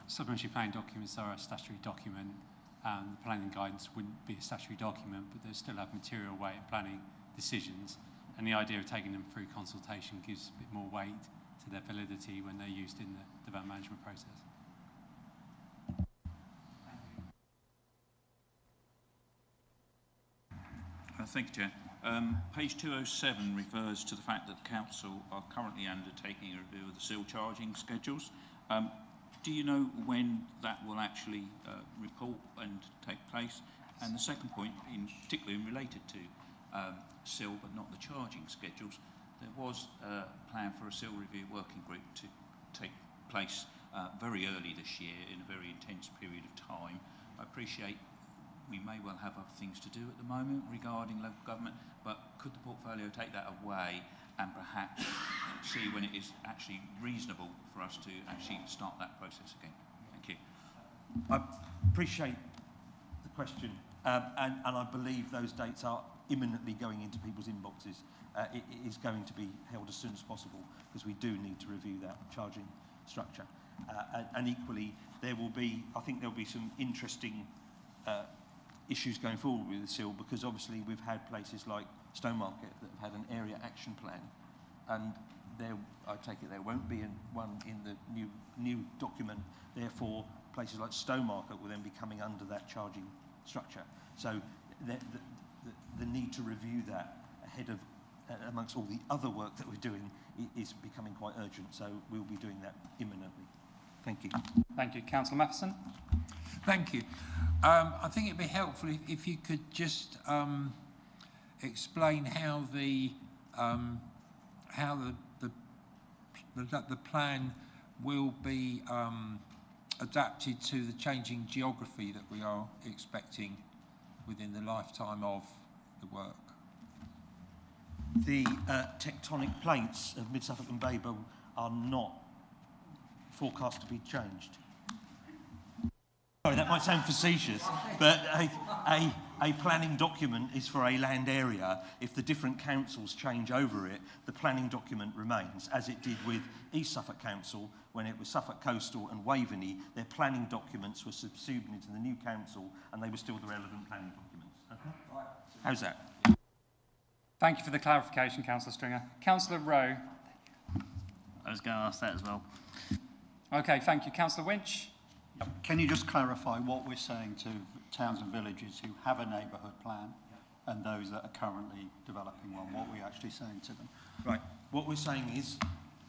supplementary planning documents are a statutory document, and the planning guidance wouldn't be a statutory document, but they still have material weight in planning decisions. And the idea of taking them through consultation gives a bit more weight to their validity when they're used in the development management process. Thank you, Chair. Page 207 refers to the fact that the Council are currently undertaking a review of the seal charging schedules. Do you know when that will actually report and take place? And the second point, particularly related to seal but not the charging schedules, there was a plan for a seal review working group to take place very early this year in a very intense period of time. I appreciate we may well have other things to do at the moment regarding local government, but could the portfolio take that away and perhaps see when it is actually reasonable for us to actually start that process again? Thank you. I appreciate the question, and I believe those dates are imminently going into people's inboxes. It is going to be held as soon as possible because we do need to review that charging structure. And equally, there will be, I think there'll be some interesting issues going forward with the seal, because obviously we've had places like Stowmarket that have had an area action plan, and there, I take it there won't be one in the new document. Therefore, places like Stowmarket will then be coming under that charging structure. So the need to review that ahead of, amongst all the other work that we're doing, is becoming quite urgent. So we'll be doing that imminently. Thank you. Thank you. Councillor Matheson. Thank you. I think it'd be helpful if you could just explain how the plan will be adapted to the changing geography that we are expecting within the lifetime of the work. The tectonic plates of Mid-Suffolk and Babergh are not forecast to be changed. Sorry, that might sound facetious, but a planning document is for a land area. If the different councils change over it, the planning document remains, as it did with East Suffolk Council when it was Suffolk Coastal and Waveney. Their planning documents were subsumed into the new council, and they were still the relevant planning documents. Okay? How's that? Thank you for the clarification, Councillor Stringer. Councillor Rowe. I was going to ask that as well. Okay, thank you. Councillor Winch. Can you just clarify what we're saying to towns and villages who have a neighbourhood plan and those that are currently developing one? What we're actually saying to them? Right. What we're saying is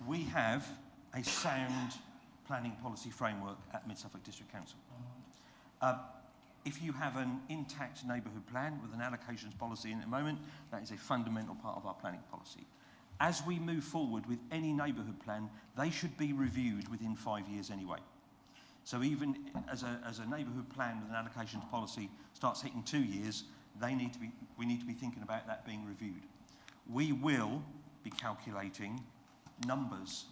we have a sound planning policy framework at Mid-Suffolk District Council. If you have an intact neighbourhood plan with an allocations policy in at the moment, that is a fundamental part of our planning policy. As we move forward with any neighbourhood plan, they should be reviewed within 5 years anyway. So even as a neighbourhood plan with an allocations policy starts hitting 2 years, we need to be thinking about that being reviewed. We will be calculating numbers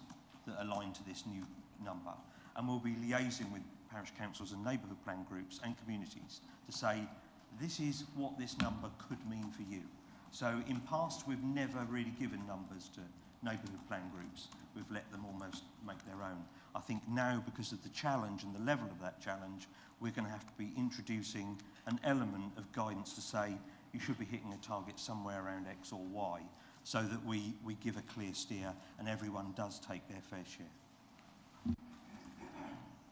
that align to this new number, and we'll be liaising with parish councils and neighbourhood plan groups and communities to say, this is what this number could mean for you. So in past, we've never really given numbers to neighbourhood plan groups. We've let them almost make their own. I think now, because of the challenge and the level of that challenge, we're going to have to be introducing an element of guidance to say, you should be hitting a target somewhere around X or Y, so that we give a clear steer and everyone does take their fair share.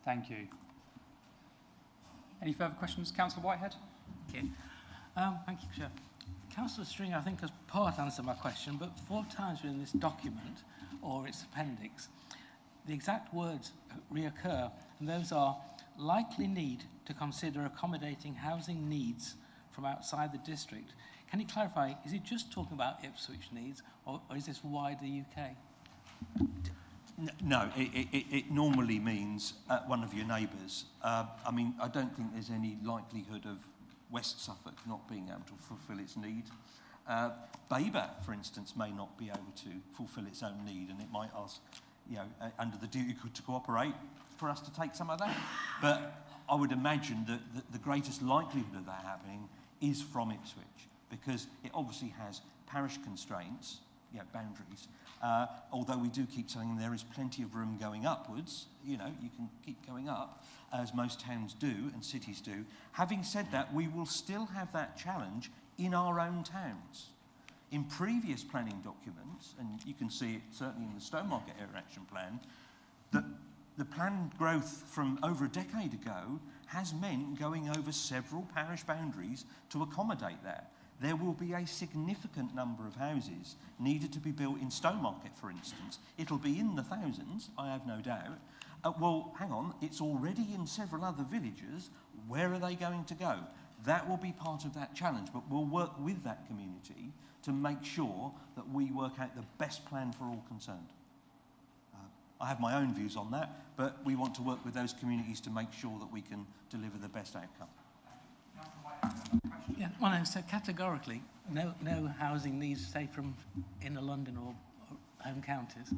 Thank you. Any further questions? Councillor Whitehead. Okay. Thank you, Chair. Councillor Stringer, I think, has part answered my question, but 4 times within this document or its appendix, the exact words reoccur, and those are likely need to consider accommodating housing needs from outside the district. Can you clarify, is it just talking about Ipswich needs, or is this wider UK? No, it normally means one of your neighbours. I mean, I don't think there's any likelihood of West Suffolk not being able to fulfil its need. Babergh, for instance, may not be able to fulfil its own need, and it might ask, you know, under the duty to cooperate for us to take some of that. But I would imagine that the greatest likelihood of that happening is from Ipswich, because it obviously has parish constraints boundaries. Although we do keep telling them there is plenty of room going upwards, you know, you can keep going up, as most towns do and cities do. Having said that, we will still have that challenge in our own towns. In previous planning documents, and you can see it certainly in the Stowmarket Area Action Plan, that the planned growth from over a decade ago has meant going over several parish boundaries to accommodate that. There will be a significant number of houses needed to be built in Stowmarket, for instance. It'll be in the thousands, I have no doubt. Well, hang on, it's already in several other villages. Where are they going to go? That will be part of that challenge, but we'll work with that community to make sure that we work out the best plan for all concerned. I have my own views on that, but we want to work with those communities to make sure that we can deliver the best outcome. Yeah, well, no, so categorically, no housing needs, say, from inner London or home counties?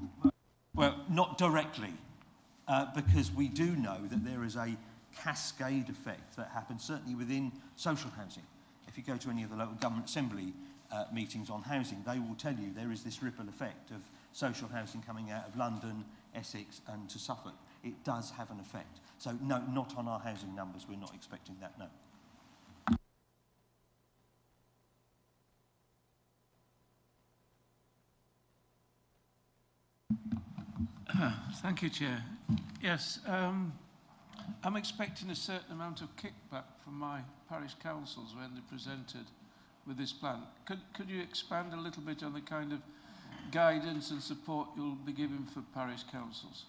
Well, not directly, because we do know that there is a cascade effect that happens, certainly within social housing. If you go to any of the local government assembly meetings on housing, they will tell you there is this ripple effect of social housing coming out of London, Essex and to Suffolk. It does have an effect. So no, not on our housing numbers, we're not expecting that, no. Thank you, Chair. Yes, I'm expecting a certain amount of kickback from my parish councils when they're presented with this plan. Could you expand a little bit on the kind of guidance and support you'll be giving for parish councils?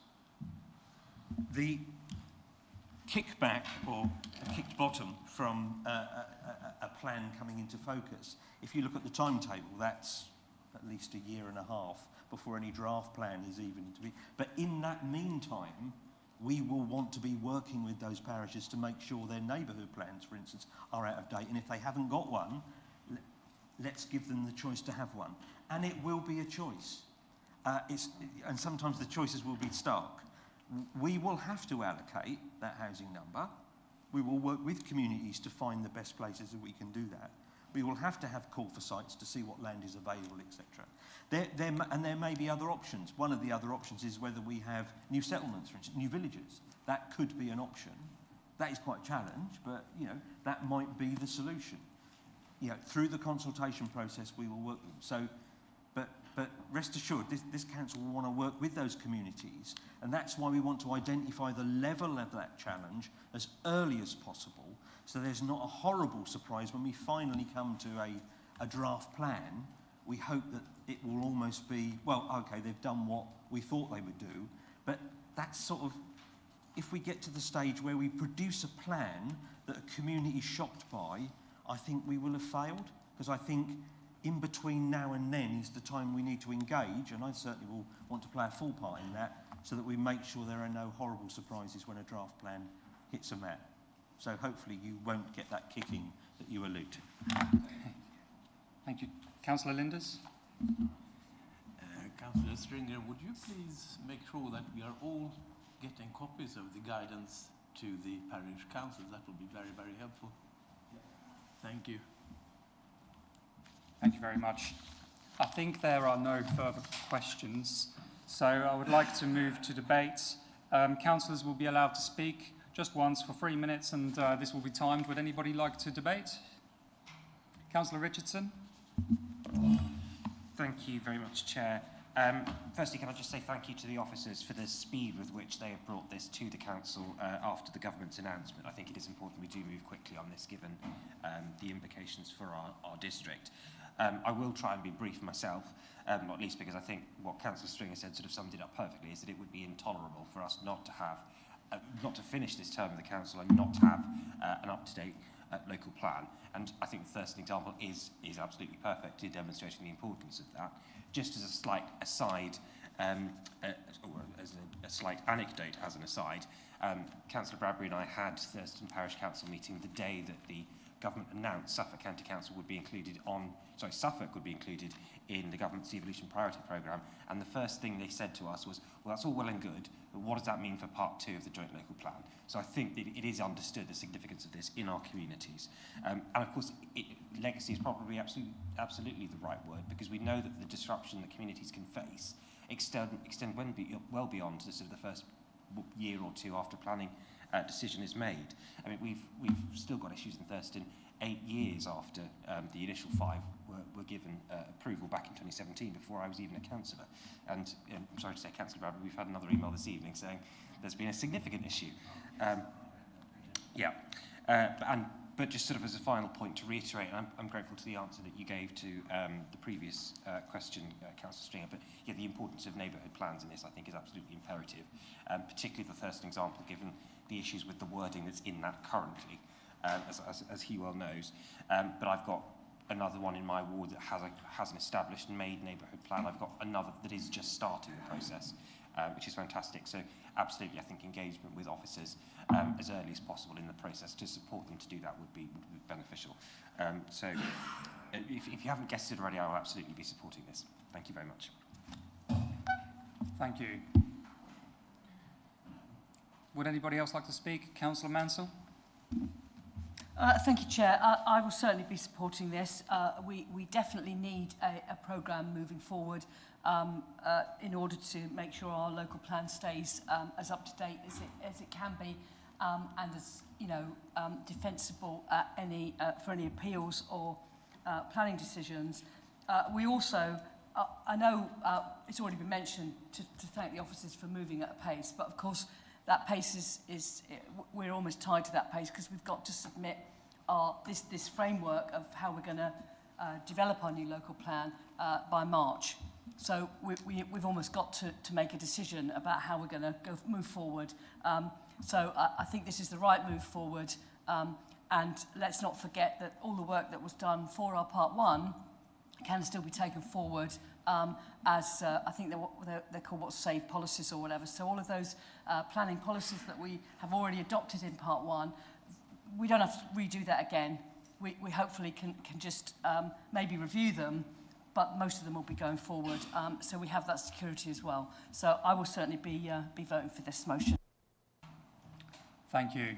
The kickback or kicked bottom from a plan coming into focus, if you look at the timetable, that's at least a year and a half before any draft plan is even to be. But in that meantime, we will want to be working with those parishes to make sure their neighbourhood plans, for instance, are out of date. And if they haven't got one, let's give them the choice to have one. And it will be a choice. And sometimes the choices will be stark. We will have to allocate that housing number. We will work with communities to find the best places that we can do that. We will have to have call for sites to see what land is available, etc. And there may be other options. One of the other options is whether we have new settlements, for instance, new villages. That could be an option. That is quite a challenge, but you know that might be the solution. You know, through the consultation process, we will work with them. So, but rest assured, this council will want to work with those communities, and that's why we want to identify the level of that challenge as early as possible, so there's not a horrible surprise when we finally come to a draft plan. We hope that it will almost be, well, okay, they've done what we thought they would do, but that's sort of, if we get to the stage where we produce a plan that a community is shocked by, I think we will have failed, because I think in between now and then is the time we need to engage, and I certainly will want to play a full part in that, so that we make sure there are no horrible surprises when a draft plan hits a mat. So hopefully you won't get that kicking that you allude to. Thank you. Councillor Linders. Councillor Stringer, would you please make sure that we are all getting copies of the guidance to the parish councils? That would be very, very helpful. Thank you. Thank you very much. I think there are no further questions, so I would like to move to debate. Councillors will be allowed to speak just once for 3 minutes, and this will be timed. Would anybody like to debate? Councillor Richardson. Thank you very much, Chair. Firstly, can I just say thank you to the officers for the speed with which they have brought this to the Council after the Government's announcement. I think it is important we do move quickly on this, given the implications for our district. I will try and be brief myself, not least because I think what Councillor Stringer said sort of summed it up perfectly, is that it would be intolerable for us not to have, not to finish this term of the Council and not to have an up-to-date local plan. And I think the Thurston example is absolutely perfect in demonstrating the importance of that. Just as a slight aside, or as a slight anecdote as an aside, Councillor Babergh and I had Thurston Parish Council meeting the day that the government announced Suffolk County Council would be included Suffolk would be included in the government's devolution priority programme, and the first thing they said to us was, well, that's all well and good, but what does that mean for part 2 of the joint local plan? So I think that it is understood the significance of this in our communities. And of course, legacy is probably absolutely the right word, because we know that the disruption that communities can face extend well beyond the sort of the first year or two after planning decision is made. I mean, we've still got issues in Thurston 8 years after the initial 5 were given approval back in 2017, before I was even a councillor. And I'm sorry to say, Councillor Babergh, we've had another email this evening saying there's been a significant issue. But just sort of as a final point to reiterate, I'm grateful to the answer that you gave to the previous question, Councillor Stringer, but yeah, the importance of neighbourhood plans in this, I think, is absolutely imperative, particularly the Thurston example, given the issues with the wording that's in that currently, as he well knows. But I've got another one in my ward that has an established and made neighbourhood plan. I've got another that is just starting the process, which is fantastic. So absolutely, I think engagement with officers as early as possible in the process to support them to do that would be beneficial. So if you haven't guessed it already, I will absolutely be supporting this. Thank you very much. Thank you. Would anybody else like to speak? Councillor Mansell? Thank you, Chair. I will certainly be supporting this. We definitely need a programme moving forward in order to make sure our local plan stays as up to date as it can be, and as defensible for any appeals or planning decisions. We also, I know it's already been mentioned to thank the officers for moving at a pace, but of course that pace we're almost tied to that pace, because we've got to submit this framework of how we're going to develop our new local plan by March. So we've almost got to make a decision about how we're going to move forward. So I think this is the right move forward. And let's not forget that all the work that was done for our Part 1 can still be taken forward as I think they're called SAVE policies or whatever. So all of those planning policies that we have already adopted in Part 1, we don't have to redo that again. We hopefully can just maybe review them, but most of them will be going forward. So we have that security as well. So I will certainly be voting for this motion. Thank you.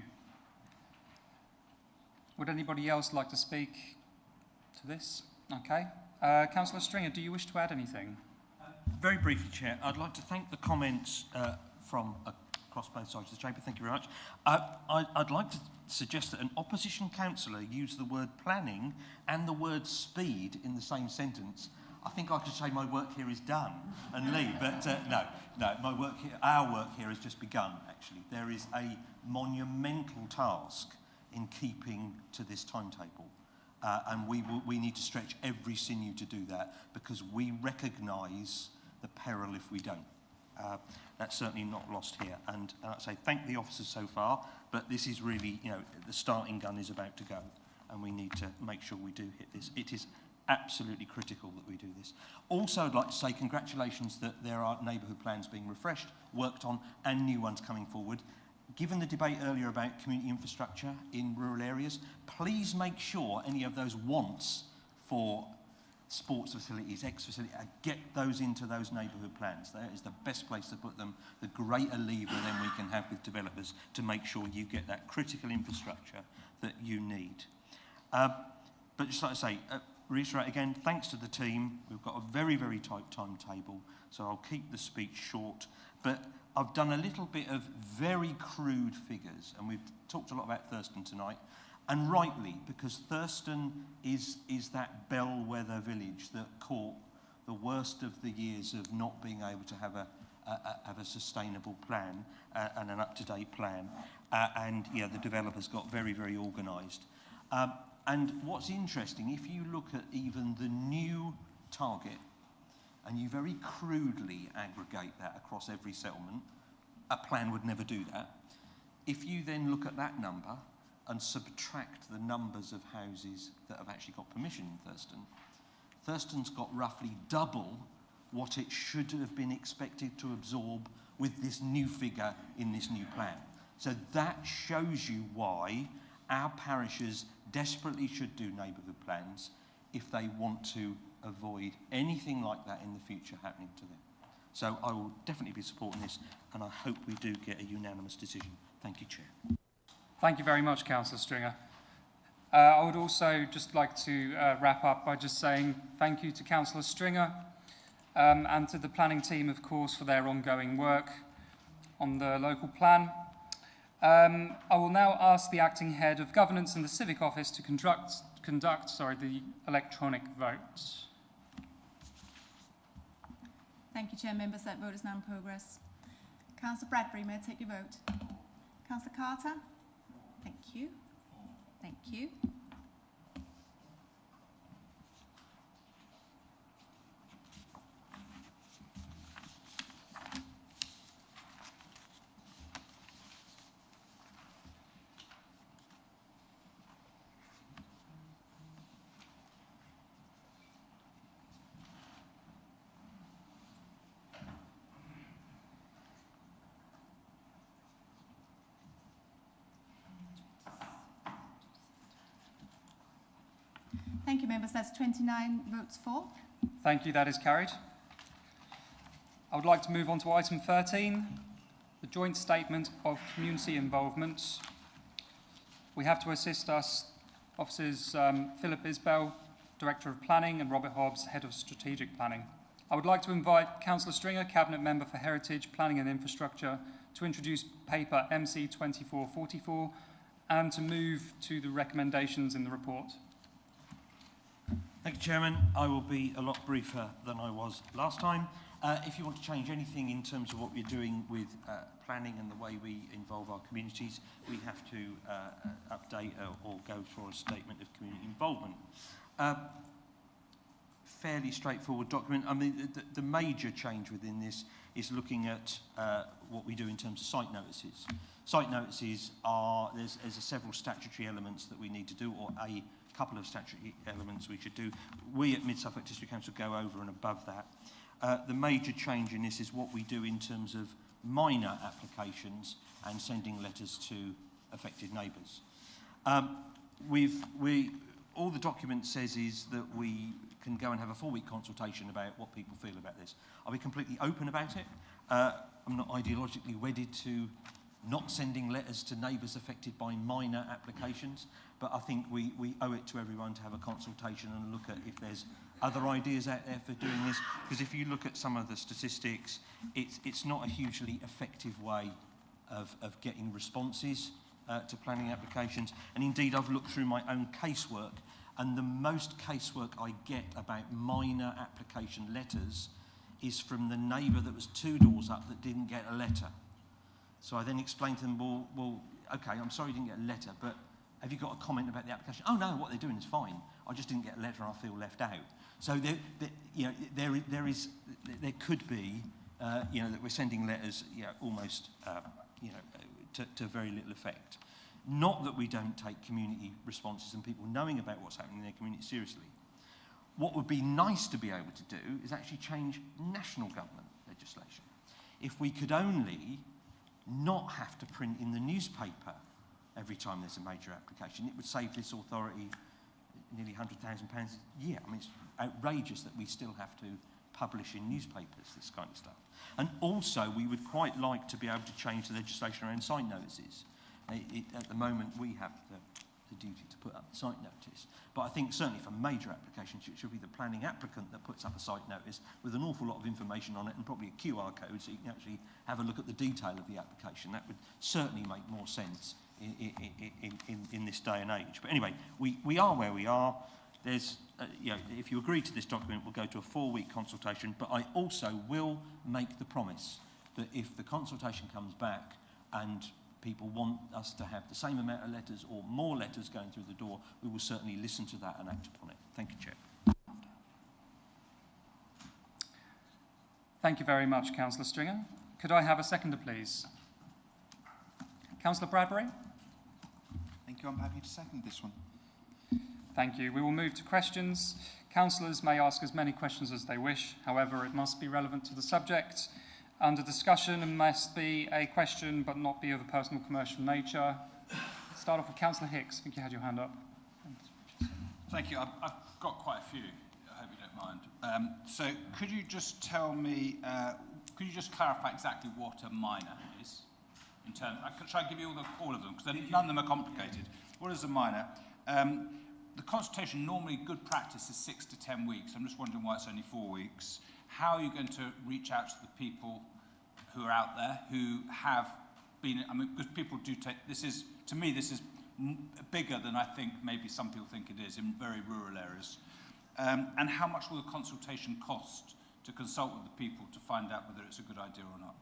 Would anybody else like to speak to this? Okay. Councillor Stringer, do you wish to add anything? Very briefly, Chair, I'd like to thank the comments from across both sides of the chamber. Thank you very much. I'd like to suggest that an opposition councillor used the word planning and the word speed in the same sentence. I think I could say my work here is done and leave, but no, our work here has just begun, actually. There is a monumental task in keeping to this timetable. And we need to stretch every sinew to do that, because we recognise the peril if we don't. That's certainly not lost here. And I say thank the officers so far, but this is really, the starting gun is about to go, and we need to make sure we do hit this. It is absolutely critical that we do this. Also, I'd like to say congratulations that there are neighbourhood plans being refreshed, worked on, and new ones coming forward. Given the debate earlier about community infrastructure in rural areas, please make sure any of those wants for sports facilities, facilities, get those into those neighbourhood plans. That is the best place to put them, the greater lever then we can have with developers to make sure you get that critical infrastructure that you need. But just like I say, reiterate again, thanks to the team. We've got a very, very tight timetable, so I'll keep the speech short. But I've done a little bit of very crude figures, and we've talked a lot about Thurston tonight, and rightly, because Thurston is that bellwether village that caught the worst of the years of not being able to have a sustainable plan and an up-to-date plan, and yeah, the developers got very, very organised. And what's interesting, if you look at even the new target, and you very crudely aggregate that across every settlement, a plan would never do that. If you then look at that number and subtract the numbers of houses that have actually got permission in Thurston, Thurston's got roughly double what it should have been expected to absorb with this new figure in this new plan. So that shows you why our parishes desperately should do neighbourhood plans if they want to avoid anything like that in the future happening to them. So I will definitely be supporting this, and I hope we do get a unanimous decision. Thank you, Chair. Thank you very much, Councillor Stringer. I would also just like to wrap up by just saying thank you to Councillor Stringer and to the planning team, of course, for their ongoing work on the local plan. I will now ask the Acting Head of Governance in the Civic Office to conduct the electronic vote. Thank you, Chair. Members, that vote is now in progress. Councillor Bradbury, may I take your vote? Councillor Carter? Thank you. Thank you. Thank you, members. That's 29 votes for. Thank you. That is carried. I would like to move on to item 13, the joint statement of community involvement. We have to assist us officers Philip Isbell, Director of Planning, and Robert Hobbs, Head of Strategic Planning. I would like to invite Councillor Stringer, Cabinet Member for Heritage, Planning and Infrastructure, to introduce paper MC 2444 and to move to the recommendations in the report. Thank you, Chairman. I will be a lot briefer than I was last time. If you want to change anything in terms of what we're doing with planning and the way we involve our communities, we have to update or go for a statement of community involvement. Fairly straightforward document. I mean, the major change within this is looking at what we do in terms of site notices. Site notices are, there's several statutory elements that we need to do, or a couple of statutory elements we should do. We at Mid-Suffolk District Council go over and above that. The major change in this is what we do in terms of minor applications and sending letters to affected neighbours. All the document says is that we can go and have a 4-week consultation about what people feel about this. I'll be completely open about it. I'm not ideologically wedded to not sending letters to neighbours affected by minor applications, but I think we owe it to everyone to have a consultation and look at if there's other ideas out there for doing this, because if you look at some of the statistics, it's not a hugely effective way of getting responses to planning applications. And indeed, I've looked through my own casework, and the most casework I get about minor application letters is from the neighbour that was 2 doors up that didn't get a letter. So I then explained to them, well, okay, I'm sorry you didn't get a letter, but have you got a comment about the application? Oh, no, what they're doing is fine. I just didn't get a letter and I feel left out. So there could be, that we're sending letters, almost, to very little effect. Not that we don't take community responses and people knowing about what's happening in their community seriously. What would be nice to be able to do is actually change national government legislation. If we could only not have to print in the newspaper every time there's a major application, it would save this authority nearly £100,000 a year. I mean, it's outrageous that we still have to publish in newspapers this kind of stuff. And also, we would quite like to be able to change the legislation around site notices. At the moment, we have the duty to put up the site notice. But I think certainly for major applications, it should be the planning applicant that puts up a site notice with an awful lot of information on it and probably a QR code so you can actually have a look at the detail of the application. That would certainly make more sense in this day and age. But anyway, we are where we are. There's, if you agree to this document, we'll go to a 4-week consultation, but I also will make the promise that if the consultation comes back and people want us to have the same amount of letters or more letters going through the door, we will certainly listen to that and act upon it. Thank you, Chair. Thank you very much, Councillor Stringer. Could I have a seconder, please? Councillor Bradbury? Thank you. I'm happy to second this one. Thank you. We will move to questions. Councillors may ask as many questions as they wish. However, it must be relevant to the subject under discussion and must be a question but not be of a personal commercial nature. start off with Councillor Hicks. I think you had your hand up. Thank you. I've got quite a few. I hope you don't mind. So could you just tell me, could you just clarify exactly what a minor is? In terms, shall I give you all of them? Because none of them are complicated. What is a minor? The consultation, normally good practice is 6 to 10 weeks. I'm just wondering why it's only 4 weeks. How are you going to reach out to the people who are out there who have been, I mean, because people do take, this is, to me, this is bigger than I think maybe some people think it is in very rural areas. And how much will the consultation cost to consult with the people to find out whether it's a good idea or not?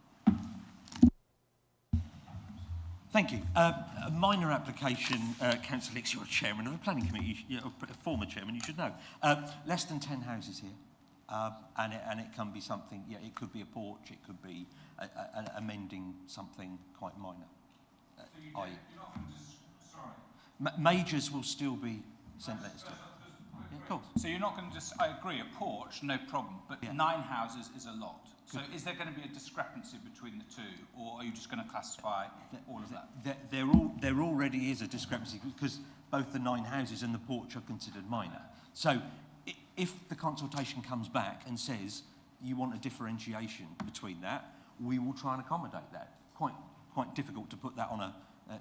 Thank you. A minor application, Councillor Hicks, you're a chairman of a planning committee, you're a former chairman, you should know. Less than 10 houses here, and it can be something, yeah, it could be a porch, it could be amending something quite minor. So you're not going to just, sorry. Majors will still be sent letters to. Yeah, cool. So you're not going to just, I agree, a porch, no problem, but 9 houses is a lot. So is there going to be a discrepancy between the two, or are you just going to classify all of that? There already is a discrepancy because both the 9 houses and the porch are considered minor. So if the consultation comes back and says you want a differentiation between that, we will try and accommodate that. Quite difficult to put that on a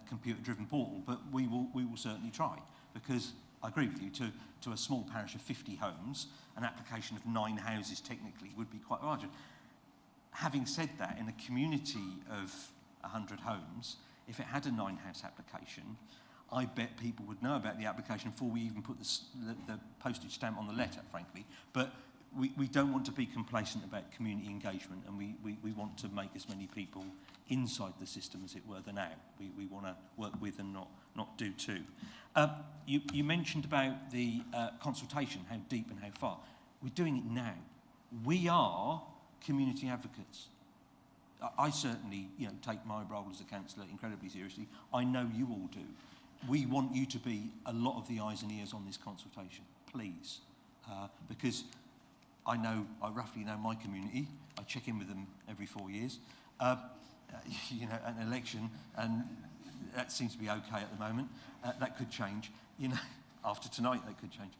computer-driven portal, but we will certainly try, because I agree with you, to a small parish of 50 homes, an application of 9 houses technically would be quite large. Having said that, in a community of 100 homes, if it had a 9-house application, I bet people would know about the application before we even put the postage stamp on the letter, frankly. But we don't want to be complacent about community engagement, and we want to make as many people inside the system, as it were, than out. We want to work with and not do to. You mentioned about the consultation, how deep and how far. We're doing it now. We are community advocates. I certainly, take my role as a councillor incredibly seriously. I know you all do. We want you to be a lot of the eyes and ears on this consultation, please, because I roughly know my community. I check in with them every 4 years. An election, and that seems to be okay at the moment. That could change. After tonight, that could change.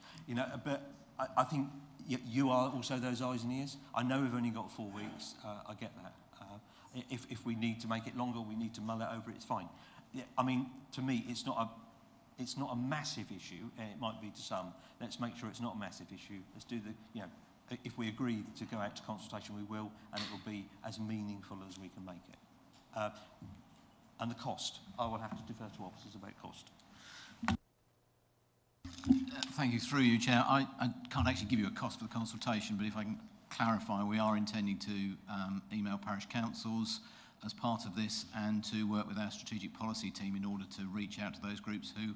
But I think you are also those eyes and ears. I know we've only got 4 weeks. I get that. If we need to make it longer, we need to mull it over. It's fine. Yeah, I mean, to me, it's not a massive issue. It might be to some. Let's make sure it's not a massive issue. Let's do if we agree to go out to consultation, we will, and it will be as meaningful as we can make it. And the cost, I will have to defer to officers about cost. Thank you. Through you, Chair. I can't actually give you a cost for the consultation, but if I can clarify, we are intending to email parish councils as part of this, and to work with our strategic policy team in order to reach out to those groups who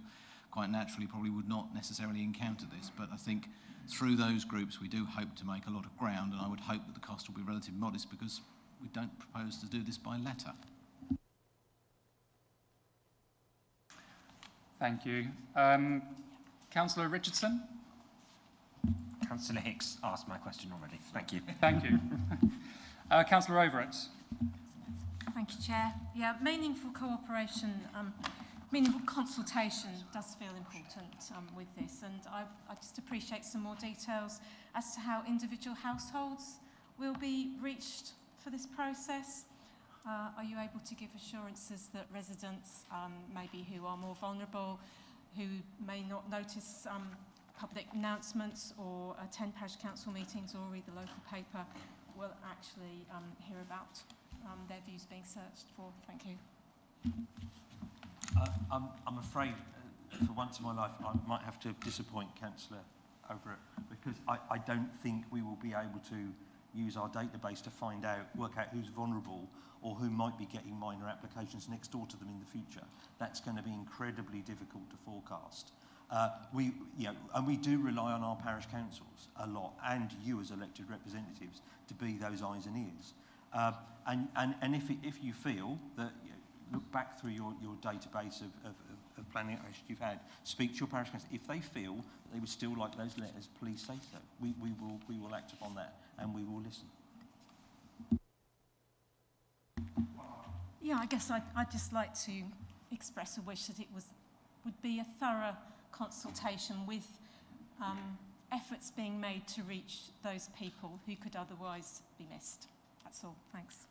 quite naturally probably would not necessarily encounter this. But I think through those groups we do hope to make a lot of ground, and I would hope that the cost will be relatively modest, because we don't propose to do this by letter. Thank you. Councillor Richardson? Councillor Hicks asked my question already. Thank you. Thank you. Councillor Overett? Thank you, Chair. Yeah, meaningful cooperation, meaningful consultation does feel important with this, and I just appreciate some more details as to how individual households will be reached for this process. Are you able to give assurances that residents, maybe who are more vulnerable, who may not notice public announcements or attend parish council meetings or read the local paper, will actually hear about their views being searched for? Thank you. I'm afraid, for once in my life, I might have to disappoint Councillor Overett, because I don't think we will be able to use our database to work out who's vulnerable or who might be getting minor applications next door to them in the future. That's going to be incredibly difficult to forecast. And we do rely on our parish councils a lot, and you as elected representatives, to be those eyes and ears. And if you feel that, look back through your database of planning actions you've had, speak to your parish council. If they feel that they would still like those letters, please say so. We will act upon that, and we will listen. Yeah, I guess I'd just like to express a wish that it was would be a thorough consultation with efforts being made to reach those people who could otherwise be missed. That's all. Thanks.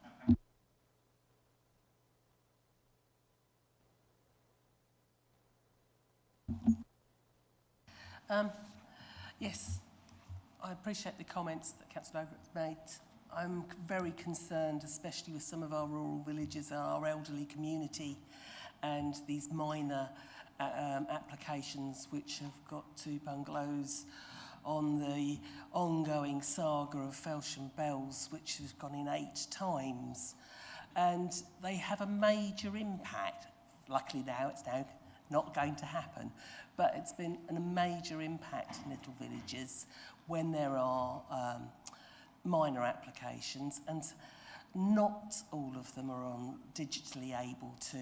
Yes, I appreciate the comments that Councillor Overett made. I'm very concerned, especially with some of our rural villages and our elderly community, and these minor applications which have got to bungalows on the ongoing saga of Felsham Bells, which has gone in 8 times. And they have a major impact. Luckily now, it's now not going to happen. But it's been a major impact in little villages when there are minor applications, and not all of them are digitally able to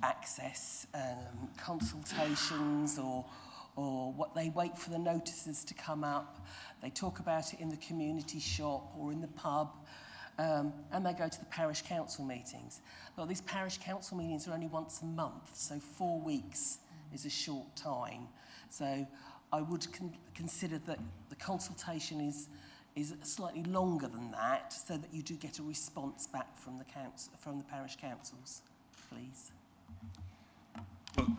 access consultations or what they wait for the notices to come up. They talk about it in the community shop or in the pub, and they go to the parish council meetings. Well, these parish council meetings are only once a month, so 4 weeks is a short time. So I would consider that the consultation is slightly longer than that, so that you do get a response back from the parish councils, please.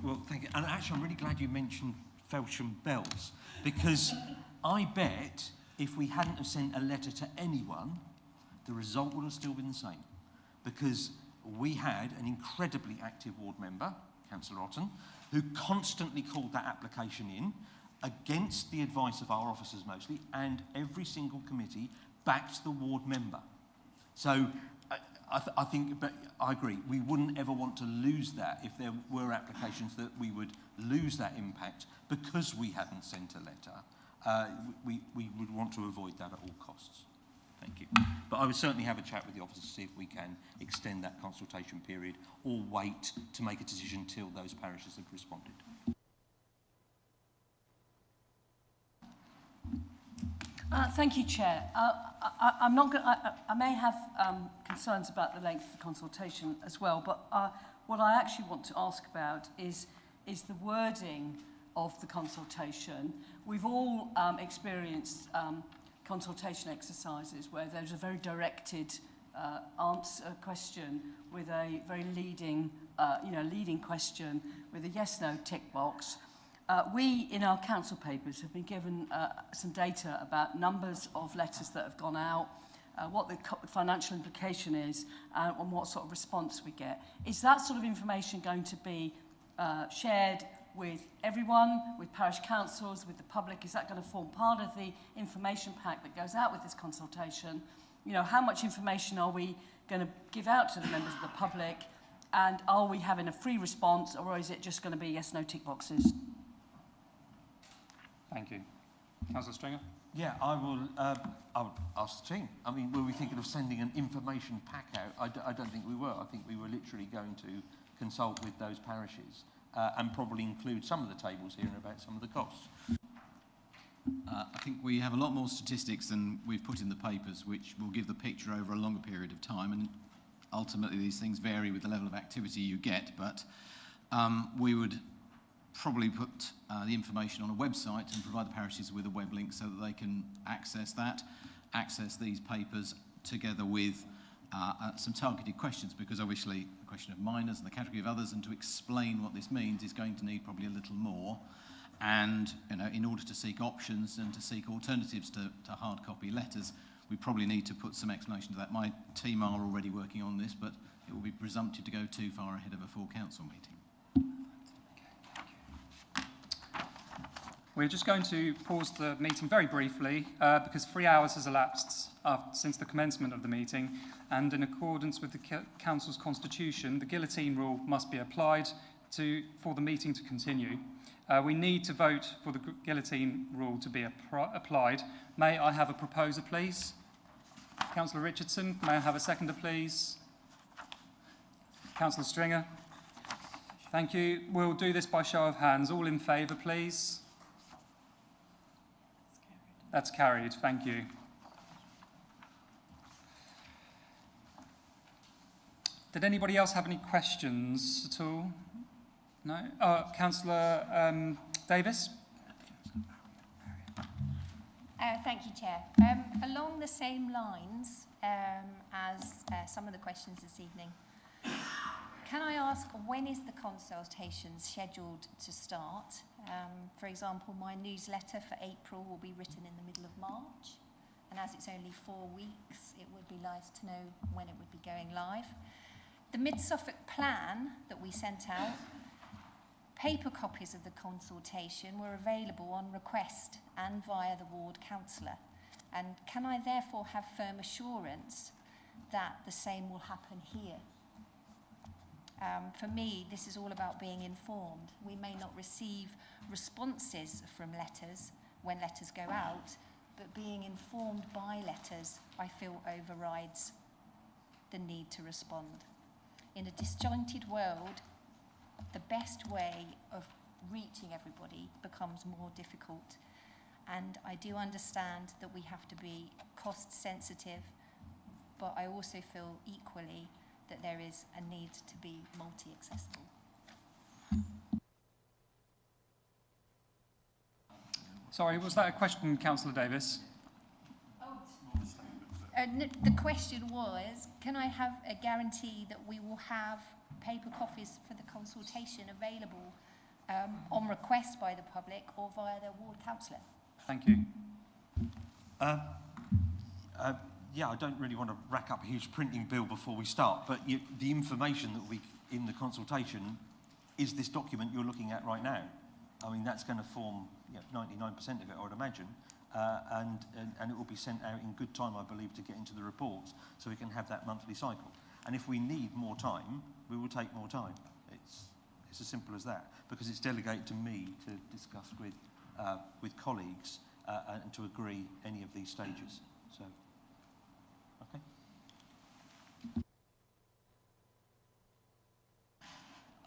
Well, thank you. And actually, I'm really glad you mentioned Felsham Bells, because I bet if we hadn't have sent a letter to anyone, the result would have still been the same. Because we had an incredibly active ward member, Councillor Otten, who constantly called that application in against the advice of our officers mostly, and every single committee backed the ward member. So I think, but I agree, we wouldn't ever want to lose that if there were applications that we would lose that impact because we hadn't sent a letter. We would want to avoid that at all costs. Thank you. But I would certainly have a chat with the officers to see if we can extend that consultation period or wait to make a decision till those parishes have responded. Thank you, Chair. I may have concerns about the length of the consultation as well, but what I actually want to ask about is the wording of the consultation. We've all experienced consultation exercises where there's a very directed question with a very leading question with a yes/no tick box. We, in our council papers, have been given some data about numbers of letters that have gone out, what the financial implication is, and what sort of response we get. Is that sort of information going to be shared with everyone, with parish councils, with the public? Is that going to form part of the information pack that goes out with this consultation? You know, how much information are we going to give out to the members of the public? And are we having a free response, or is it just going to be yes/no tick boxes? Thank you. Councillor Stringer? Yeah, I will ask the team. I mean, were we thinking of sending an information pack out? I don't think we were. I think we were literally going to consult with those parishes and probably include some of the tables here and about some of the costs. I think we have a lot more statistics than we've put in the papers, which will give the picture over a longer period of time. And ultimately, these things vary with the level of activity you get. But we would probably put the information on a website and provide the parishes with a web link so that they can access these papers together with some targeted questions, because obviously the question of minors and the category of others, and to explain what this means is going to need probably a little more. And in order to seek options and to seek alternatives to hard copy letters, we probably need to put some explanation to that. My team are already working on this, but it will be presumptive to go too far ahead of a full council meeting. We're just going to pause the meeting very briefly because 3 hours has elapsed since the commencement of the meeting, and in accordance with the Council's constitution, the guillotine rule must be applied for the meeting to continue. We need to vote for the guillotine rule to be applied. May I have a proposer, please? Councillor Richardson, may I have a seconder, please? Councillor Stringer? Thank you. We'll do this by show of hands. All in favour, please? That's carried. Thank you. Did anybody else have any questions at all? No? Councillor Davis? Thank you, Chair. Along the same lines as some of the questions this evening, can I ask, when is the consultation scheduled to start? For example, my newsletter for April will be written in the middle of March, and as it's only 4 weeks, it would be nice to know when it would be going live. The Mid-Suffolk plan that we sent out, paper copies of the consultation were available on request and via the ward councillor. And can I therefore have firm assurance that the same will happen here? For me, this is all about being informed. We may not receive responses from letters when letters go out, but being informed by letters, I feel, overrides the need to respond. In a disjointed world, the best way of reaching everybody becomes more difficult. And I do understand that we have to be cost sensitive, but I also feel equally that there is a need to be multi-accessible. Sorry, was that a question, Councillor Davis? The question was, can I have a guarantee that we will have paper copies for the consultation available on request by the public or via their ward councillor? Thank you. Yeah, I don't really want to rack up a huge printing bill before we start, but the information that we in the consultation is this document you're looking at right now. I mean, that's going to form 99% of it, I would imagine, and it will be sent out in good time, I believe, to get into the reports, so we can have that monthly cycle. And if we need more time, we will take more time. It's as simple as that, because it's delegated to me to discuss with colleagues and to agree any of these stages. So, okay.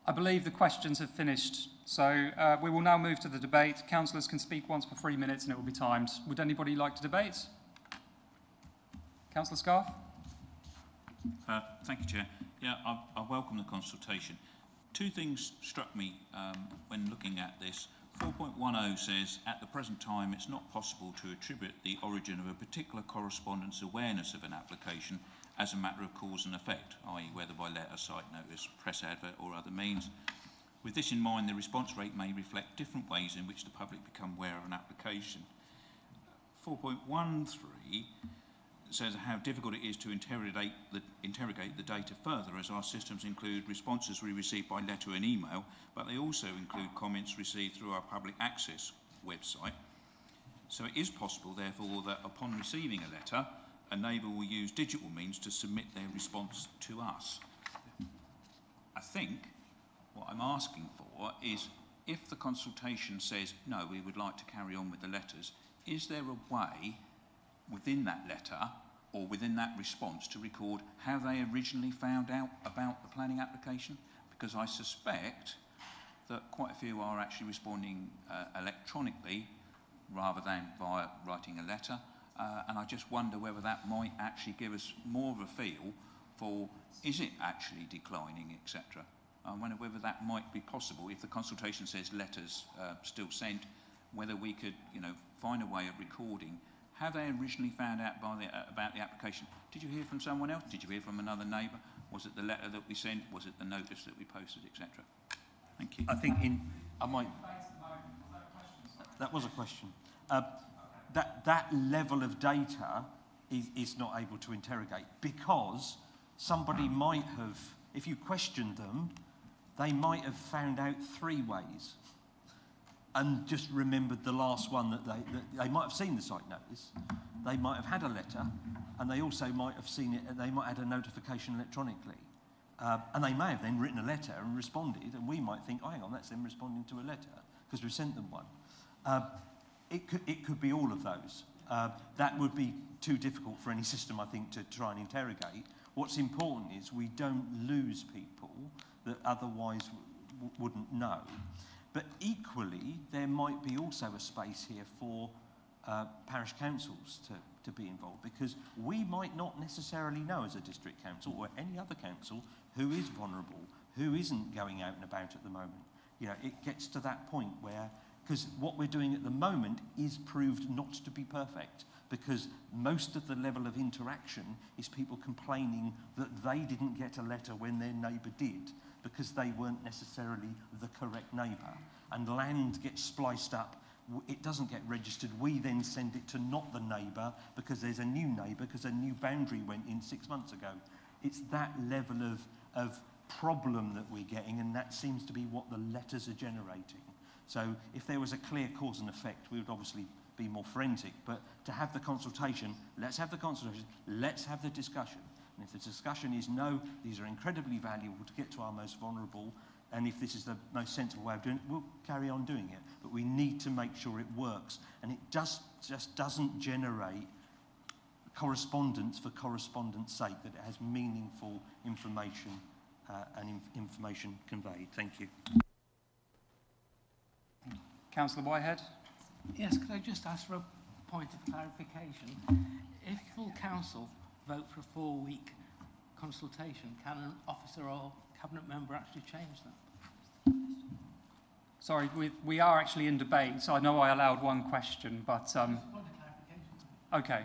I believe the questions have finished, so we will now move to the debate. Councillors can speak once for 3 minutes and it will be timed. Would anybody like to debate? Councillor Scarf? Thank you, Chair. Yeah, I welcome the consultation. Two things struck me when looking at this. 4.10 says, at the present time, it's not possible to attribute the origin of a particular correspondence awareness of an application as a matter of cause and effect, i.e. whether by letter, site notice, press advert or other means. With this in mind, the response rate may reflect different ways in which the public become aware of an application. 4.13 says how difficult it is to interrogate the data further, as our systems include responses we receive by letter and email, but they also include comments received through our public access website. So it is possible, therefore, that upon receiving a letter, a neighbour will use digital means to submit their response to us. I think what I'm asking for is, if the consultation says, no, we would like to carry on with the letters, is there a way within that letter or within that response to record how they originally found out about the planning application? Because I suspect that quite a few are actually responding electronically rather than via writing a letter. And I just wonder whether that might actually give us more of a feel for, is it actually declining, etc. I wonder whether that might be possible if the consultation says letters still sent, whether we could, find a way of recording how they originally found out about the application. Did you hear from someone else? Did you hear from another neighbour? Was it the letter that we sent? Was it the notice that we posted, etc.? Thank you. I think that was a question. That level of data is not able to interrogate, because somebody might have, if you questioned them, they might have found out 3 ways and just remembered the last one that they might have seen the site notice, they might have had a letter, and they also might have seen it, they might have had a notification electronically. And they may have then written a letter and responded, and we might think, oh, hang on, that's them responding to a letter, because we've sent them one. It could be all of those. That would be too difficult for any system, I think, to try and interrogate. What's important is we don't lose people that otherwise wouldn't know. But equally, there might be also a space here for parish councils to be involved, because we might not necessarily know as a district council or any other council who is vulnerable, who isn't going out and about at the moment. You know, it gets to that point where, because what we're doing at the moment is proved not to be perfect, because most of the level of interaction is people complaining that they didn't get a letter when their neighbour did, because they weren't necessarily the correct neighbour. And land gets spliced up, it doesn't get registered, we then send it to not the neighbour because there's a new neighbour, because a new boundary went in 6 months ago. It's that level of problem that we're getting, and that seems to be what the letters are generating. So if there was a clear cause and effect, we would obviously be more forensic, but to have the consultation, let's have the consultation, let's have the discussion. And if the discussion is no, these are incredibly valuable to get to our most vulnerable, and if this is the most sensible way of doing it, we'll carry on doing it. But we need to make sure it works, and it just doesn't generate correspondence for correspondence sake, that it has meaningful information and information conveyed. Thank you. Councillor Whitehead. Yes, could I just ask for a point of clarification? If full council vote for a 4-week consultation, can an officer or cabinet member actually change that? Sorry, we are actually in debate, so I know I allowed one question, but... Okay.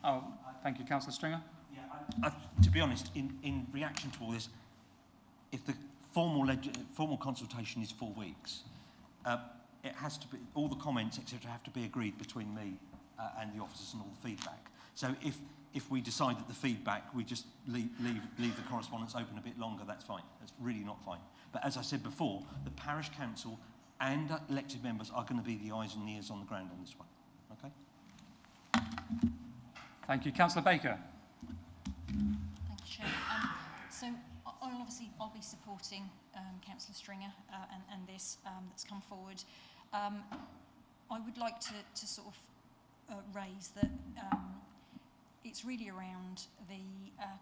Oh, thank you. Councillor Stringer? Yeah, to be honest, in reaction to all this, if the formal consultation is 4 weeks, it has to be, all the comments, etc., have to be agreed between me and the officers and all the feedback. So if we decide that the feedback, we just leave the correspondence open a bit longer, that's fine. That's really not fine. But as I said before, the parish council and elected members are going to be the eyes and ears on the ground on this one. Okay? Thank you. Councillor Baker. Thank you, Chair. So I'll be supporting Councillor Stringer and this that's come forward. I would like to sort of raise that it's really around the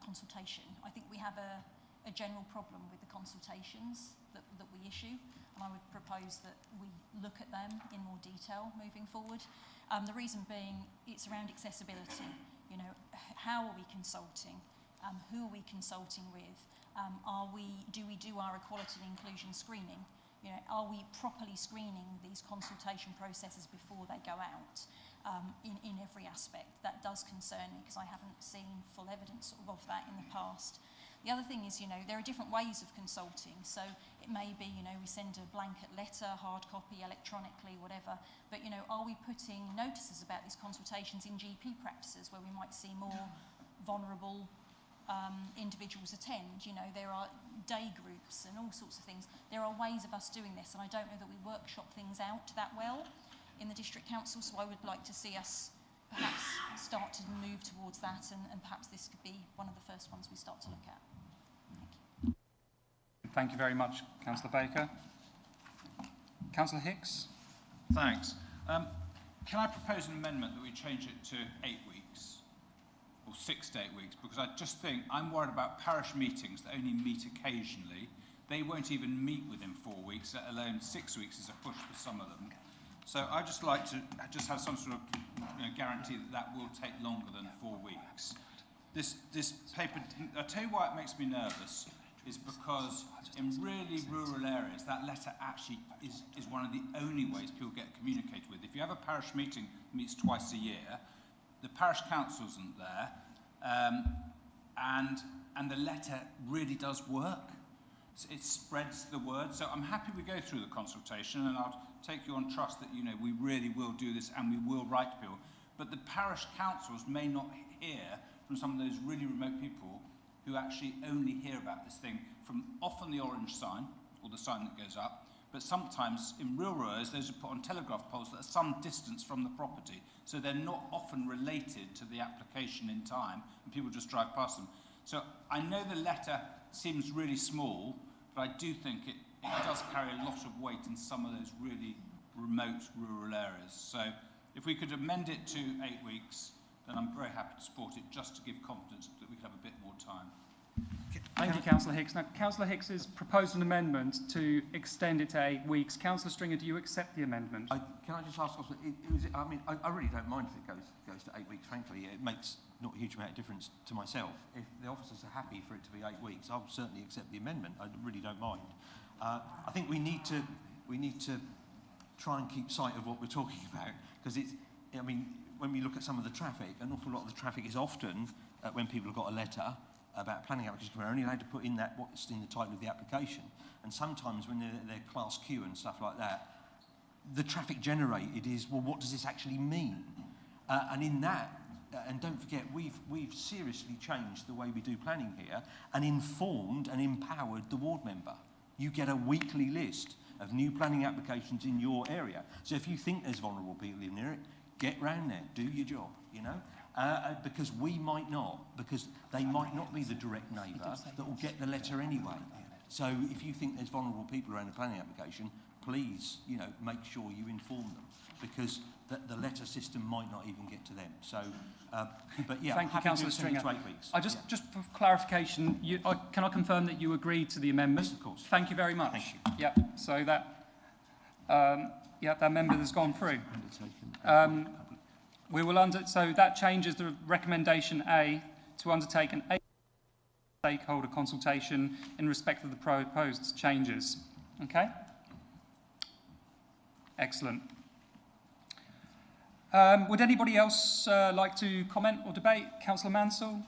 consultation. I think we have a general problem with the consultations that we issue, and I would propose that we look at them in more detail moving forward. The reason being, it's around accessibility. You know, how are we consulting? Who are we consulting with? Do we do our equality and inclusion screening? You know, are we properly screening these consultation processes before they go out in every aspect? That does concern me, because I haven't seen full evidence of that in the past. The other thing is, you know, there are different ways of consulting. So it may be, you know, we send a blanket letter, hard copy, electronically, whatever. But, you know, are we putting notices about these consultations in GP practices where we might see more vulnerable individuals attend? You know, there are day groups and all sorts of things. There are ways of us doing this, and I don't know that we workshop things out that well in the district council, so I would like to see us perhaps start to move towards that, and perhaps this could be one of the first ones we start to look at. Thank you very much, Councillor Baker. Councillor Hicks. Thanks. Can I propose an amendment that we change it to 8 weeks, or 6 to 8 weeks? Because I just think I'm worried about parish meetings that only meet occasionally. They won't even meet within 4 weeks, let alone 6 weeks is a push for some of them. So I'd just like to just have some sort of guarantee that that will take longer than 4 weeks. This paper, I'll tell you why it makes me nervous, is because in really rural areas, that letter actually is one of the only ways people get communicated with. If you have a parish meeting that meets twice a year, the parish council isn't there, and the letter really does work. It spreads the word. So I'm happy we go through the consultation, and I'll take you on trust that, you know, we really will do this and we will write to people. But the parish councils may not hear from some of those really remote people who actually only hear about this thing from often the orange sign, or the sign that goes up, but sometimes in rural areas, those are put on telegraph poles that are some distance from the property, so they're not often related to the application in time, and people just drive past them. So I know the letter seems really small, but I do think it does carry a lot of weight in some of those really remote rural areas. So if we could amend it to 8 weeks, then I'm very happy to support it, just to give confidence that we could have a bit more time. Thank you, Councillor Hicks. Now, Councillor Hicks has proposed an amendment to extend it to 8 weeks. Councillor Stringer, do you accept the amendment? Can I just ask, I really don't mind if it goes to 8 weeks, frankly. It makes not a huge amount of difference to myself. If the officers are happy for it to be 8 weeks, I'll certainly accept the amendment. I really don't mind. I think we need to try and keep sight of what we're talking about, because it's, I mean, when we look at some of the traffic, an awful lot of the traffic is often when people have got a letter about planning application, we're only allowed to put in that what's in the title of the application. And sometimes when they're class Q and stuff like that, the traffic generated is, well, what does this actually mean? And in that, and don't forget, we've seriously changed the way we do planning here and informed and empowered the ward member. You get a weekly list of new planning applications in your area. So if you think there's vulnerable people in there, get round there, do your job, you know? Because we might not, because they might not be the direct neighbour that will get the letter anyway. So if you think there's vulnerable people around a planning application, please, you know, make sure you inform them, because the letter system might not even get to them. So, but yeah, thank you, Councillor Stringer. 8 weeks. Just for clarification, can I confirm that you agreed to the amendment? Yes, of course. Thank you very much. Thank you. Yep. So that, that amendment has gone through. We will so that changes the recommendation A to undertake an stakeholder consultation in respect of the proposed changes. Okay? Excellent. Would anybody else like to comment or debate? Councillor Mansell?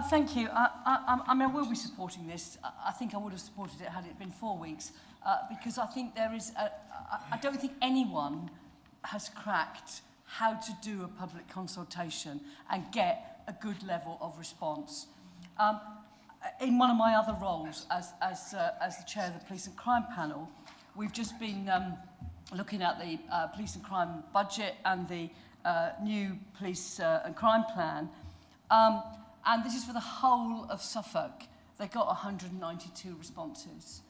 Thank you. I mean, I will be supporting this. I think I would have supported it had it been 4 weeks, because I think there is, I don't think anyone has cracked how to do a public consultation and get a good level of response. In one of my other roles as the chair of the Police and Crime Panel, we've just been looking at the police and crime budget and the new police and crime plan. And this is for the whole of Suffolk. They got 192 responses.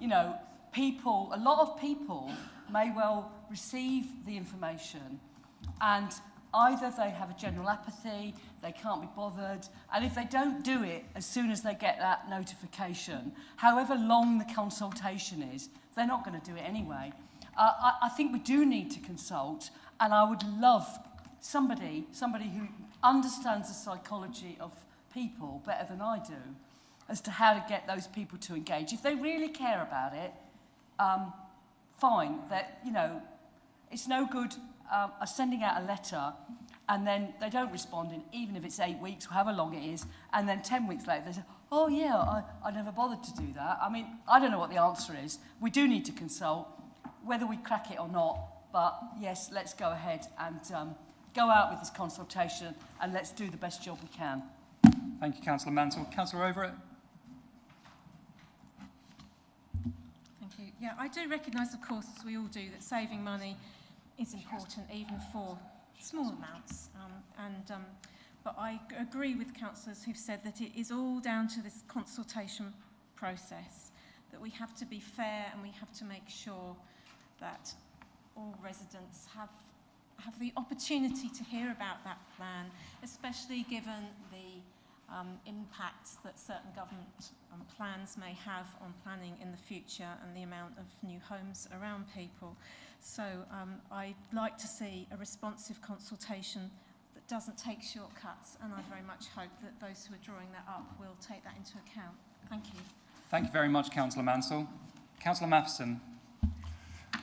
You know, a lot of people may well receive the information and either they have a general apathy, they can't be bothered, and if they don't do it as soon as they get that notification, however long the consultation is, they're not going to do it anyway. I think we do need to consult, and I would love somebody who understands the psychology of people better than I do as to how to get those people to engage. If they really care about it, fine. That, you know, it's no good sending out a letter and then they don't respond in, even if it's 8 weeks or however long it is, and then 10 weeks later they say, oh yeah, I never bothered to do that. I mean, I don't know what the answer is. We do need to consult, whether we crack it or not, but yes, let's go ahead and go out with this consultation and let's do the best job we can. Thank you, Councillor Mansell. Councillor Overett? Thank you. Yeah, I do recognise, of course, as we all do, that saving money is important, even for small amounts. But I agree with councillors who've said that it is all down to this consultation process, that we have to be fair and we have to make sure that all residents have the opportunity to hear about that plan, especially given the impacts that certain government plans may have on planning in the future and the amount of new homes around people. So I'd like to see a responsive consultation that doesn't take shortcuts, and I very much hope that those who are drawing that up will take that into account. Thank you. Thank you very much, Councillor Mansell. Councillor Matheson?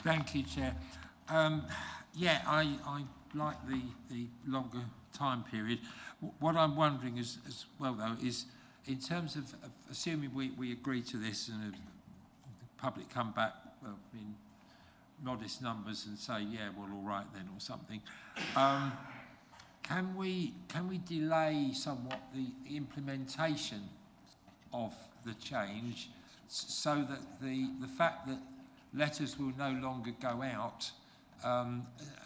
Thank you, Chair. Yeah, I like the longer time period. What I'm wondering is, as well, though, is in terms of assuming we agree to this and the public come back in modest numbers and say, yeah, well, all right then, or something, can we delay somewhat the implementation of the change so that the fact that letters will no longer go out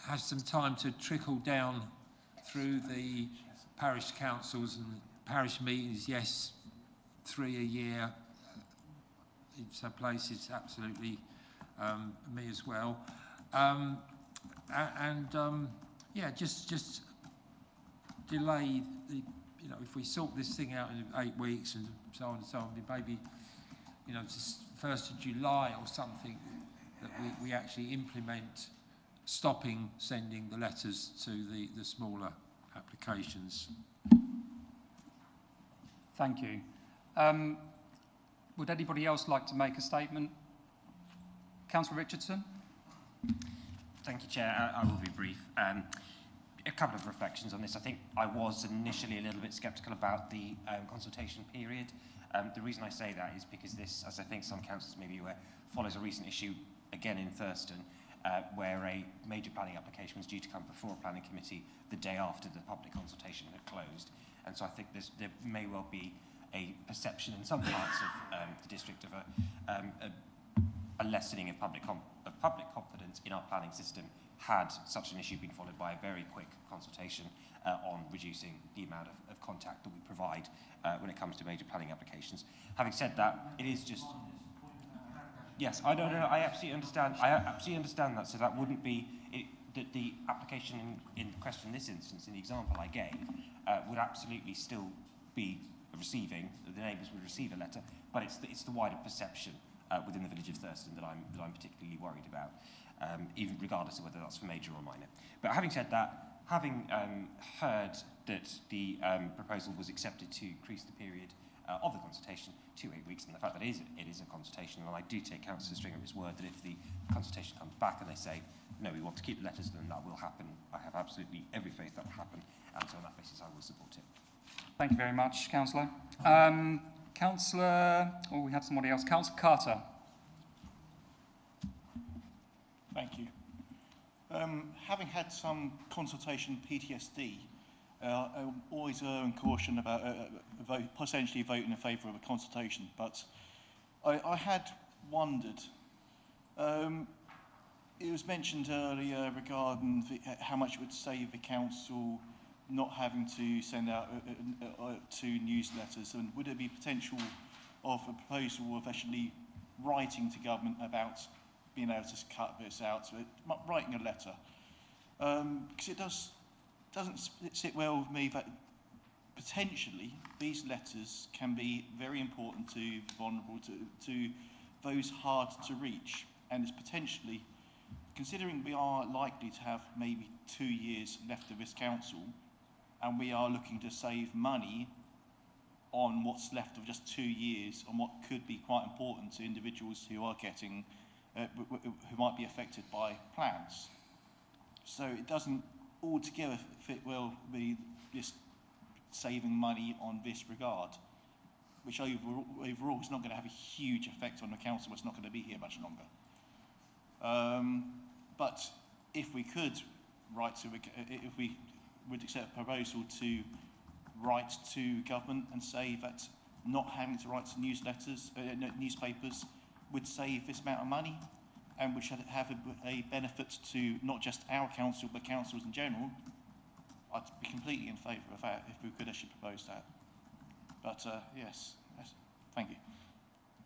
has some time to trickle down through the parish councils and parish meetings? Yes, 3 a year. In some places, absolutely, me as well. Yeah, just delay the, you know, if we sort this thing out in 8 weeks and so on and so on, maybe, you know, just 1st of July or something, that we actually implement stopping sending the letters to the smaller applications. Thank you. Would anybody else like to make a statement? Councillor Richardson? Thank you, Chair. I will be brief. A couple of reflections on this. I think I was initially a little bit sceptical about the consultation period. The reason I say that is because this, as I think some councillors may be aware, follows a recent issue, again in Thurston, where a major planning application was due to come before a planning committee the day after the public consultation had closed. And so I think there may well be a perception in some parts of the district of a lessening of public confidence in our planning system had such an issue been followed by a very quick consultation on reducing the amount of contact that we provide when it comes to major planning applications. Having said that, it is just... Yes, I don't know. I absolutely understand that. So that wouldn't be the application in question in this instance, in the example I gave, would absolutely still be receiving. The neighbours would receive a letter, but it's the wider perception within the village of Thurston that I'm particularly worried about, even regardless of whether that's for major or minor. But having said that, having heard that the proposal was accepted to increase the period of the consultation to 8 weeks, and the fact that it is a consultation, and I do take Councillor Stringer at his word that if the consultation comes back and they say, no, we want to keep the letters, then that will happen. I have absolutely every faith that will happen, and so on that basis I will support it. Thank you very much, Councillor. Councillor, oh, we had somebody else. Councillor Carter. Thank you. Having had some consultation PTSD, I'm always in caution about potentially voting in favour of a consultation, but I had wondered, it was mentioned earlier regarding how much it would save the council not having to send out two newsletters, and would there be potential of a proposal of actually writing to government about being able to cut this out, so writing a letter? Because it doesn't sit well with me that potentially these letters can be very important to vulnerable, to those hard to reach, and it's potentially, considering we are likely to have maybe 2 years left of this council, and we are looking to save money on what's left of just 2 years on what could be quite important to individuals who are getting, who might be affected by plans. So it doesn't altogether fit well with just saving money on this regard, which overall is not going to have a huge effect on the council. It's not going to be here much longer. But if we could write to, if we would accept a proposal to write to government and say that not having to write to newspapers would save this amount of money, and which have a benefit to not just our council but councils in general, I'd be completely in favour of that if we could actually propose that. But yes, thank you.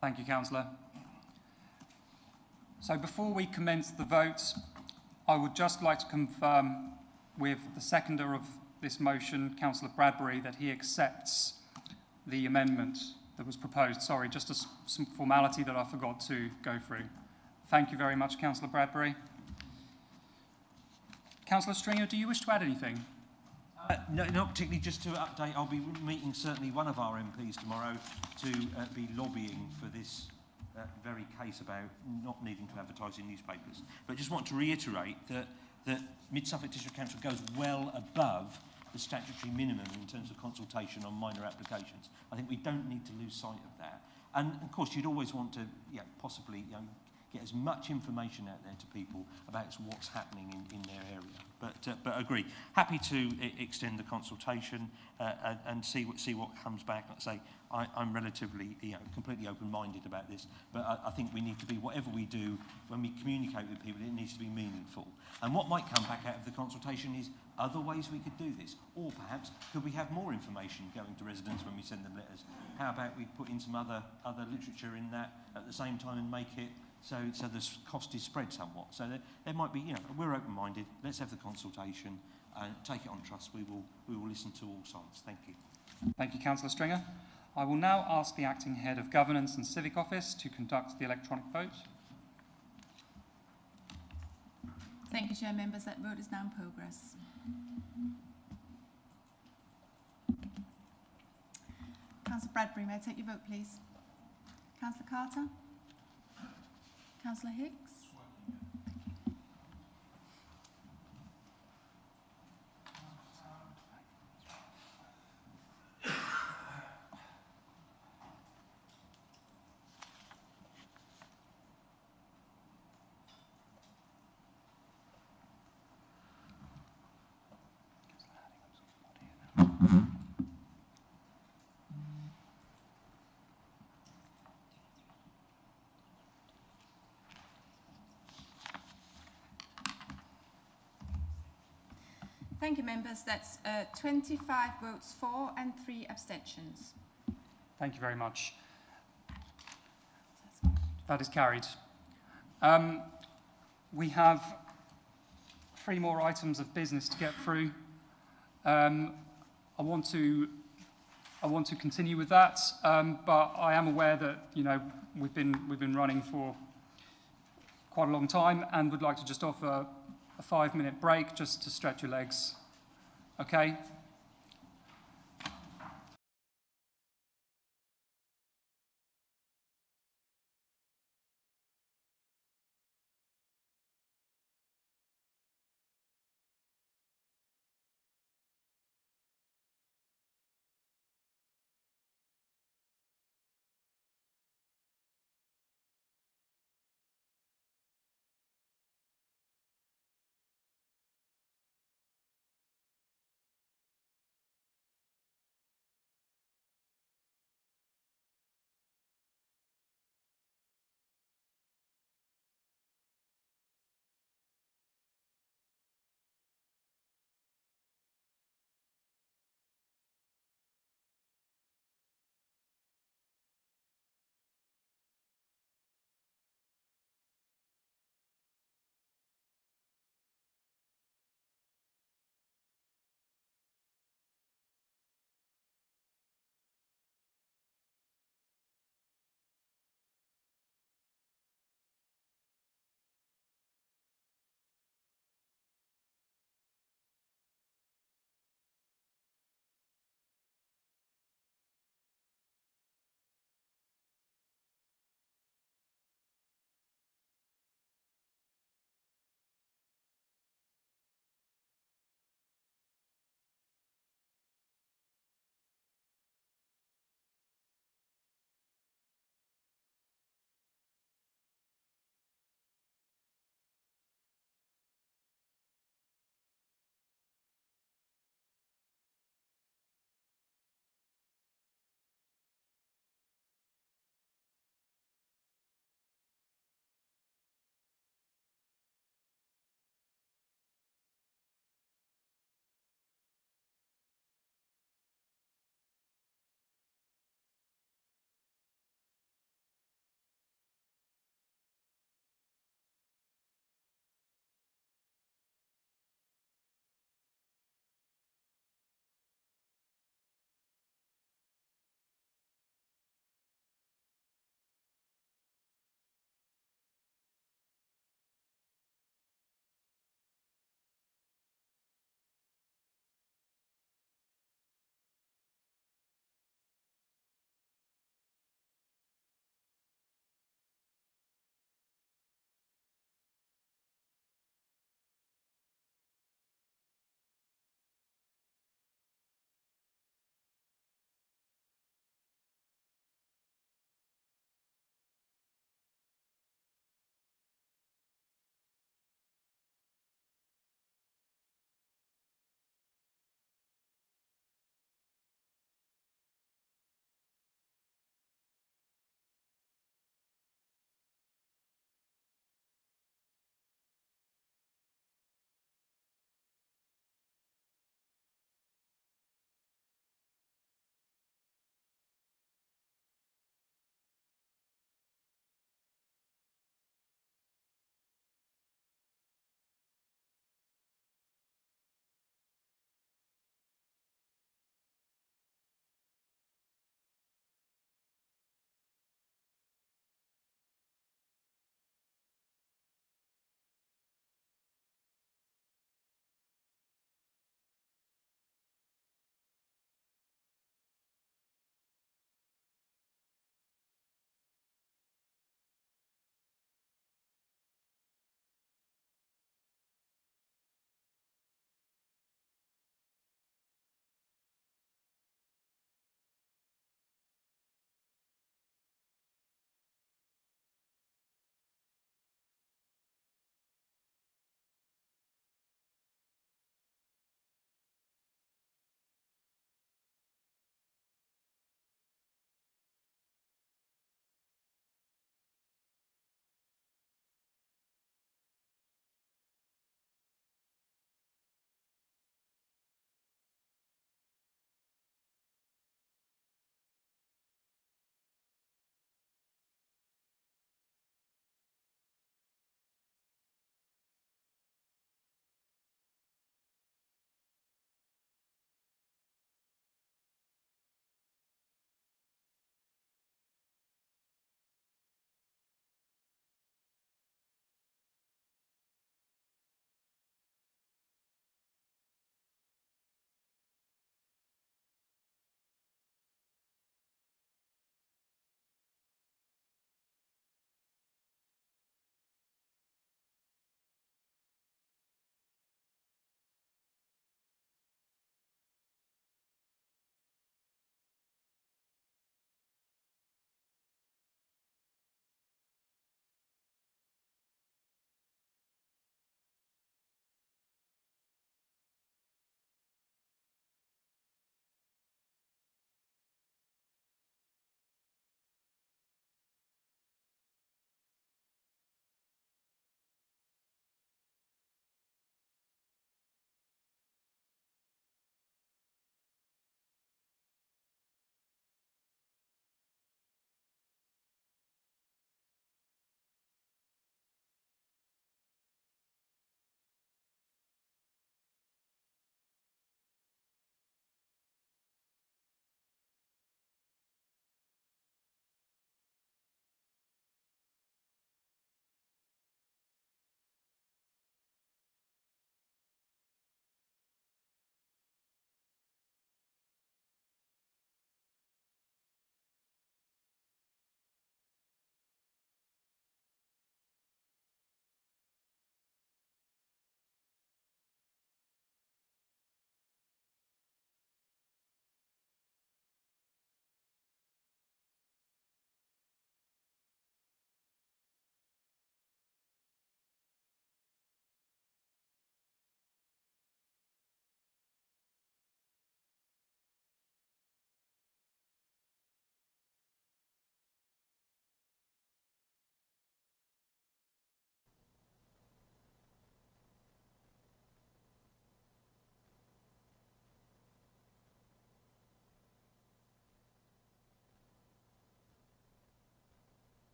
Thank you, Councillor. So before we commence the vote, I would just like to confirm with the seconder of this motion, Councillor Bradbury, that he accepts the amendment that was proposed. Sorry, just some formality that I forgot to go through. Thank you very much, Councillor Bradbury. Councillor Stringer, do you wish to add anything? No, not particularly. Just to update, I'll be meeting certainly one of our MPs tomorrow to be lobbying for this very case about not needing to advertise in newspapers. But just want to reiterate that Mid-Suffolk District Council goes well above the statutory minimum in terms of consultation on minor applications. I think we don't need to lose sight of that. And of course, you'd always want to, possibly, get as much information out there to people about what's happening in their area. But agree, happy to extend the consultation and see what comes back. Like I say, I'm relatively, completely open-minded about this, but I think we need to be, whatever we do, when we communicate with people, it needs to be meaningful. And what might come back out of the consultation is other ways we could do this, or perhaps could we have more information going to residents when we send them letters? How about we put in some other literature in that at the same time and make it so the cost is spread somewhat. So there might be, we're open-minded. Let's have the consultation and take it on trust. We will listen to all sides. Thank you. Thank you, Councillor Stringer. I will now ask the Acting Head of Governance and Civic Office to conduct the electronic vote. Thank you, Chair. Members, that vote is now in progress. Councillor Bradbury, may I take your vote, please? Councillor Carter? Councillor Hicks? Thank you, members. That's 25 votes for and 3 abstentions. Thank you very much. That is carried. We have 3 more items of business to get through. I want to continue with that, but I am aware that we've been running for quite a long time, and would like to just offer a 5-minute break just to stretch your legs. Okay?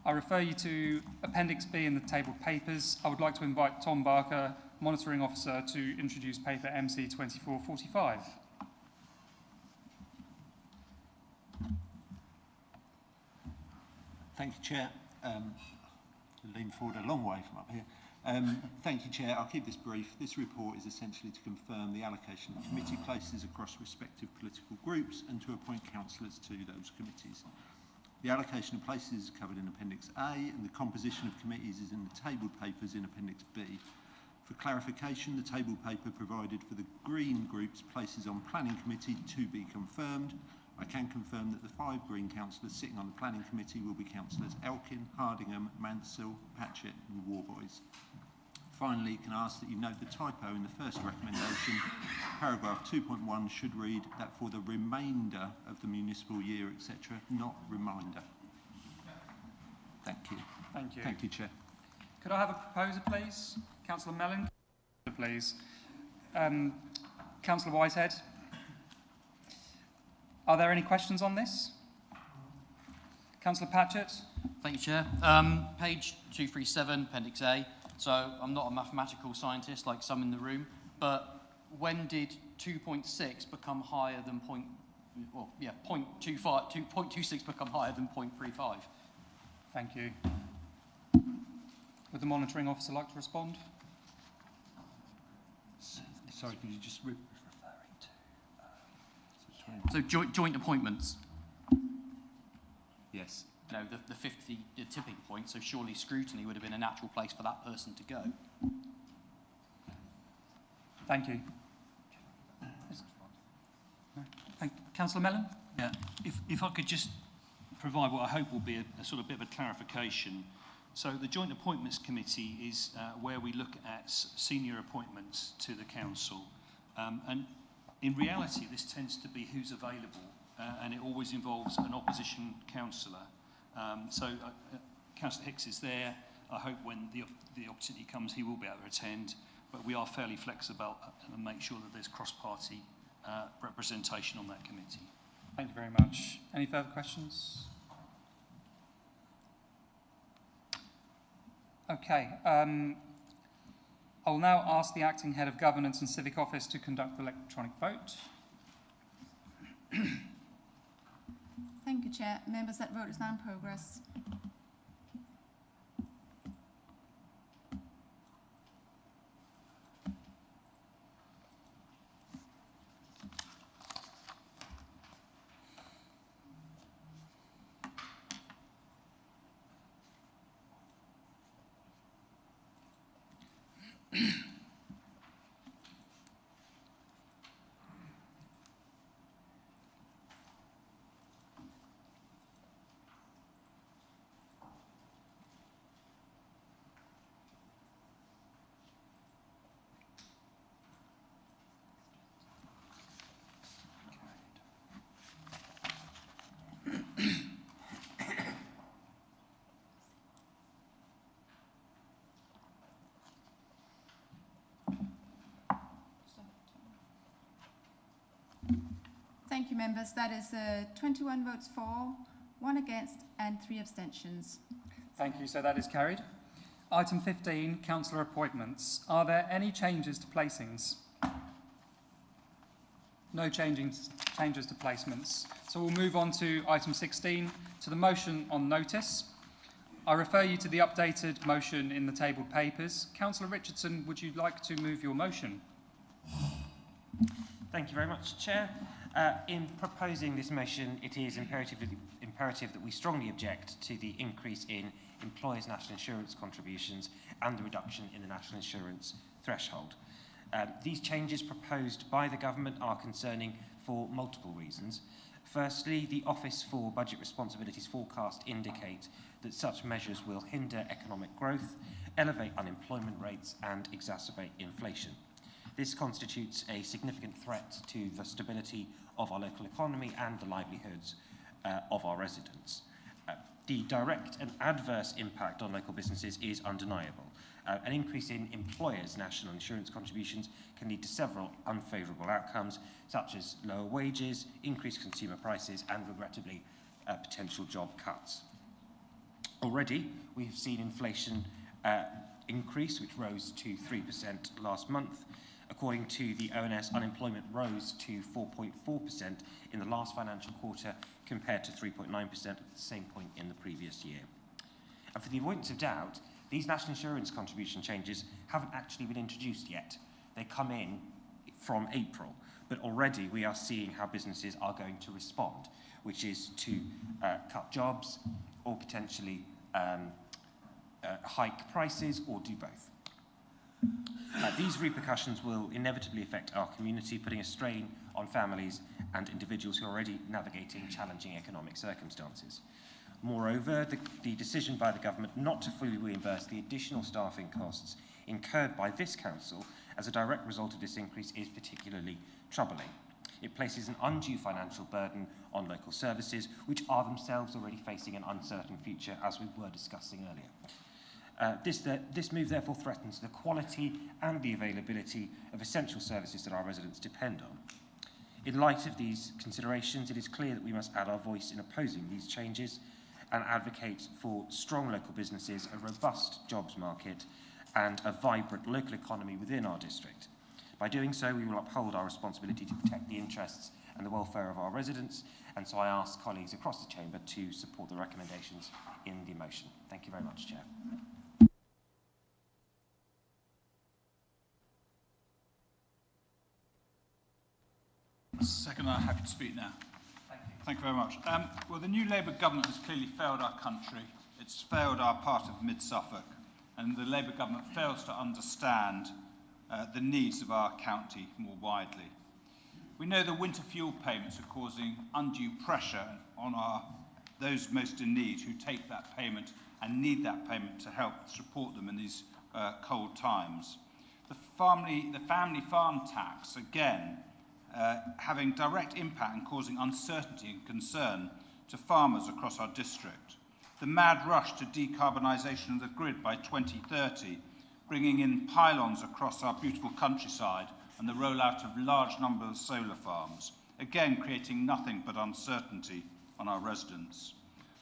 I refer you to Appendix B in the tabled papers. I would like to invite Tom Barker, Monitoring Officer, to introduce paper MC 2445. Thank you, Chair. Lean forward a long way from up here. Thank you, Chair. I'll keep this brief. This report is essentially to confirm the allocation of committee places across respective political groups and to appoint councillors to those committees. The allocation of places is covered in Appendix A, and the composition of committees is in the tabled papers in Appendix B. For clarification, the table paper provided for the Green Group's places on Planning Committee to be confirmed. I can confirm that the 5 Green councillors sitting on the Planning Committee will be councillors Elkin, Hardingham, Mansell, Patchett and Warboys. Finally, can I ask that you note the typo in the first recommendation. Paragraph 2.1 should read that for the remainder of the municipal year, etc., not reminder. Thank you. Thank you. Thank you, Chair. Could I have a proposer, please? Councillor Mellon, please. Councillor Whitehead. Are there any questions on this? Councillor Patchett. Thank you, Chair. Page 237, Appendix A. So I'm not a mathematical scientist like some in the room, but when did 2.6 become higher than 0.26 become higher than 0.35? Thank you. Would the monitoring officer like to respond? Sorry, could you just referring So joint appointments. Yes. You know, the 50 tipping point, so surely scrutiny would have been a natural place for that person to go. Thank you. Councillor Mellon? Yeah, if I could just provide what I hope will be a sort of bit of a clarification. So the Joint Appointments Committee is where we look at senior appointments to the council. And in reality, this tends to be who's available, and it always involves an opposition councillor. Councillor Hicks is there. I hope when the opportunity comes, he will be able to attend. But we are fairly flexible and make sure that there's cross-party representation on that committee. Thank you very much. Any further questions? Okay. I'll now ask the Acting Head of Governance and Civic Office to conduct the electronic vote. Thank you, Chair. Members, that vote is now in progress. Thank you, members. That is 21 votes for, 1 against and 3 abstentions. Thank you. So that is carried. Item 15, councillor appointments. Are there any changes to placings? No changes to placements. So we'll move on to item 16, to the motion on notice. I refer you to the updated motion in the tabled papers. Councillor Richardson, would you like to move your motion? Thank you very much, Chair. In proposing this motion, it is imperative that we strongly object to the increase in employers' national insurance contributions and the reduction in the national insurance threshold. These changes proposed by the government are concerning for multiple reasons. Firstly, the Office for Budget Responsibilities forecast indicate that such measures will hinder economic growth, elevate unemployment rates and exacerbate inflation. This constitutes a significant threat to the stability of our local economy and the livelihoods of our residents. The direct and adverse impact on local businesses is undeniable. An increase in employers' national insurance contributions can lead to several unfavourable outcomes, such as lower wages, increased consumer prices, and regrettably, potential job cuts. Already, we have seen inflation increase, which rose to 3% last month. According to the ONS, unemployment rose to 4.4% in the last financial quarter compared to 3.9% at the same point in the previous year. And for the avoidance of doubt, these national insurance contribution changes haven't actually been introduced yet. They come in from April, but already we are seeing how businesses are going to respond, which is to cut jobs or potentially hike prices or do both. These repercussions will inevitably affect our community, putting a strain on families and individuals who are already navigating challenging economic circumstances. Moreover, the decision by the government not to fully reimburse the additional staffing costs incurred by this council as a direct result of this increase is particularly troubling. It places an undue financial burden on local services, which are themselves already facing an uncertain future, as we were discussing earlier. This move therefore threatens the quality and the availability of essential services that our residents depend on. In light of these considerations, it is clear that we must add our voice in opposing these changes and advocate for strong local businesses, a robust jobs market, and a vibrant local economy within our district. By doing so, we will uphold our responsibility to protect the interests and the welfare of our residents, and so I ask colleagues across the chamber to support the recommendations in the motion. Thank you very much, Chair. Second, I'm happy to speak now. Thank you very much. Well, the new Labour government has clearly failed our country. It's failed our part of mid-Suffolk, and the Labour government fails to understand the needs of our county more widely. We know the winter fuel payments are causing undue pressure on those most in need who take that payment and need that payment to help support them in these cold times. The family farm tax, again, having direct impact and causing uncertainty and concern to farmers across our district. The mad rush to decarbonisation of the grid by 2030, bringing in pylons across our beautiful countryside and the rollout of large numbers of solar farms, again creating nothing but uncertainty on our residents.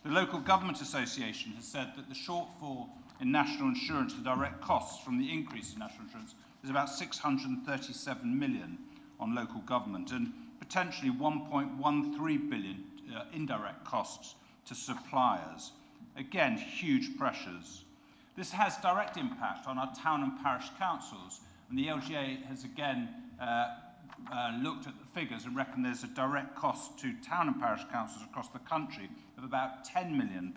The Local Government Association has said that the shortfall in national insurance, the direct costs from the increase in national insurance, is about 637 million on local government and potentially 1.13 billion indirect costs to suppliers. Again, huge pressures. This has direct impact on our town and parish councils, and the LGA has again looked at the figures and reckoned there's a direct cost to town and parish councils across the country of about £10 million.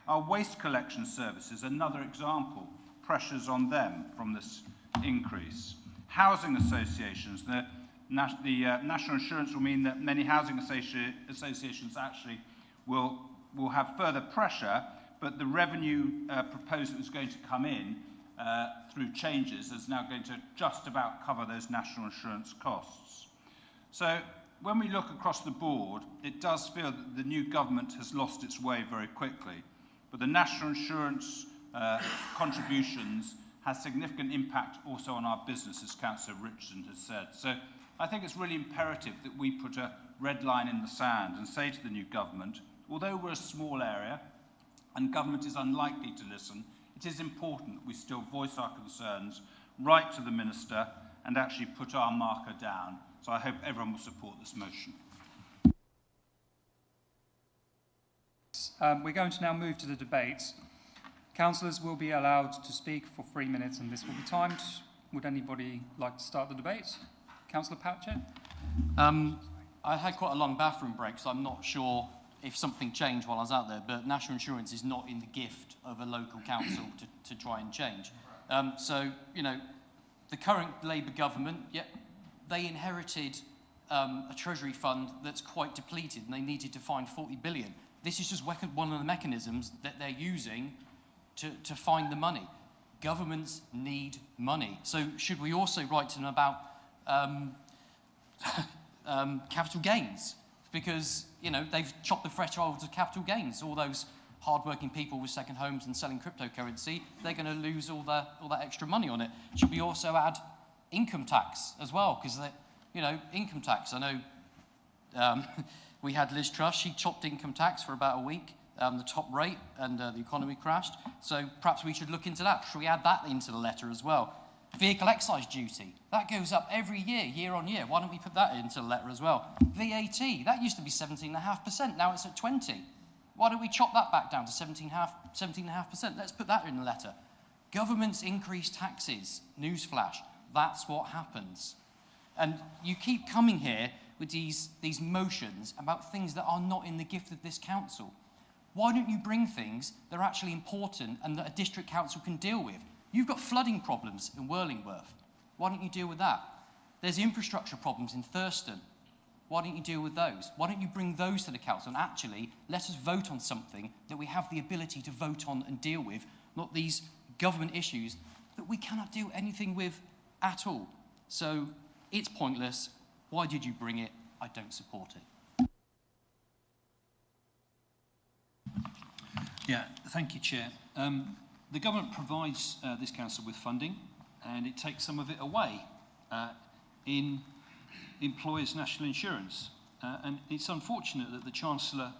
Our waste collection services, another example, pressures on them from this increase. Housing associations, the national insurance will mean that many housing associations actually will have further pressure, but the revenue proposed that was going to come in through changes is now going to just about cover those national insurance costs. So when we look across the board, it does feel that the new government has lost its way very quickly, but the national insurance contributions has significant impact also on our business, as Councillor Richardson has said. So I think it's really imperative that we put a red line in the sand and say to the new government, although we're a small area and government is unlikely to listen, it is important that we still voice our concerns, write to the Minister and actually put our marker down. So I hope everyone will support this motion. We're going to now move to the debates. Councillors will be allowed to speak for 3 minutes and this will be timed. Would anybody like to start the debate? Councillor Patchett? I had quite a long bathroom break, so I'm not sure if something changed while I was out there, but national insurance is not in the gift of a local council to try and change. So, you know, the current Labour government, they inherited a Treasury fund that's quite depleted and they needed to find 40 billion. This is just one of the mechanisms that they're using to find the money. Governments need money. So should we also write to them about capital gains? Because, you know, they've chopped the threshold of capital gains. All those hard-working people with second homes and selling cryptocurrency, they're going to lose all that extra money on it. Should we also add income tax as well? Because, you know, income tax, I know we had Liz Truss, she chopped income tax for about a week. the top rate, and the economy crashed. So perhaps we should look into that. Should we add that into the letter as well? Vehicle excise duty, that goes up every year, year on year. Why don't we put that into the letter as well? VAT, that used to be 17.5%, now it's at 20%. Why don't we chop that back down to 17.5%? Let's put that in the letter. Governments increase taxes. Newsflash, that's what happens. And you keep coming here with these motions about things that are not in the gift of this council. Why don't you bring things that are actually important and that a district council can deal with? You've got flooding problems in Whirlingworth. Why don't you deal with that? There's infrastructure problems in Thurston. Why don't you deal with those? Why don't you bring those to the council and actually let us vote on something that we have the ability to vote on and deal with, not these government issues that we cannot do anything with at all. So it's pointless. Why did you bring it? I don't support it. Yeah, thank you, Chair. The government provides this council with funding, and it takes some of it away in employers' national insurance. And it's unfortunate that the Chancellor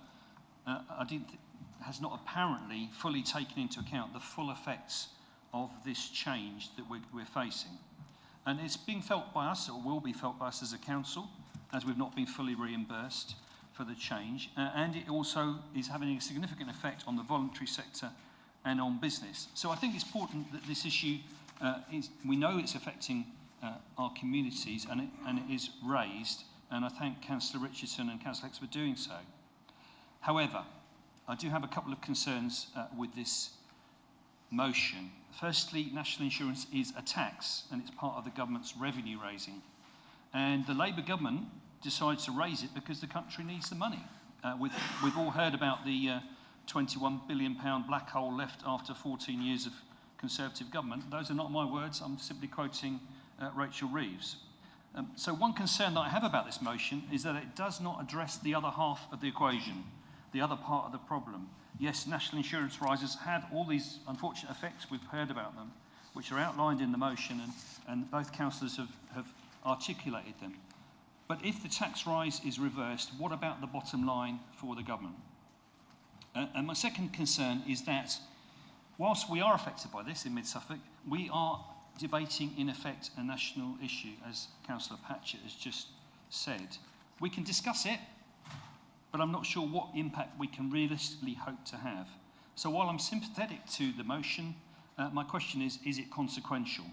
has not apparently fully taken into account the full effects of this change that we're facing. And it's being felt by us, or will be felt by us as a council, as we've not been fully reimbursed for the change. And it also is having a significant effect on the voluntary sector and on business. So I think it's important that this issue, we know it's affecting our communities, and it is raised, and I thank Councillor Richardson and Councillor X for doing so. However, I do have a couple of concerns with this motion. Firstly, national insurance is a tax, and it's part of the government's revenue raising. And the Labour government decides to raise it because the country needs the money. We've all heard about the £21 billion black hole left after 14 years of Conservative government. Those are not my words, I'm simply quoting Rachel Reeves. So one concern that I have about this motion is that it does not address the other half of the equation, the other part of the problem. Yes, national insurance rises had all these unfortunate effects, we've heard about them, which are outlined in the motion, and both councillors have articulated them. But if the tax rise is reversed, what about the bottom line for the government? And my second concern is that whilst we are affected by this in Mid-Suffolk, we are debating, in effect, a national issue, as Councillor Patchett has just said. We can discuss it, but I'm not sure what impact we can realistically hope to have. So while I'm sympathetic to the motion, my question is it consequential?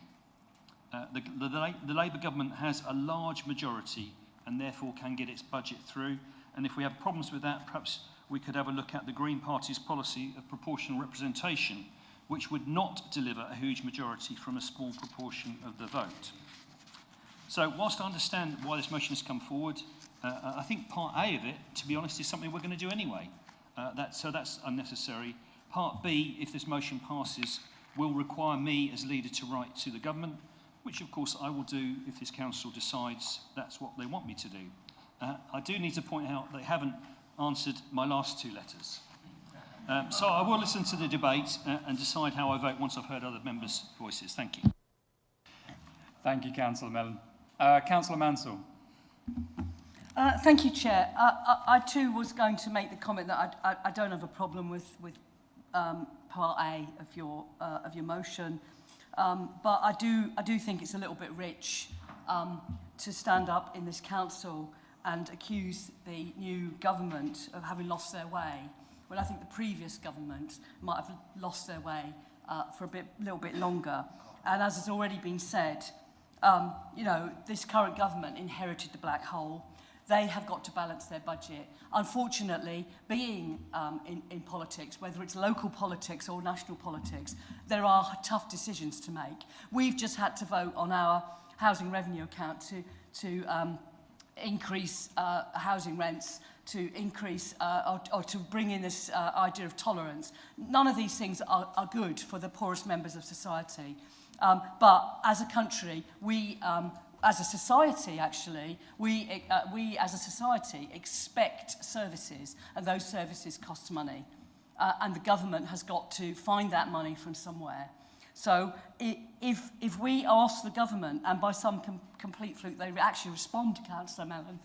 The Labour government has a large majority and therefore can get its budget through. And if we have problems with that, perhaps we could have a look at the Green Party's policy of proportional representation, which would not deliver a huge majority from a small proportion of the vote. So whilst I understand why this motion has come forward, I think part A of it, to be honest, is something we're going to do anyway. So that's unnecessary. Part B, if this motion passes, will require me as leader to write to the government, which of course I will do if this council decides that's what they want me to do. I do need to point out they haven't answered my last two letters. So I will listen to the debate and decide how I vote once I've heard other members' voices. Thank you. Thank you, Councillor Mellon. Councillor Mansell. Thank you, Chair. I too was going to make the comment that I don't have a problem with Part A of your motion, but I do think it's a little bit rich to stand up in this council and accuse the new government of having lost their way, when I think the previous government might have lost their way for a little bit longer. And as has already been said, you know, this current government inherited the black hole. They have got to balance their budget. Unfortunately, being in politics, whether it's local politics or national politics, there are tough decisions to make. We've just had to vote on our housing revenue account to increase housing rents, to increase or to bring in this idea of tolerance. None of these things are good for the poorest members of society. But as a country, as a society, actually, we as a society expect services, and those services cost money. And the government has got to find that money from somewhere. So if we ask the government, and by some complete fluke they actually respond to Councillor Mellon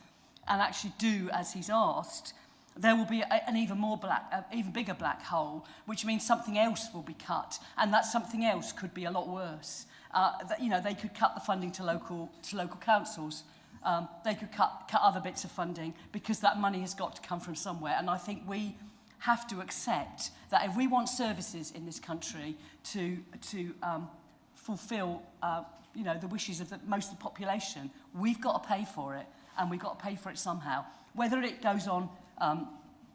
and actually do as he's asked, there will be an even bigger black hole, which means something else will be cut, and that something else could be a lot worse. They could cut the funding to local councils. They could cut other bits of funding, because that money has got to come from somewhere. And I think we have to accept that if we want services in this country to fulfil the wishes of most of the population, we've got to pay for it, and we've got to pay for it somehow. Whether it goes on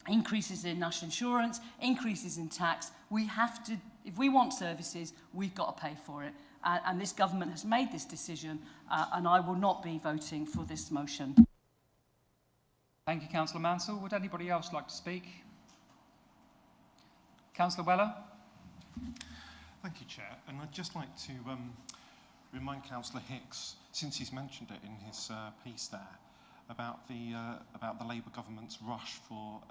increases in national insurance, increases in tax, we have to, if we want services, we've got to pay for it. And this government has made this decision, and I will not be voting for this motion. Thank you, Councillor Mansell. Would anybody else like to speak? Councillor Weller? Thank you, Chair. And I'd just like to remind Councillor Hicks, since he's mentioned it in his piece there, about the Labour government's rush for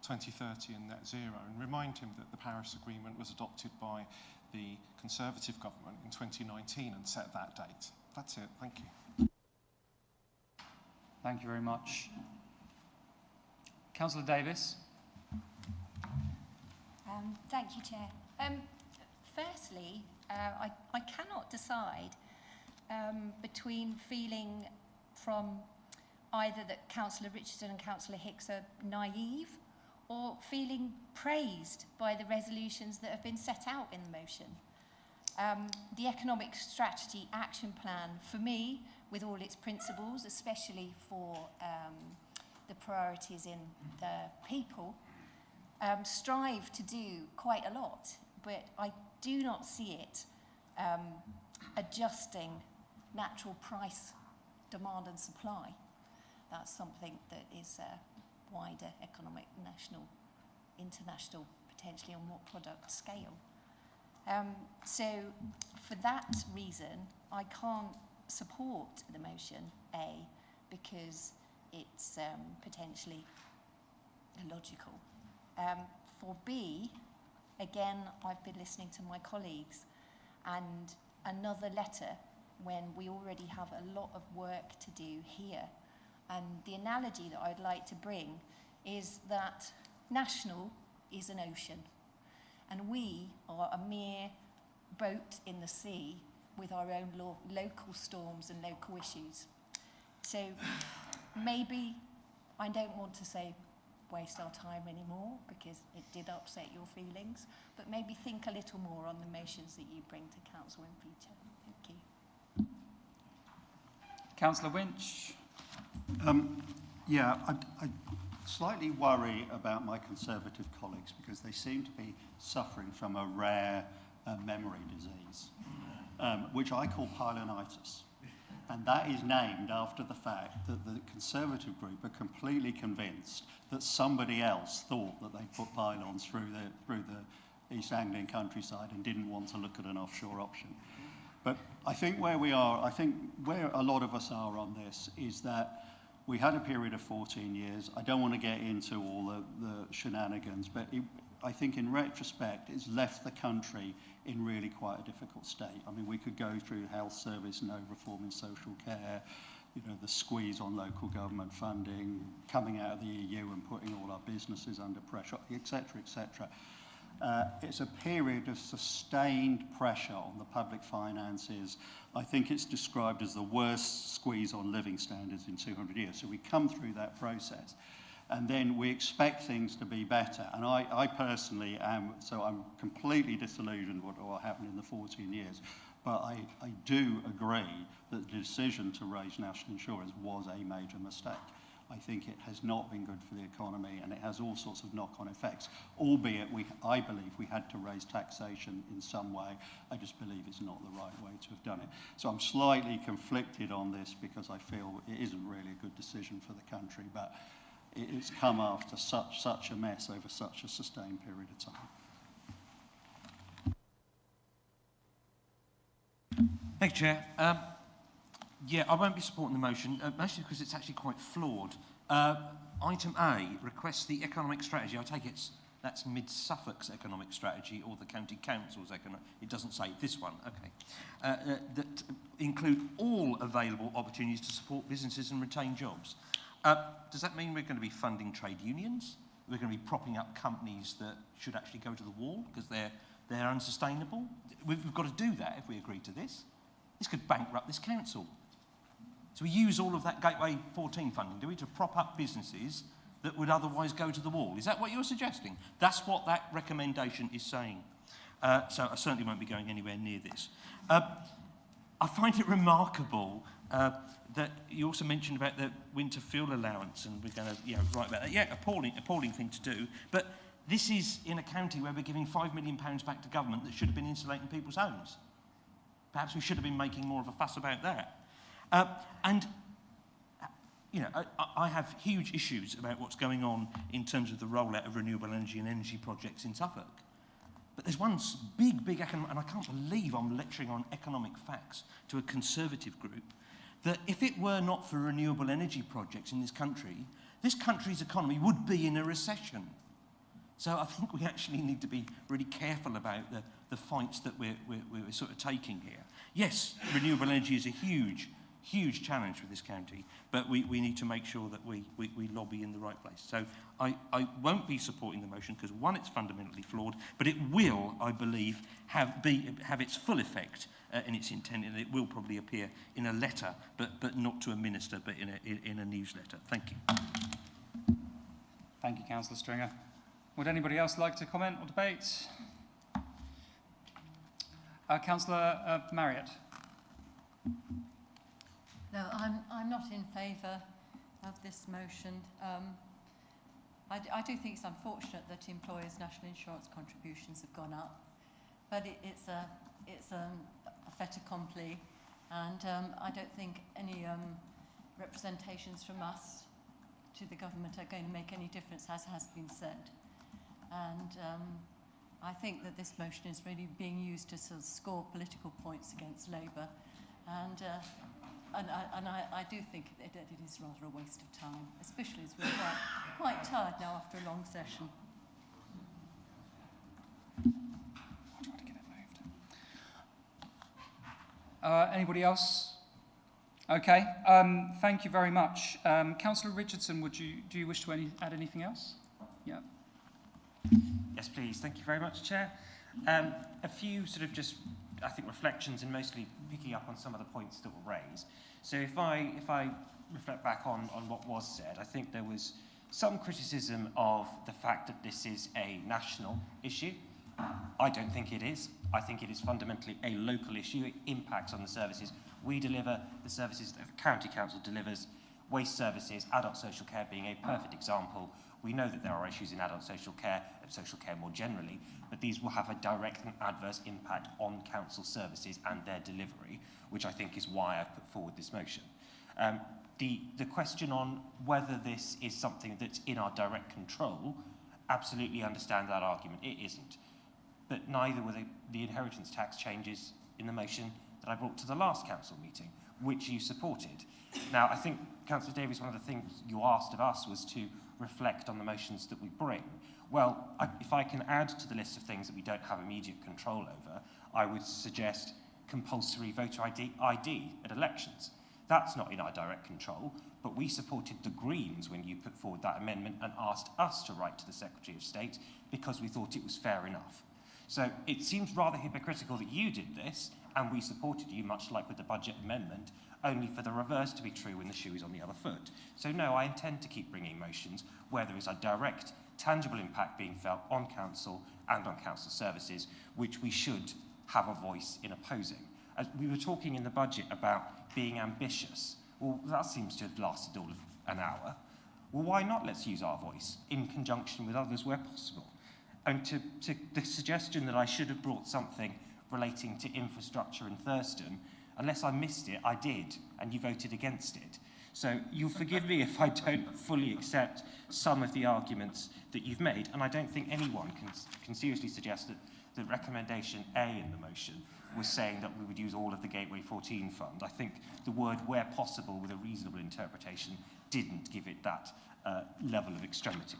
2030 and net zero, and remind him that the Paris Agreement was adopted by the Conservative government in 2019 and set that date. That's it. Thank you. Thank you very much. Councillor Davis? Thank you, Chair. Firstly, I cannot decide between feeling from either that Councillor Richardson and Councillor Hicks are naive, or feeling praised by the resolutions that have been set out in the motion. The Economic Strategy Action Plan, for me, with all its principles, especially for the priorities in the people, strive to do quite a lot, but I do not see it adjusting natural price, demand and supply. That's something that is a wider economic, national, international, potentially on what product scale. So for that reason, I can't support the motion, A, because it's potentially illogical. For B, again, I've been listening to my colleagues, and another letter when we already have a lot of work to do here. And the analogy that I'd like to bring is that national is an ocean, and we are a mere boat in the sea with our own local storms and local issues. So maybe, I don't want to say waste our time anymore, because it did upset your feelings, but maybe think a little more on the motions that you bring to Council in future. Thank you. Councillor Winch? I slightly worry about my Conservative colleagues, because they seem to be suffering from a rare memory disease, which I call pylonitis. And that is named after the fact that the Conservative group are completely convinced that somebody else thought that they put pylons through the East Anglian countryside and didn't want to look at an offshore option. But I think where a lot of us are on this is that we had a period of 14 years. I don't want to get into all the shenanigans, but I think in retrospect, it's left the country in really quite a difficult state. I mean, we could go through health service, no reform in social care, the squeeze on local government funding, coming out of the EU and putting all our businesses under pressure, etc., etc. It's a period of sustained pressure on the public finances. I think it's described as the worst squeeze on living standards in 200 years. So we come through that process, and then we expect things to be better. And I personally am, so I'm completely disillusioned with what happened in the 14 years. But I do agree that the decision to raise national insurance was a major mistake. I think it has not been good for the economy, and it has all sorts of knock-on effects, albeit I believe we had to raise taxation in some way. I just believe it's not the right way to have done it. So I'm slightly conflicted on this, because I feel it isn't really a good decision for the country, but it's come after such a mess over such a sustained period of time. Thank you, Chair. I won't be supporting the motion, mostly because it's actually quite flawed. Item A requests the economic strategy. I take that's Mid-Suffolk's economic strategy or the County Council's economic. It doesn't say this one. Okay. That include all available opportunities to support businesses and retain jobs. Does that mean we're going to be funding trade unions? We're going to be propping up companies that should actually go to the wall because they're unsustainable? We've got to do that if we agree to this. This could bankrupt this council. So we use all of that Gateway 14 funding, do we, to prop up businesses that would otherwise go to the wall? Is that what you're suggesting? That's what that recommendation is saying. So I certainly won't be going anywhere near this. I find it remarkable that you also mentioned about the winter fuel allowance, and we're going to write about that. Yeah, appalling thing to do. But this is in a county where we're giving £5 million back to government that should have been insulating people's homes. Perhaps we should have been making more of a fuss about that. I have huge issues about what's going on in terms of the rollout of renewable energy and energy projects in Suffolk. But there's one big economic, and I can't believe I'm lecturing on economic facts to a Conservative group, that if it were not for renewable energy projects in this country's economy would be in a recession. So I think we actually need to be really careful about the fights that we're sort of taking here. Yes, renewable energy is a huge challenge for this county, but we need to make sure that we lobby in the right place. So I won't be supporting the motion because, one, it's fundamentally flawed, but it will, I believe, have its full effect in its intent, and it will probably appear in a letter, but not to a minister, but in a newsletter. Thank you. Thank you, Councillor Stringer. Would anybody else like to comment or debate? Councillor Marriott. No, I'm not in favour of this motion. I do think it's unfortunate that employers' national insurance contributions have gone up, but it's a fait accompli, and I don't think any representations from us to the government are going to make any difference, as has been said. And I think that this motion is really being used to sort of score political points against Labour, and I do think that it is rather a waste of time, especially as we're quite tired now after a long session. I'll try to get it moved. Anybody else? Okay. Thank you very much. Councillor Richardson, do you wish to add anything else? Yeah. Yes, please. Thank you very much, Chair. A few sort of just, I think, reflections, and mostly picking up on some of the points that were raised. So if I reflect back on what was said, I think there was some criticism of the fact that this is a national issue. I don't think it is. I think it is fundamentally a local issue. It impacts on the services we deliver, the services that the County Council delivers, waste services, adult social care being a perfect example. We know that there are issues in adult social care and social care more generally, but these will have a direct and adverse impact on council services and their delivery, which I think is why I've put forward this motion. The question on whether this is something that's in our direct control, absolutely understand that argument. It isn't. But neither were the inheritance tax changes in the motion that I brought to the last council meeting, which you supported. Now, I think, Councillor Davies, one of the things you asked of us was to reflect on the motions that we bring. Well, if I can add to the list of things that we don't have immediate control over, I would suggest compulsory voter ID at elections. That's not in our direct control, but we supported the Greens when you put forward that amendment and asked us to write to the Secretary of State because we thought it was fair enough. So it seems rather hypocritical that you did this and we supported you, much like with the budget amendment, only for the reverse to be true when the shoe is on the other foot. So no, I intend to keep bringing motions where there is a direct, tangible impact being felt on council and on council services, which we should have a voice in opposing. As we were talking in the budget about being ambitious. Well, that seems to have lasted all of an hour. Well, why not let's use our voice in conjunction with others where possible? And to the suggestion that I should have brought something relating to infrastructure in Thurston, unless I missed it, I did, and you voted against it. So you'll forgive me if I don't fully accept some of the arguments that you've made, and I don't think anyone can seriously suggest that the recommendation A in the motion was saying that we would use all of the Gateway 14 fund. I think the word where possible with a reasonable interpretation didn't give it that level of extremity.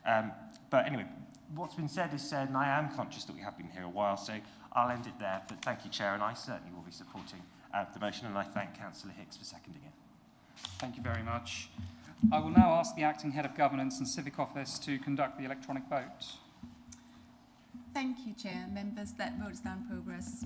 But anyway, what's been said is said, and I am conscious that we have been here a while, so I'll end it there. But thank you, Chair, and I certainly will be supporting the motion, and I thank Councillor Hicks for seconding it. Thank you very much. I will now ask the Acting Head of Governance and Civic Office to conduct the electronic vote. Thank you, Chair. Members, that vote is now in progress.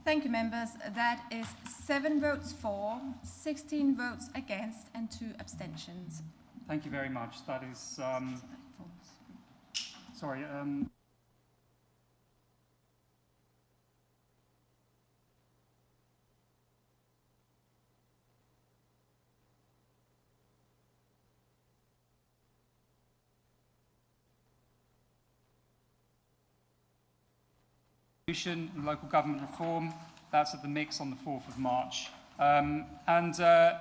Thank you, members. That is 7 votes for, 16 votes against, and 2 abstentions. Thank you very much. That is, sorry, and local government reform. That's at the Mix on the 4th of March. The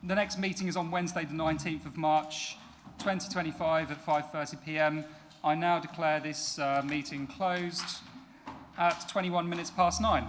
next meeting is on Wednesday, the 19th of March, 2025 at 5:30 p.m. I now declare this meeting closed at 21 minutes past 9.